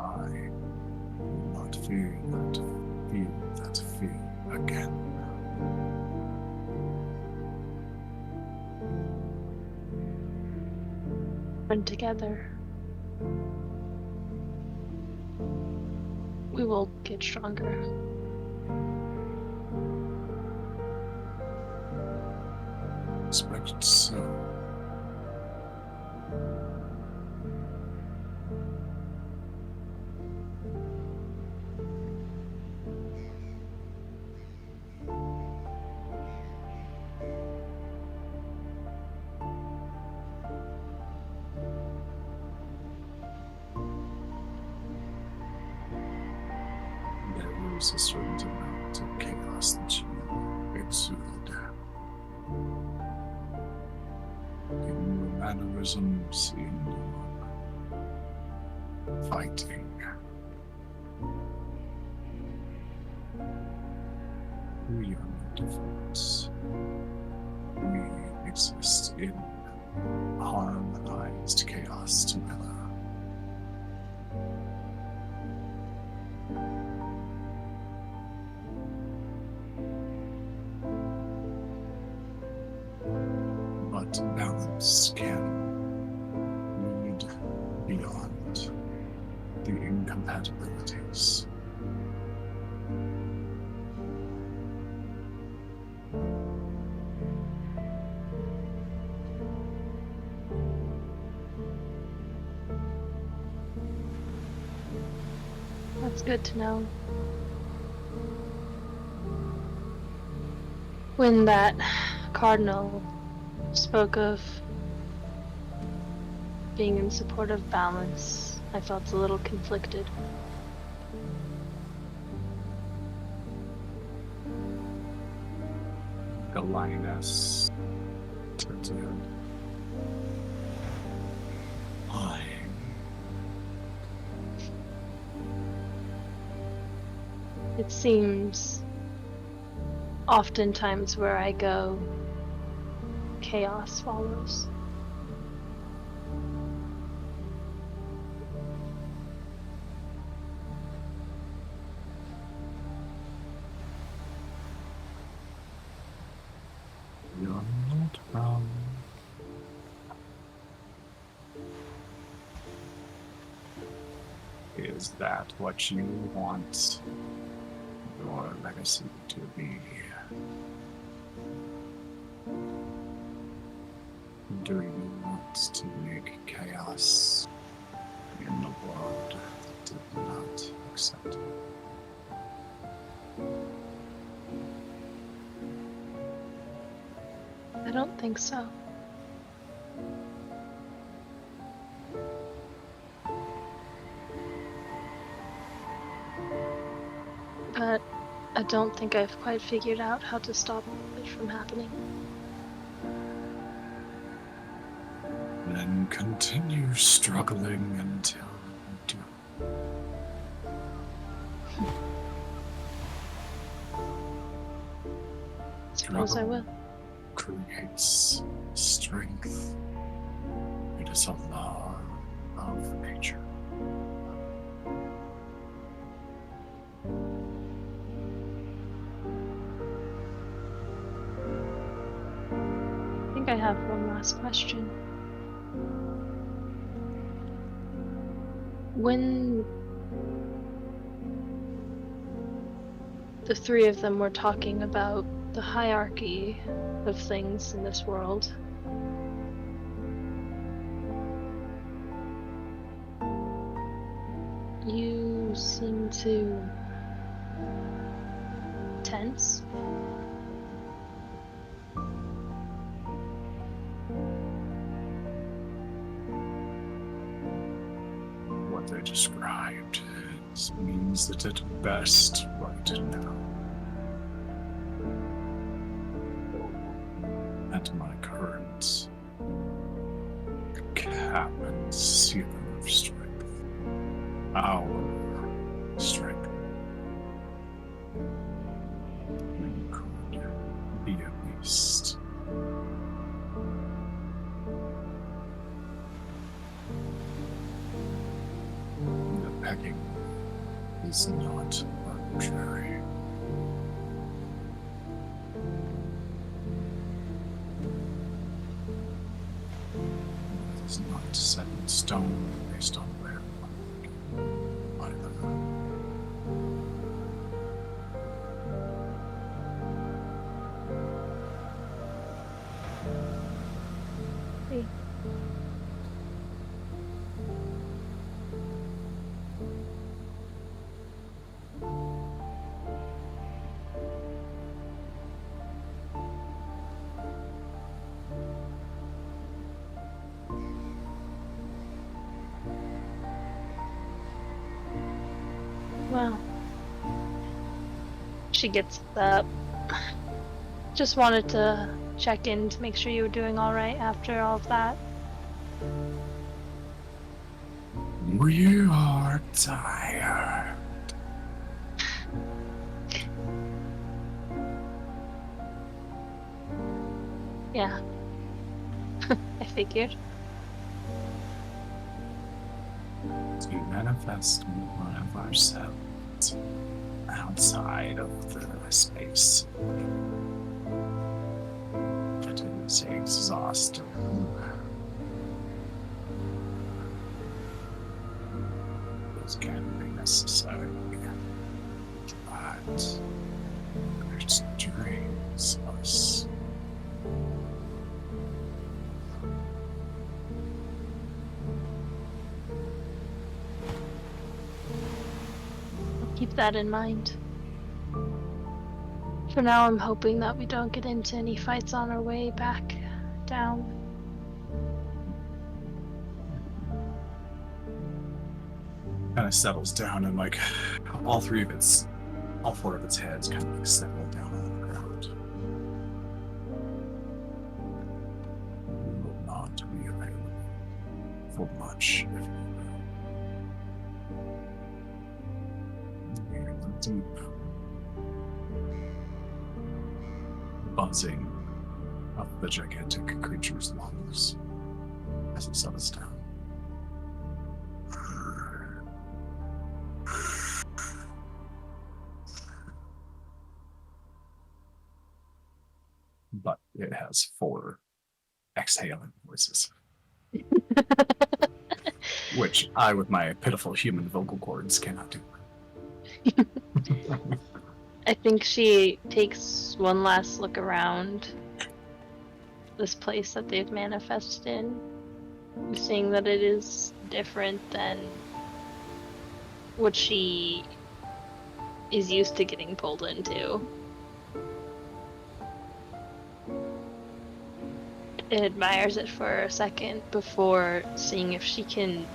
will not feel that fear again. And together, we will get stronger. Expect so. There is a certain amount of chaos that you exude in your mannerisms, in your fighting. we are no different. We exist in harmonized chaos together. But balance can lead beyond the incompatibilities. That's good to know. When that cardinal spoke of being in support of balance, I felt a little conflicted. The lioness turns around. I It seems oftentimes where I go, chaos follows. You're not wrong. Is that what you want your legacy to be? Do you want to make chaos in the world that did not accept it? I don't think so. But I don't think I've quite figured out how to stop it from happening. Then continue struggling until you do. Suppose I will. Creates strength. It is a law of nature. I think I have one last question. When the three of them were talking about the hierarchy of things in this world, you seem to tense. What they described means that at best right now, at my current cap and ceiling of strength, our strength, we could be at least the pegging is not arbitrary. It is not set in stone based on where either. Hey. Well, she gets up. Just wanted to check in to make sure you were doing all right after all of that. We are tired. Yeah. I figured. To manifest one of ourselves outside of the space. It is exhausting. This can be necessary, but it drains us. Keep that in mind. For now, I'm hoping that we don't get into any fights on our way back down. Kind of settles down, and like all four of its heads kind of like settle down on the ground. We will not be available for much. Deep buzzing of the gigantic creature's lungs as it settles down. But it has 4 exhaling voices, which I, with my pitiful human vocal cords, cannot do. I think she takes one last look around this place that they've manifested in, seeing that it is different than what she is used to getting pulled into. It admires it for a second before seeing if she can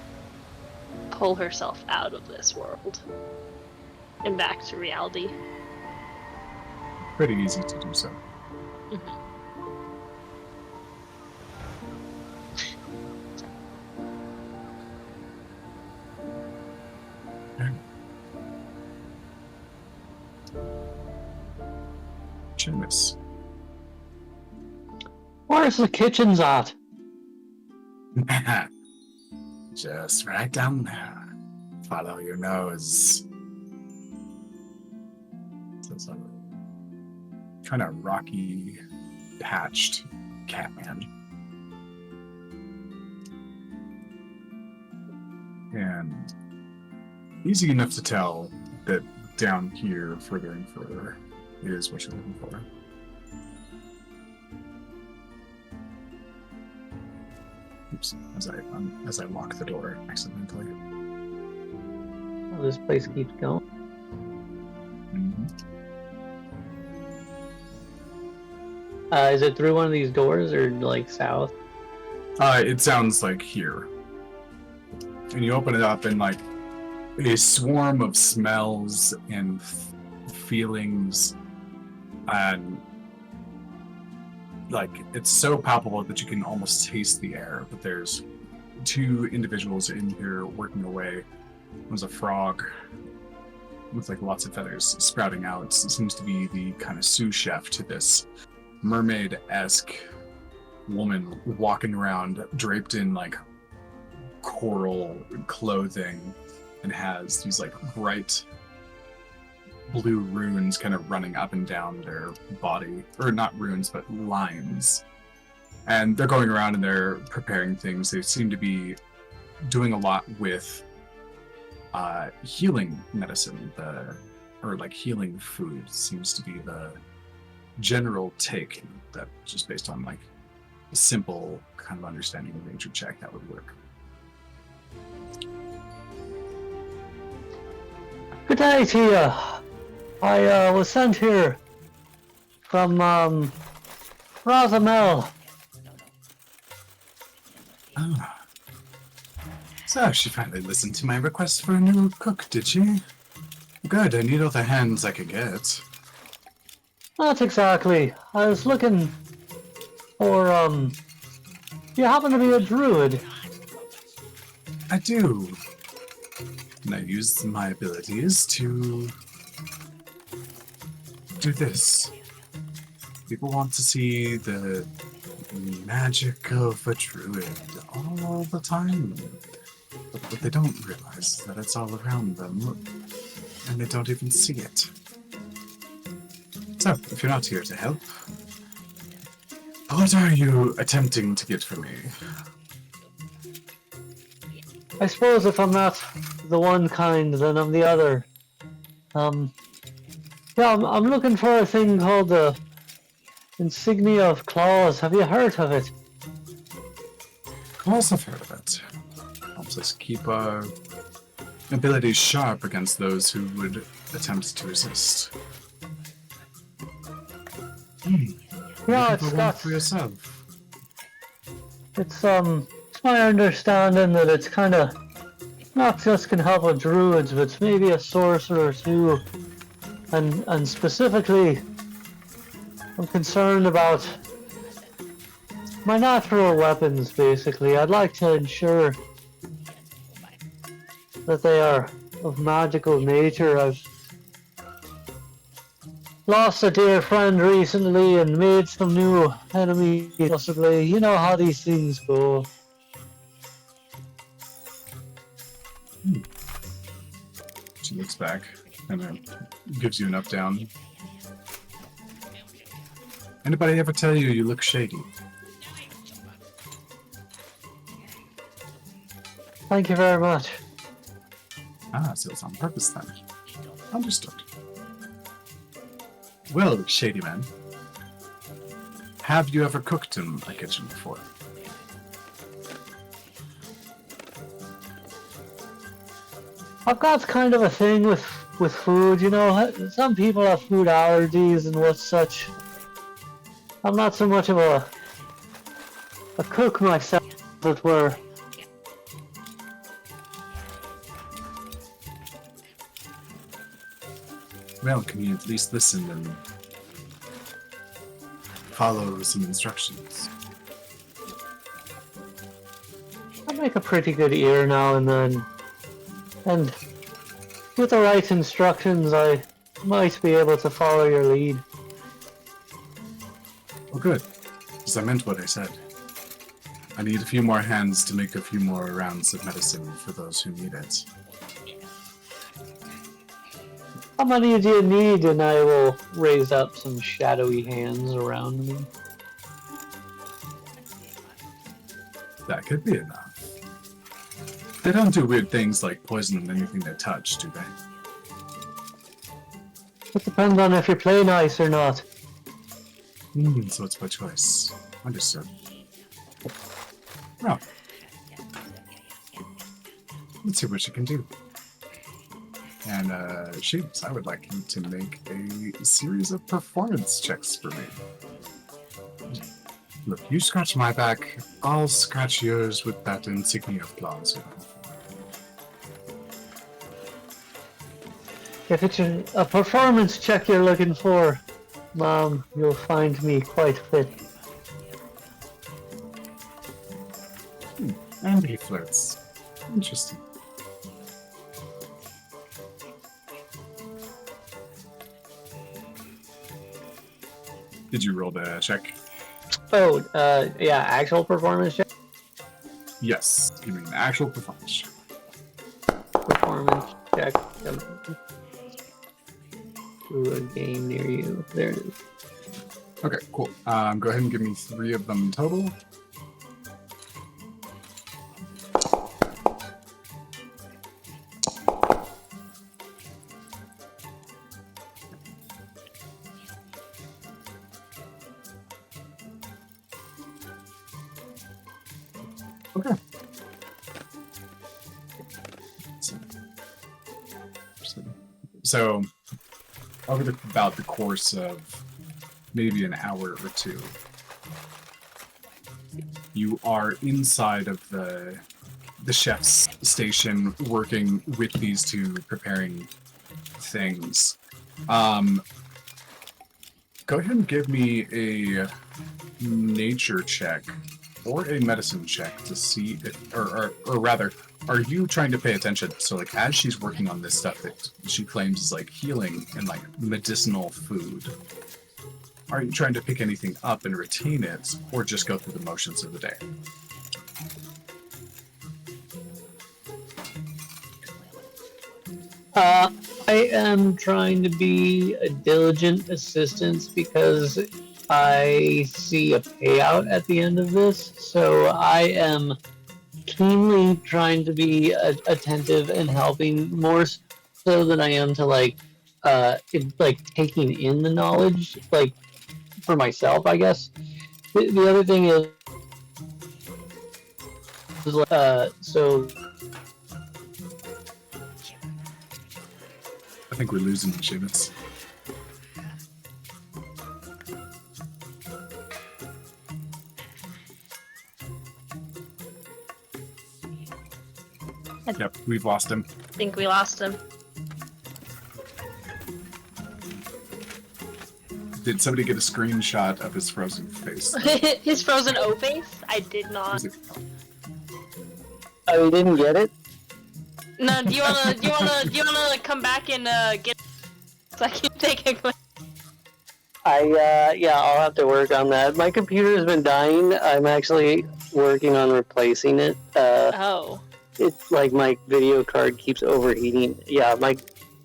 pull herself out of this world and back to reality. Pretty easy to do so. Chinmas. Where's the kitchens at? Just right down there. Follow your nose. So it's a kind of rocky, patched Catman. And easy enough to tell that down here, further and further, is what you're looking for. Oops, as I lock the door accidentally. Oh, this place keeps going. Is it through one of these doors or like south? It sounds like here. And you open it up and like a swarm of smells and feelings, and like it's so palpable that you can almost taste the air. But there's 2 individuals in here working away. There's a frog with like lots of feathers sprouting out. It seems to be the kind of sous chef to this mermaid-esque woman walking around draped in like coral clothing and has these like bright blue runes kind of running up and down their body, or not runes but lines, and they're going around and they're preparing things. They seem to be doing a lot with healing medicine, or like healing food seems to be the general take, that just based on like a simple kind of understanding of nature check that would work. Good day to you. I was sent here from Rosamel. Ah. So she finally listened to my request for a new cook, did she? Good, I need all the hands I could get. Not exactly. I was looking for you happen to be a druid? I do. And I use my abilities to do this. People want to see the magic of a druid all the time. But what they don't realize is that it's all around them, and they don't even see it. So, if you're not here to help, what are you attempting to get from me? I suppose if I'm not the one kind, then I'm the other. Yeah, I'm looking for a thing called the Insignia of Claws. Have you heard of it? Of course I've heard of it. Helps us keep our abilities sharp against those who would attempt to resist. Yeah, Looking it's for one got. for yourself. It's my understanding that it's kind of not just can help with druids, but it's maybe a sorcerer too. And specifically, I'm concerned about my natural weapons. Basically, I'd like to ensure that they are of magical nature. I've lost a dear friend recently and made some new enemies, possibly. You know how these things go. She looks back and gives you an up down. Anybody ever tell you you look shady? Thank you very much. Ah, so it's on purpose then. Understood. Well, shady man, have you ever cooked in a kitchen before? I've got kind of a thing with food, you know. Some people have food allergies and what such. I'm not so much of a cook myself, as it were. Well, can you at least listen and follow some instructions? I make a pretty good ear now and then. And with the right instructions, I might be able to follow your lead. Oh, good. Because I meant what I said. I need a few more hands to make a few more rounds of medicine for those who need it. How many do you need? And I will raise up some shadowy hands around me. That could be enough. They don't do weird things like poison anything they touch, do they? It depends on if you play nice or not. So it's by choice. Understood. Well, let's see what you can do. And, Shapes, I would like you to make a series of performance checks for me. Look, you scratch my back, I'll scratch yours with that insignia of claws. If it's a performance check you're looking for, Mom, you'll find me quite fit. And he flirts. Interesting. Did you roll the check? Oh, yeah, actual performance check? Yes. Give me an actual performance check. Performance check. To a game near you. There it is. Okay, cool. Go ahead and give me 3 of them total. Okay. So over about the course of maybe an hour or two, you are inside of the chef's station working with these two preparing things. Go ahead and give me a nature check or a medicine check to see if, or rather, are you trying to pay attention? So, like, as she's working on this stuff that she claims is like healing and like medicinal food, are you trying to pick anything up and retain it, or just go through the motions of the day? I am trying to be a diligent assistant because I see a payout at the end of this. So I am keenly trying to be attentive and helping more so than I am to like taking in the knowledge like for myself, I guess. The other thing is so I think we're losing Seamus. Yep, we've lost him. I think we lost him. Did somebody get a screenshot of his frozen face? His frozen O face? I did not. Was it- oh, you didn't get it? No, do you wanna come back and get so I can take a quick. Yeah, I'll have to work on that. My computer has been dying. I'm actually working on replacing it. Oh. It's like my video card keeps overheating. Yeah,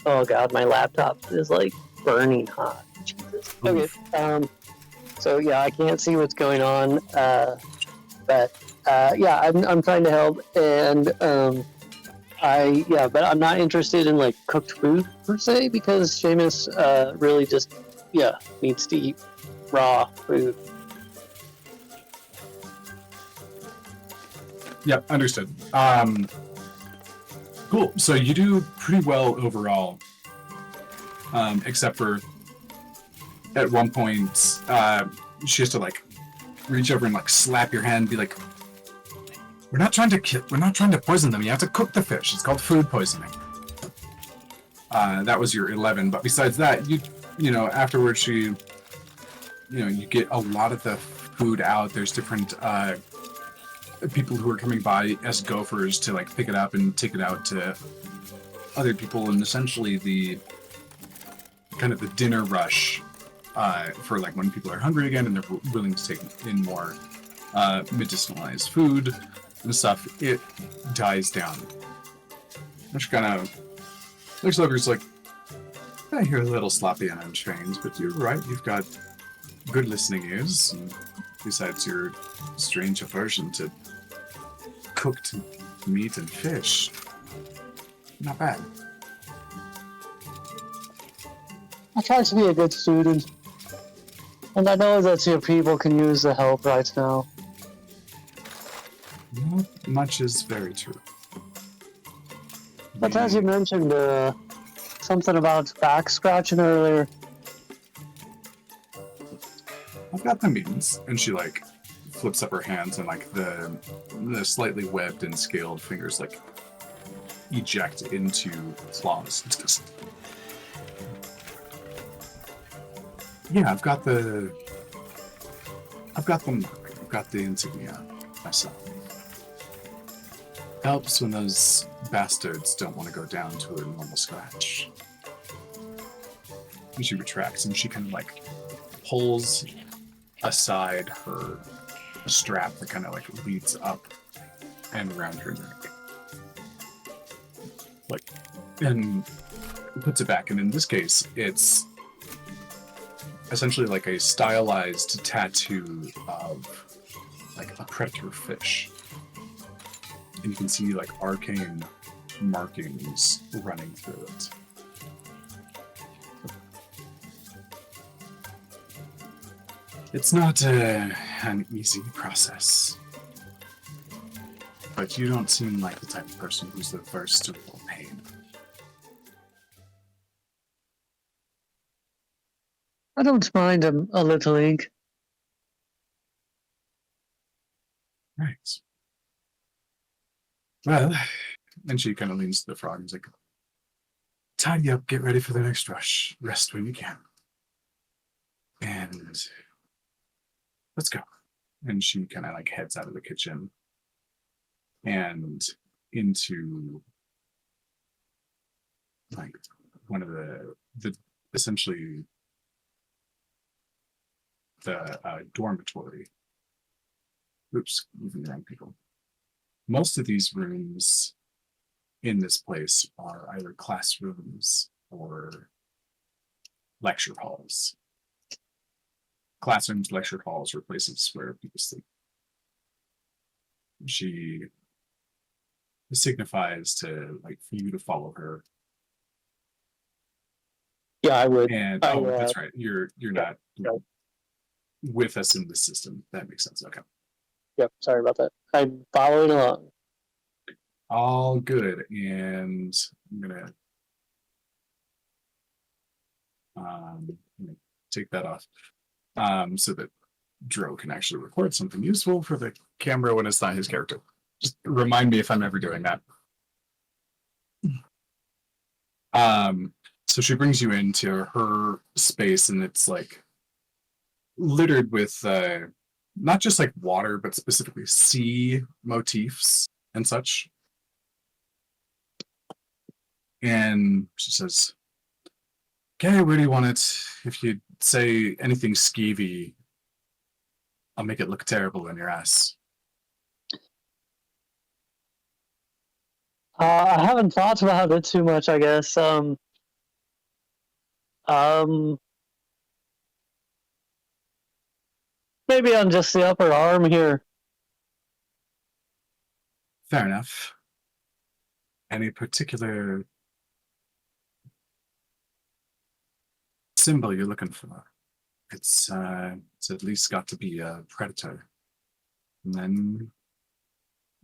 oh god, my laptop is like burning hot. Jesus. Okay. So yeah, I can't see what's going on. But yeah, I'm trying to help, and but I'm not interested in like cooked food per se because Seamus really just needs to eat raw food. Yep, understood. Cool. So you do pretty well overall, except for at one point she has to like reach over and like slap your hand and be like, we're not trying to poison them. You have to cook the fish. It's called food poisoning. That was your 11. But besides that, you know, afterwards you get a lot of the food out. There's different people who are coming by as gophers to like pick it up and take it out to other people, and essentially the kind of the dinner rush for like when people are hungry again and they're willing to take in more medicinalized food and stuff, it dies down. Which kind of looks over, it's like, you're a little sloppy and untrained, but you're right, you've got good listening ears, and besides your strange aversion to cooked meat and fish, not bad. I try to be a good student, and I know that your people can use the help right now. Not much is very true. But as you mentioned, something about back scratching earlier. I've got the means, and she like flips up her hands, and like the slightly webbed and scaled fingers like eject into claws. It's just, yeah, I've got the mark. I've got the insignia myself. Helps when those bastards don't want to go down to a normal scratch. And she retracts, and she kind of like pulls aside her strap that kind of like leads up and around her neck, like, and puts it back. And in this case, it's essentially like a stylized tattoo of like a predator fish, and you can see like arcane markings running through it. It's not an easy process, but you don't seem like the type of person who's averse to real pain. I don't mind a little ink. Right. Well, and she kind of leans to the frog and is like, tidy up, get ready for the next rush. Rest when you can. And let's go. And she kind of like heads out of the kitchen and into like one of the essentially the dormitory. Oops, moving the wrong people. Most of these rooms in this place are either classrooms or lecture halls. Classrooms, lecture halls, or places where people sleep. She signifies to like for you to follow her. Yeah, I would. And that's right. You're not right. with us in the system. That makes sense. Okay. Yep, sorry about that. I'm following along. All good. And I'm gonna take that off. So that Dro can actually record something useful for the camera when it's not his character. Just remind me if I'm ever doing that. So she brings you into her space, and it's like littered with not just like water, but specifically sea motifs and such. And she says, "Okay, where do you want it? If you say anything skeevy, I'll make it look terrible in your ass." I haven't thought about it too much, I guess. Maybe on just the upper arm here. Fair enough. Any particular symbol you're looking for? It's at least got to be a predator. And then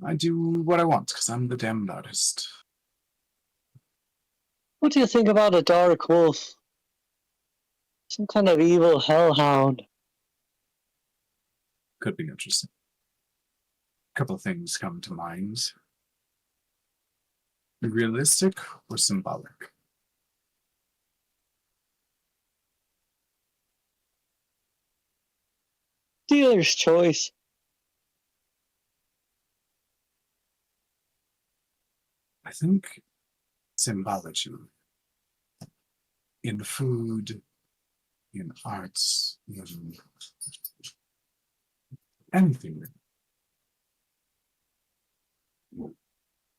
I do what I want, because I'm the damned artist. What do you think about a dark wolf? Some kind of evil hellhound. Could be interesting. A couple of things come to mind. Realistic or symbolic? Dealer's choice. I think symbology in food, in arts, in anything.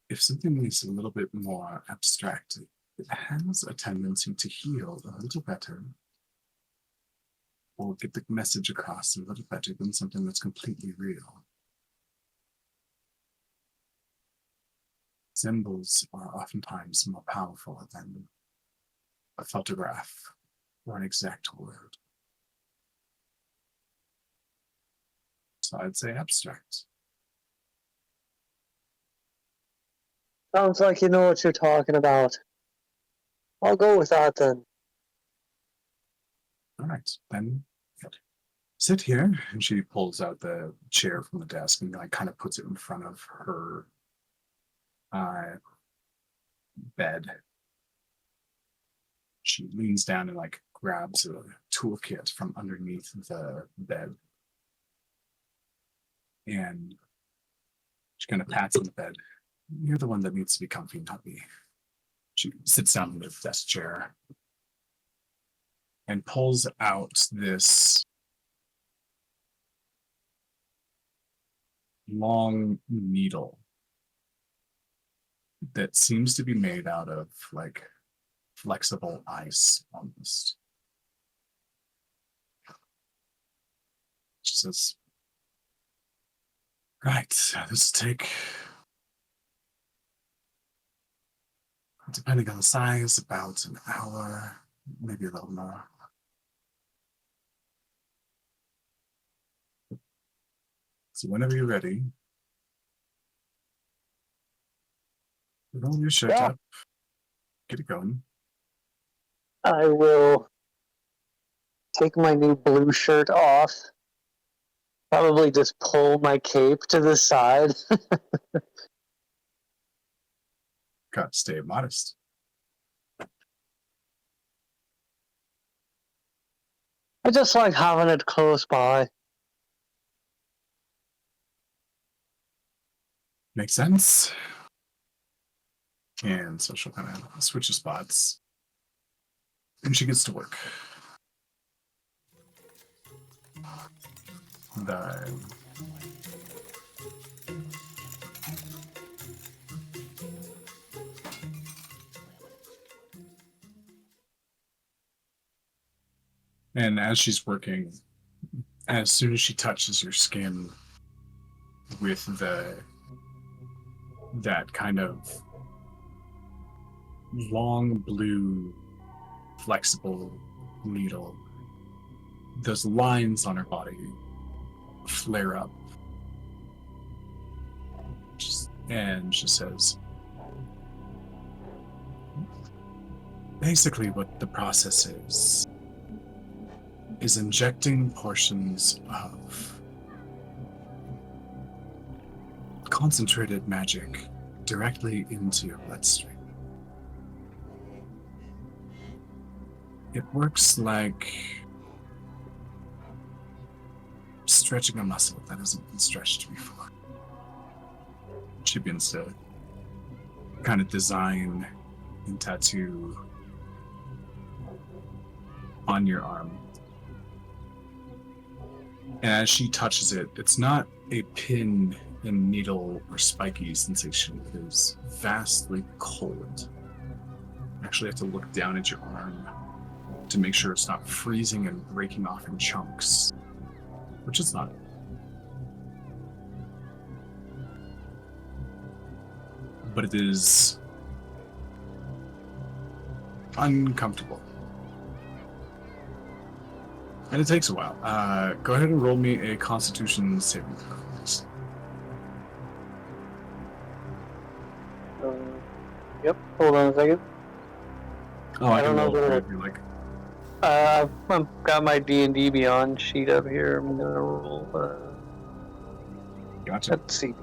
If something is a little bit more abstract, it has a tendency to heal a little better or get the message across a little better than something that's completely real. Symbols are oftentimes more powerful than a photograph or an exact word. So I'd say abstract. Sounds like you know what you're talking about. I'll go with that then. All right, then sit here. And she pulls out the chair from the desk and like kind of puts it in front of her bed. She leans down and like grabs a toolkit from underneath the bed. And she kind of pats on the bed. You're the one that needs to be comfy, not me. She sits down in the desk chair and pulls out this long needle that seems to be made out of like flexible ice almost. She says, "Right, this will take, depending on the size, about an hour, maybe a little more." So whenever you're ready, roll your shirt up, get it going. I will take my new blue shirt off. Probably just pull my cape to the side. Got to stay modest. I just like having it close by. Makes sense. And so she'll kind of switch the spots. And she gets to work. the and as she's working, as soon as she touches your skin with that kind of long blue flexible needle, those lines on her body flare up. And she says, basically what the process is injecting portions of concentrated magic directly into your bloodstream. It works like stretching a muscle that hasn't been stretched before. She begins to kind of design and tattoo on your arm. And as she touches it, it's not a pin and needle or spiky sensation. It is vastly cold. You actually have to look down at your arm to make sure it's not freezing and breaking off in chunks, which it's not. But it is uncomfortable. And it takes a while. Go ahead and roll me a Constitution saving throw, please. Yep. Hold on a second. Oh, I don't can know roll it whether- if you like. I've got my D&D Beyond sheet up here. I'm gonna roll. Gotcha. Let's see.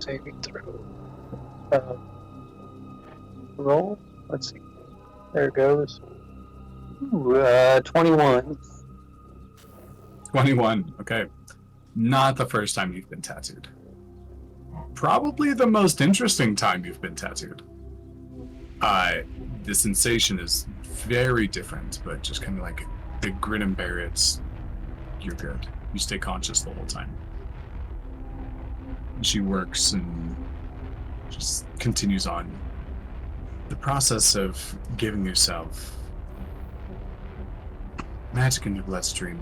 Saving throw. Roll. Let's see. There it goes. Ooh, 21. 21. Okay. Not the first time you've been tattooed. Probably the most interesting time you've been tattooed. The sensation is very different, but just kind of like the grin and bear it, you're good. You stay conscious the whole time. She works and just continues on. The process of giving yourself magic in your bloodstream,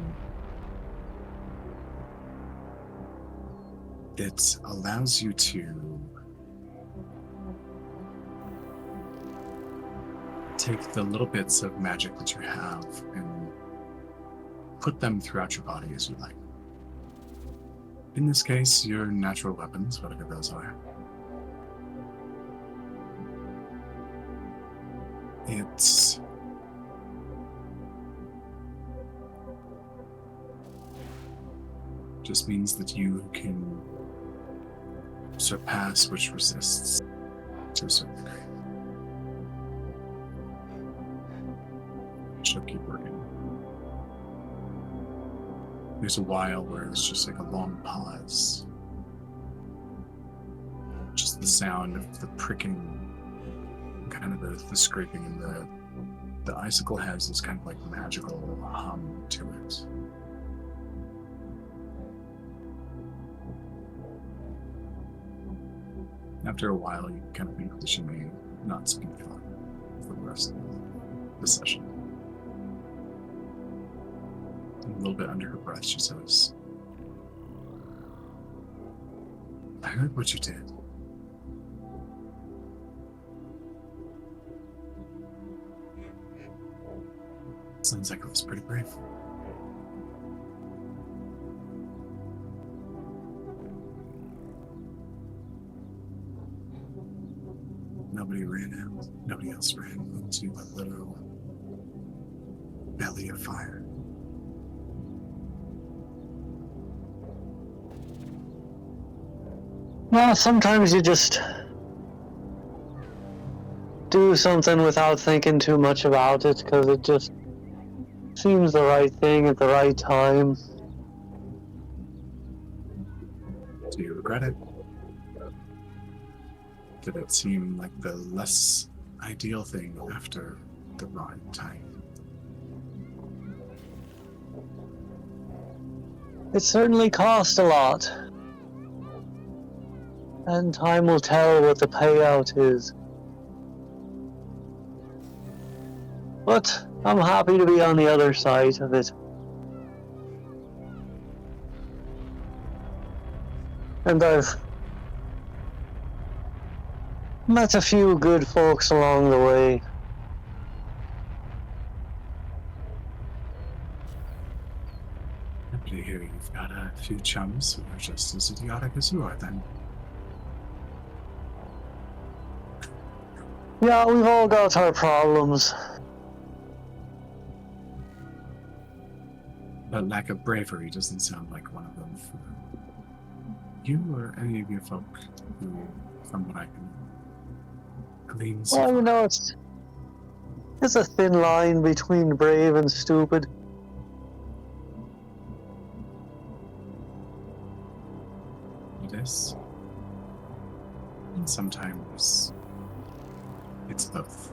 it allows you to take the little bits of magic that you have and put them throughout your body as you like. In this case, your natural weapons, whatever those are. It just means that you can surpass which resists to a certain degree. She'll keep working. There's a while where it's just like a long pause. Just the sound of the pricking, kind of the scraping, and the icicle has this kind of like magical hum to it. After a while, you kind of think that she may not speak for the rest of the session. A little bit under her breath, she says, I heard what you did. Sounds like it was pretty brave. Nobody ran out. Nobody else ran into a literal belly of fire. Well, sometimes you just do something without thinking too much about it because it just seems the right thing at the right time. Do you regret it? Did it seem like the less ideal thing after the right time? It certainly cost a lot. And time will tell what the payout is. But I'm happy to be on the other side of it. And I've met a few good folks along the way. Happy to hear you've got a few chums who are just as idiotic as you are, then. Yeah, we've all got our problems. But lack of bravery doesn't sound like one of them for you or any of your folk who, from what I can glean so Well, you far. know, it's a thin line between brave and stupid. It is. And sometimes it's both.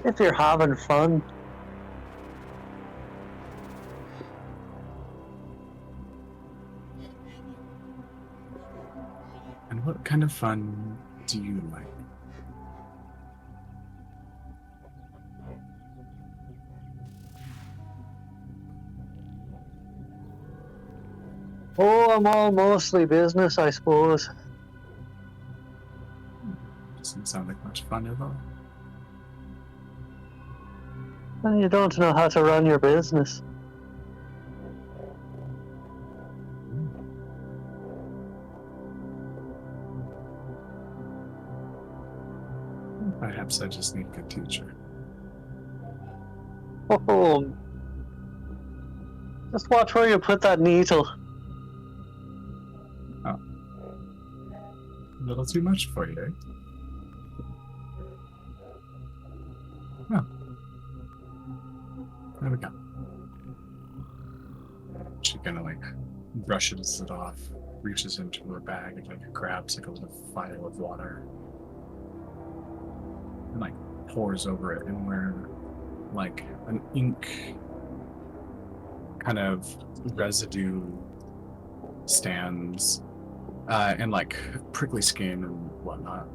If you're having fun. And what kind of fun do you like? Oh, I'm all mostly business, I suppose. Doesn't sound like much fun at all. Well, you don't know how to run your business. Perhaps I just need a good teacher. Oh, just watch where you put that needle. A little too much for you, eh? Oh. There we go. She kind of like brushes it off, reaches into her bag and like grabs like a little vial of water and like pours over it, and where like an ink kind of residue stands and like prickly skin and whatnot.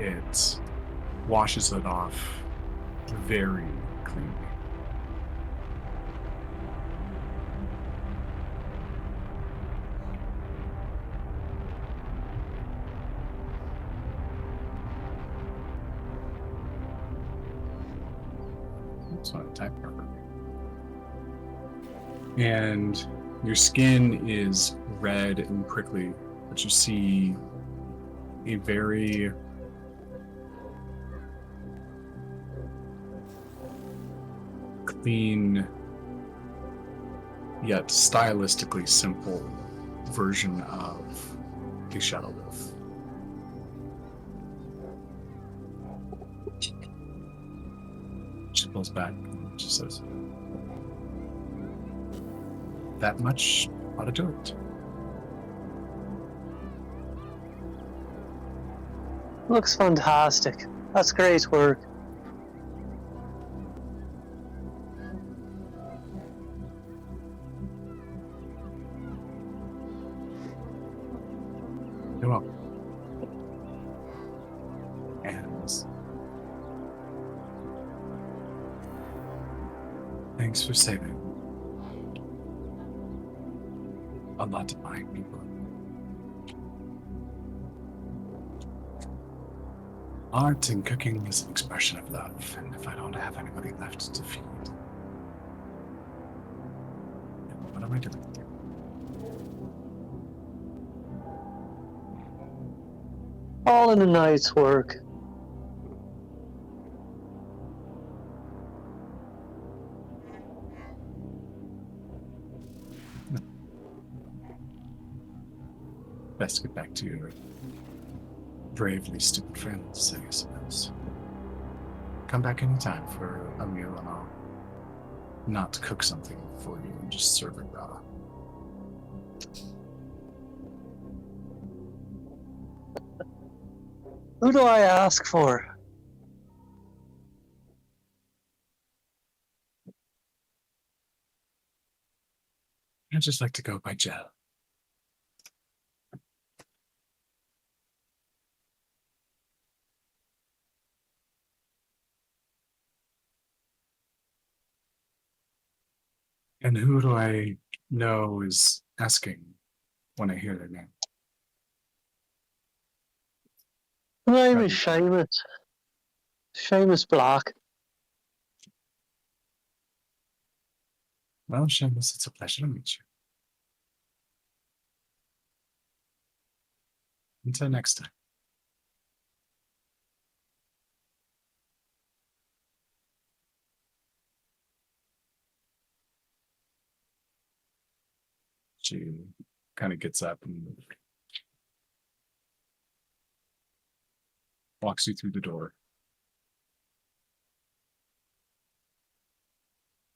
It washes it off very cleanly. That's not a type properly. And your skin is red and prickly, but you see a very clean yet stylistically simple version of a shadow wolf. She pulls back and she says, "That much ought to do it." Looks fantastic. That's great work. You're welcome. And thanks for saving a lot of my people. Art and cooking is an expression of love, and if I don't have anybody left to feed, then what am I doing? All in a night's work. Best get back to your bravely stupid friends, I suppose. Come back anytime for a meal, and I'll not cook something for you and just serve it raw. Who do I ask for? I'd just like to go by Gel. And who do I know is asking when I hear their name? My name Right. is Seamus. Seamus Black. Well, Seamus, it's a pleasure to meet you. Until next time. She kind of gets up and walks you through the door.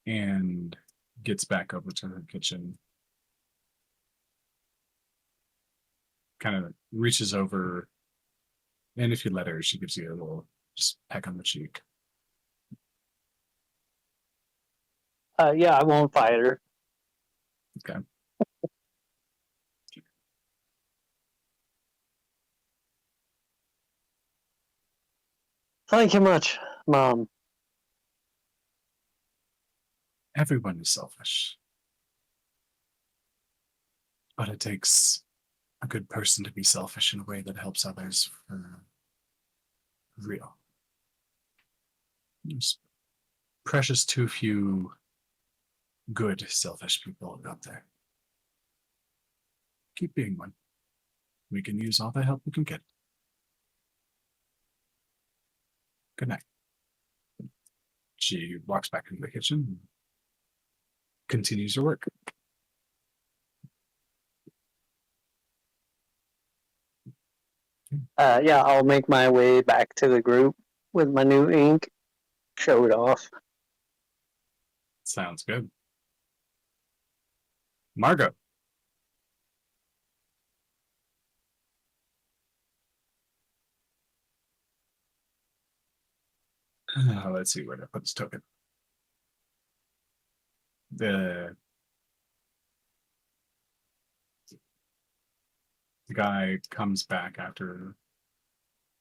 And gets back over to her kitchen. Kind of reaches over. And if you let her, she gives you a little just peck on the cheek. Yeah, I won't fight her. Okay. Thank you much, Mom. Everyone is selfish. But it takes a good person to be selfish in a way that helps others for real. There's precious too few good selfish people out there. Keep being one. We can use all the help we can get. Good night. She walks back into the kitchen and continues her work. Yeah, I'll make my way back to the group with my new ink. Show it off. Sounds good. Margot. Let's see where to put this token. The guy comes back after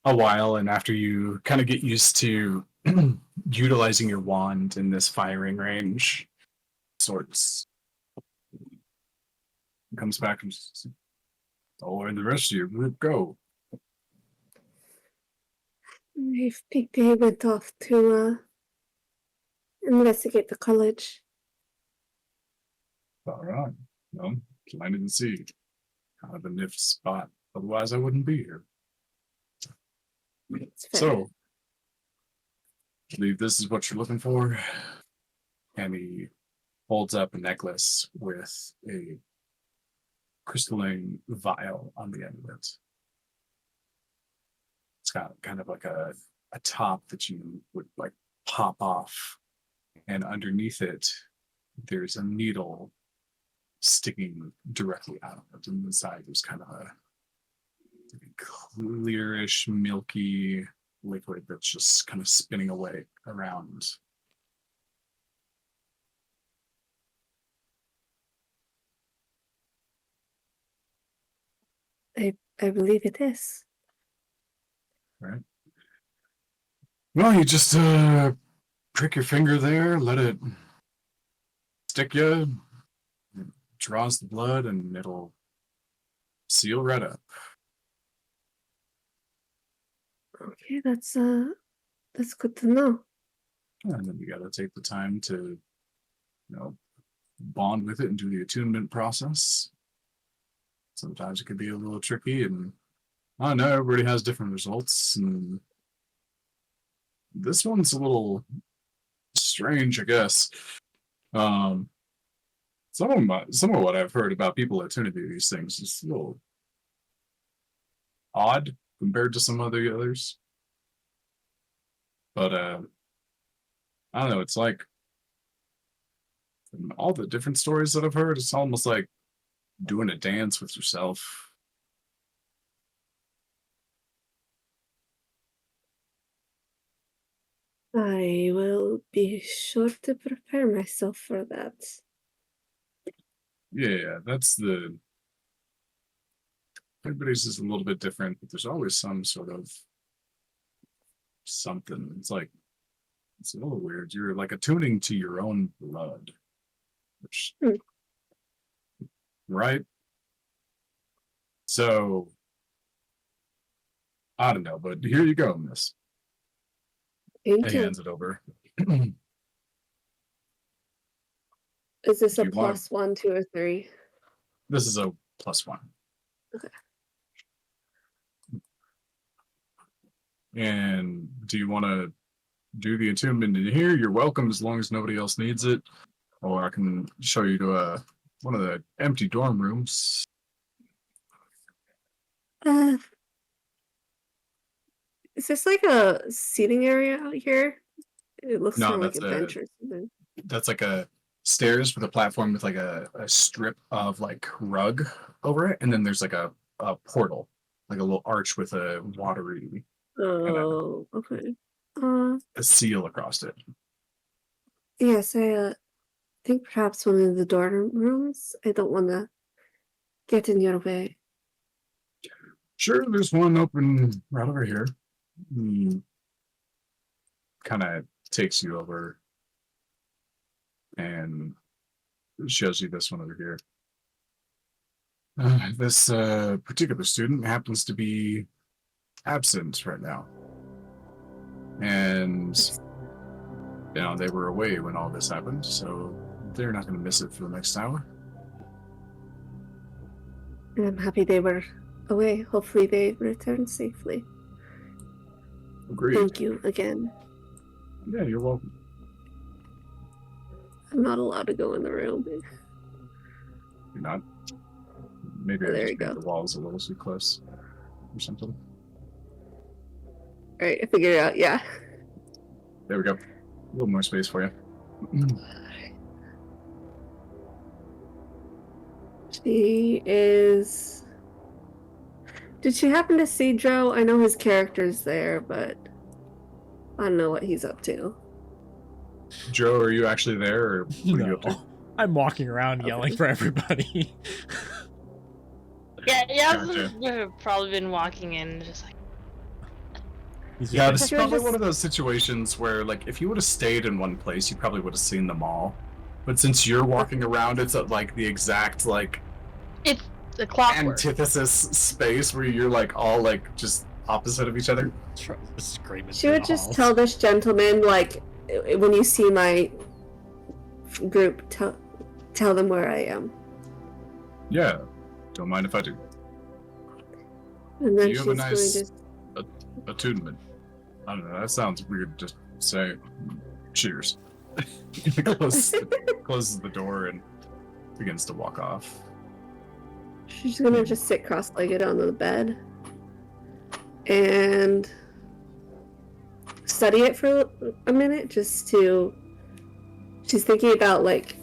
a while, and after you kind of get used to utilizing your wand in this firing range, sorts comes back and says, "Oh, and the rest of your group go." If PK went off to investigate the college. All right. Well, planted the seed. Kind of a nift spot. Otherwise, I wouldn't be here. It's fair. So, I believe this is what you're looking for. And he holds up a necklace with a crystalline vial on the end of it. It's got kind of like a top that you would like pop off. And underneath it, there's a needle sticking directly out of it. And inside there's kind of a clearish, milky liquid that's just kind of spinning away around. I believe it is. Right. Well, you just prick your finger there, let it stick you, it draws the blood, and it'll seal right up. Okay, that's good to know. And then you gotta take the time to, bond with it and do the attunement process. Sometimes it can be a little tricky, and I know everybody has different results, and this one's a little strange, I guess. Some of what I've heard about people attuning to these things is a little odd compared to some of the others. But I don't know, it's like from all the different stories that I've heard, it's almost like doing a dance with yourself. I will be sure to prepare myself for that. Yeah, that's the. Everybody's is a little bit different, but there's always some sort of something. It's a little weird. You're like attuning to your own blood, which, Hmm. right? So I don't know, but here you go, miss. Thank He you. hands it over. Is this Do a you want- plus 1, 2, or 3? This is a +1. Okay. And do you want to do the attunement in here? You're welcome as long as nobody else needs it. Or I can show you to one of the empty dorm rooms. Is this like a seating area out here? It looks No, kind of like that's a- adventure. That's like a stairs with a platform with like a strip of like rug over it. And then there's like a portal, like a little arch with a watery Oh, okay. a seal across it. Yes, I think perhaps one of the dorm rooms. I don't want to get in your way. Sure, there's one open right over here. Kind of takes you over and shows you this one over here. This particular student happens to be absent right now. And, you know, they were away when all this happened, so they're not going to miss it for the next hour. And I'm happy they were away. Hopefully they return safely. Agreed. Thank you again. Yeah, you're welcome. I'm not allowed to go in the room. You're not. Maybe Oh, I there just you made go. the walls a little too close or something. All right, I figured it out. Yeah. There we go. A little more space for you. She is. Did she happen to see Joe? I know his character's there, but I don't know what he's up to. Joe, are you actually there, or what are you up to? No, I'm walking around yelling Okay. for everybody. Yeah, Gotcha. would have probably been walking in, just like, He's Yeah, just this is You're probably just- one of those situations where, like, if you would have stayed in one place, you probably would have seen them all. But since you're walking around, it's at like the exact like it's the clockwork. antithesis space where you're like all like just opposite of each other. screaming. She through would the just halls. tell this gentleman, like, when you see my group, tell them where I am. Yeah, don't mind if I do. And then You she's have a nice- going to. Attunement. I don't know. That sounds weird. Just say, cheers. Closes the door and begins to walk off. She's gonna just sit cross-legged on the bed and study it for a minute, just to. She's thinking about like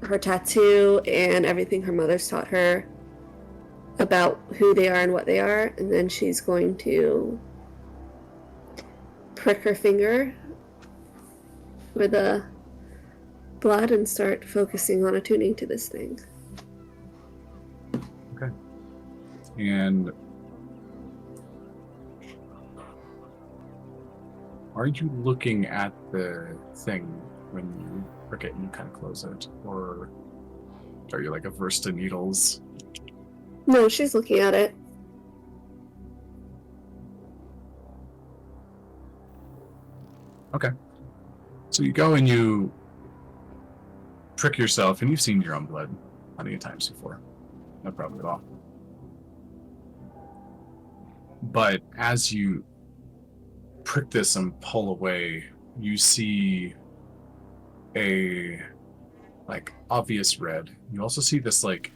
her tattoo and everything her mother's taught her about who they are and what they are, and then she's going to prick her finger with the blood and start focusing on attuning to this thing. And are you looking at the thing when you prick it and you kind of close it? Or are you like averse to needles? No, she's looking at it. Okay. So you go and you prick yourself, and you've seen your own blood plenty of times before. No problem at all. But as you prick this and pull away, you see a like obvious red. You also see this like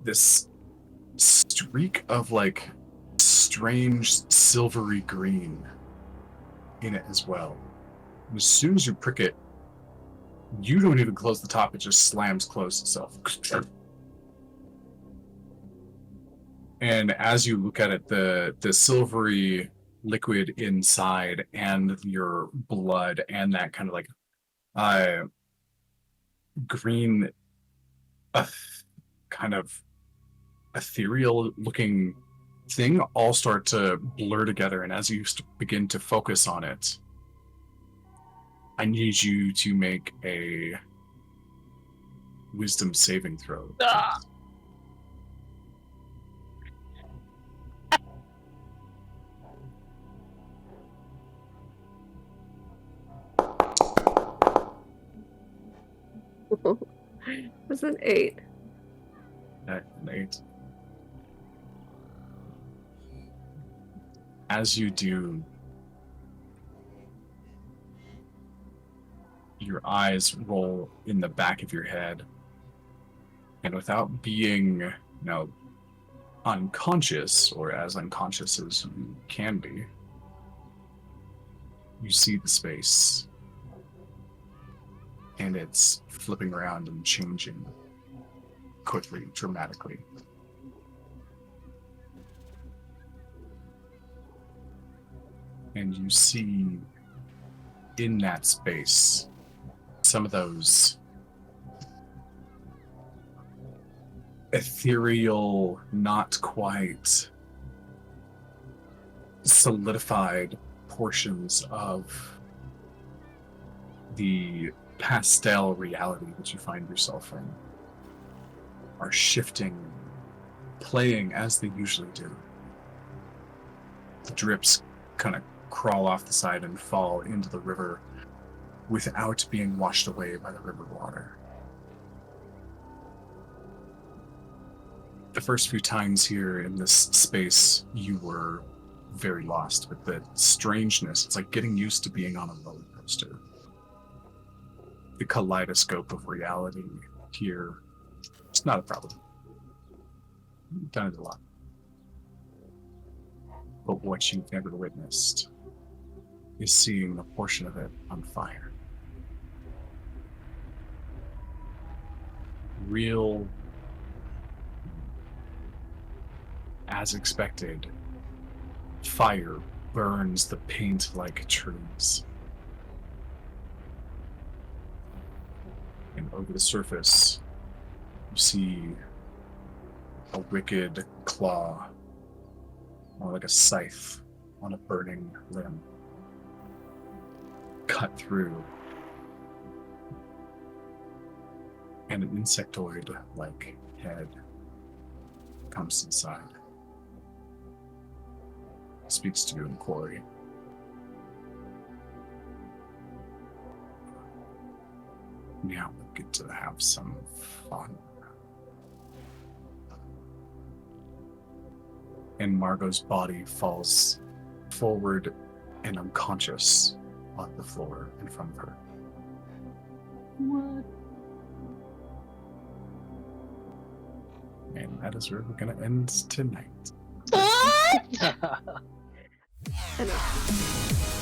this streak of like strange silvery green in it as well. And as soon as you prick it, You don't even close the top, it just slams closed itself. And as you look at it, the silvery liquid inside and your blood and that kind of like green kind of ethereal looking thing all start to blur together. And as you begin to focus on it, I need you to make a wisdom saving throw. Ah. It was an 8. An 8. As you do, your eyes roll in the back of your head, and without being, unconscious, or as unconscious as you can be, you see the space, and it's flipping around and changing quickly, dramatically. And you see in that space some of those ethereal, not quite solidified portions of the pastel reality that you find yourself in are shifting, playing as they usually do. The drips kind of crawl off the side and fall into the river without being washed away by the river water. The first few times here in this space, you were very lost with the strangeness. It's like getting used to being on a roller coaster. The kaleidoscope of reality here, it's not a problem. You've done it a lot. But what you've never witnessed is seeing a portion of it on fire. Real, as expected, fire burns the paint like trees. And over the surface, you see a wicked claw, more like a scythe on a burning limb, cut through, and an insectoid-like head comes inside. Speaks to you in Quarry. Now we get to have some fun. And Margot's body falls forward and unconscious on the floor in front of her. What? And that is where we're going to end tonight. What? Enough.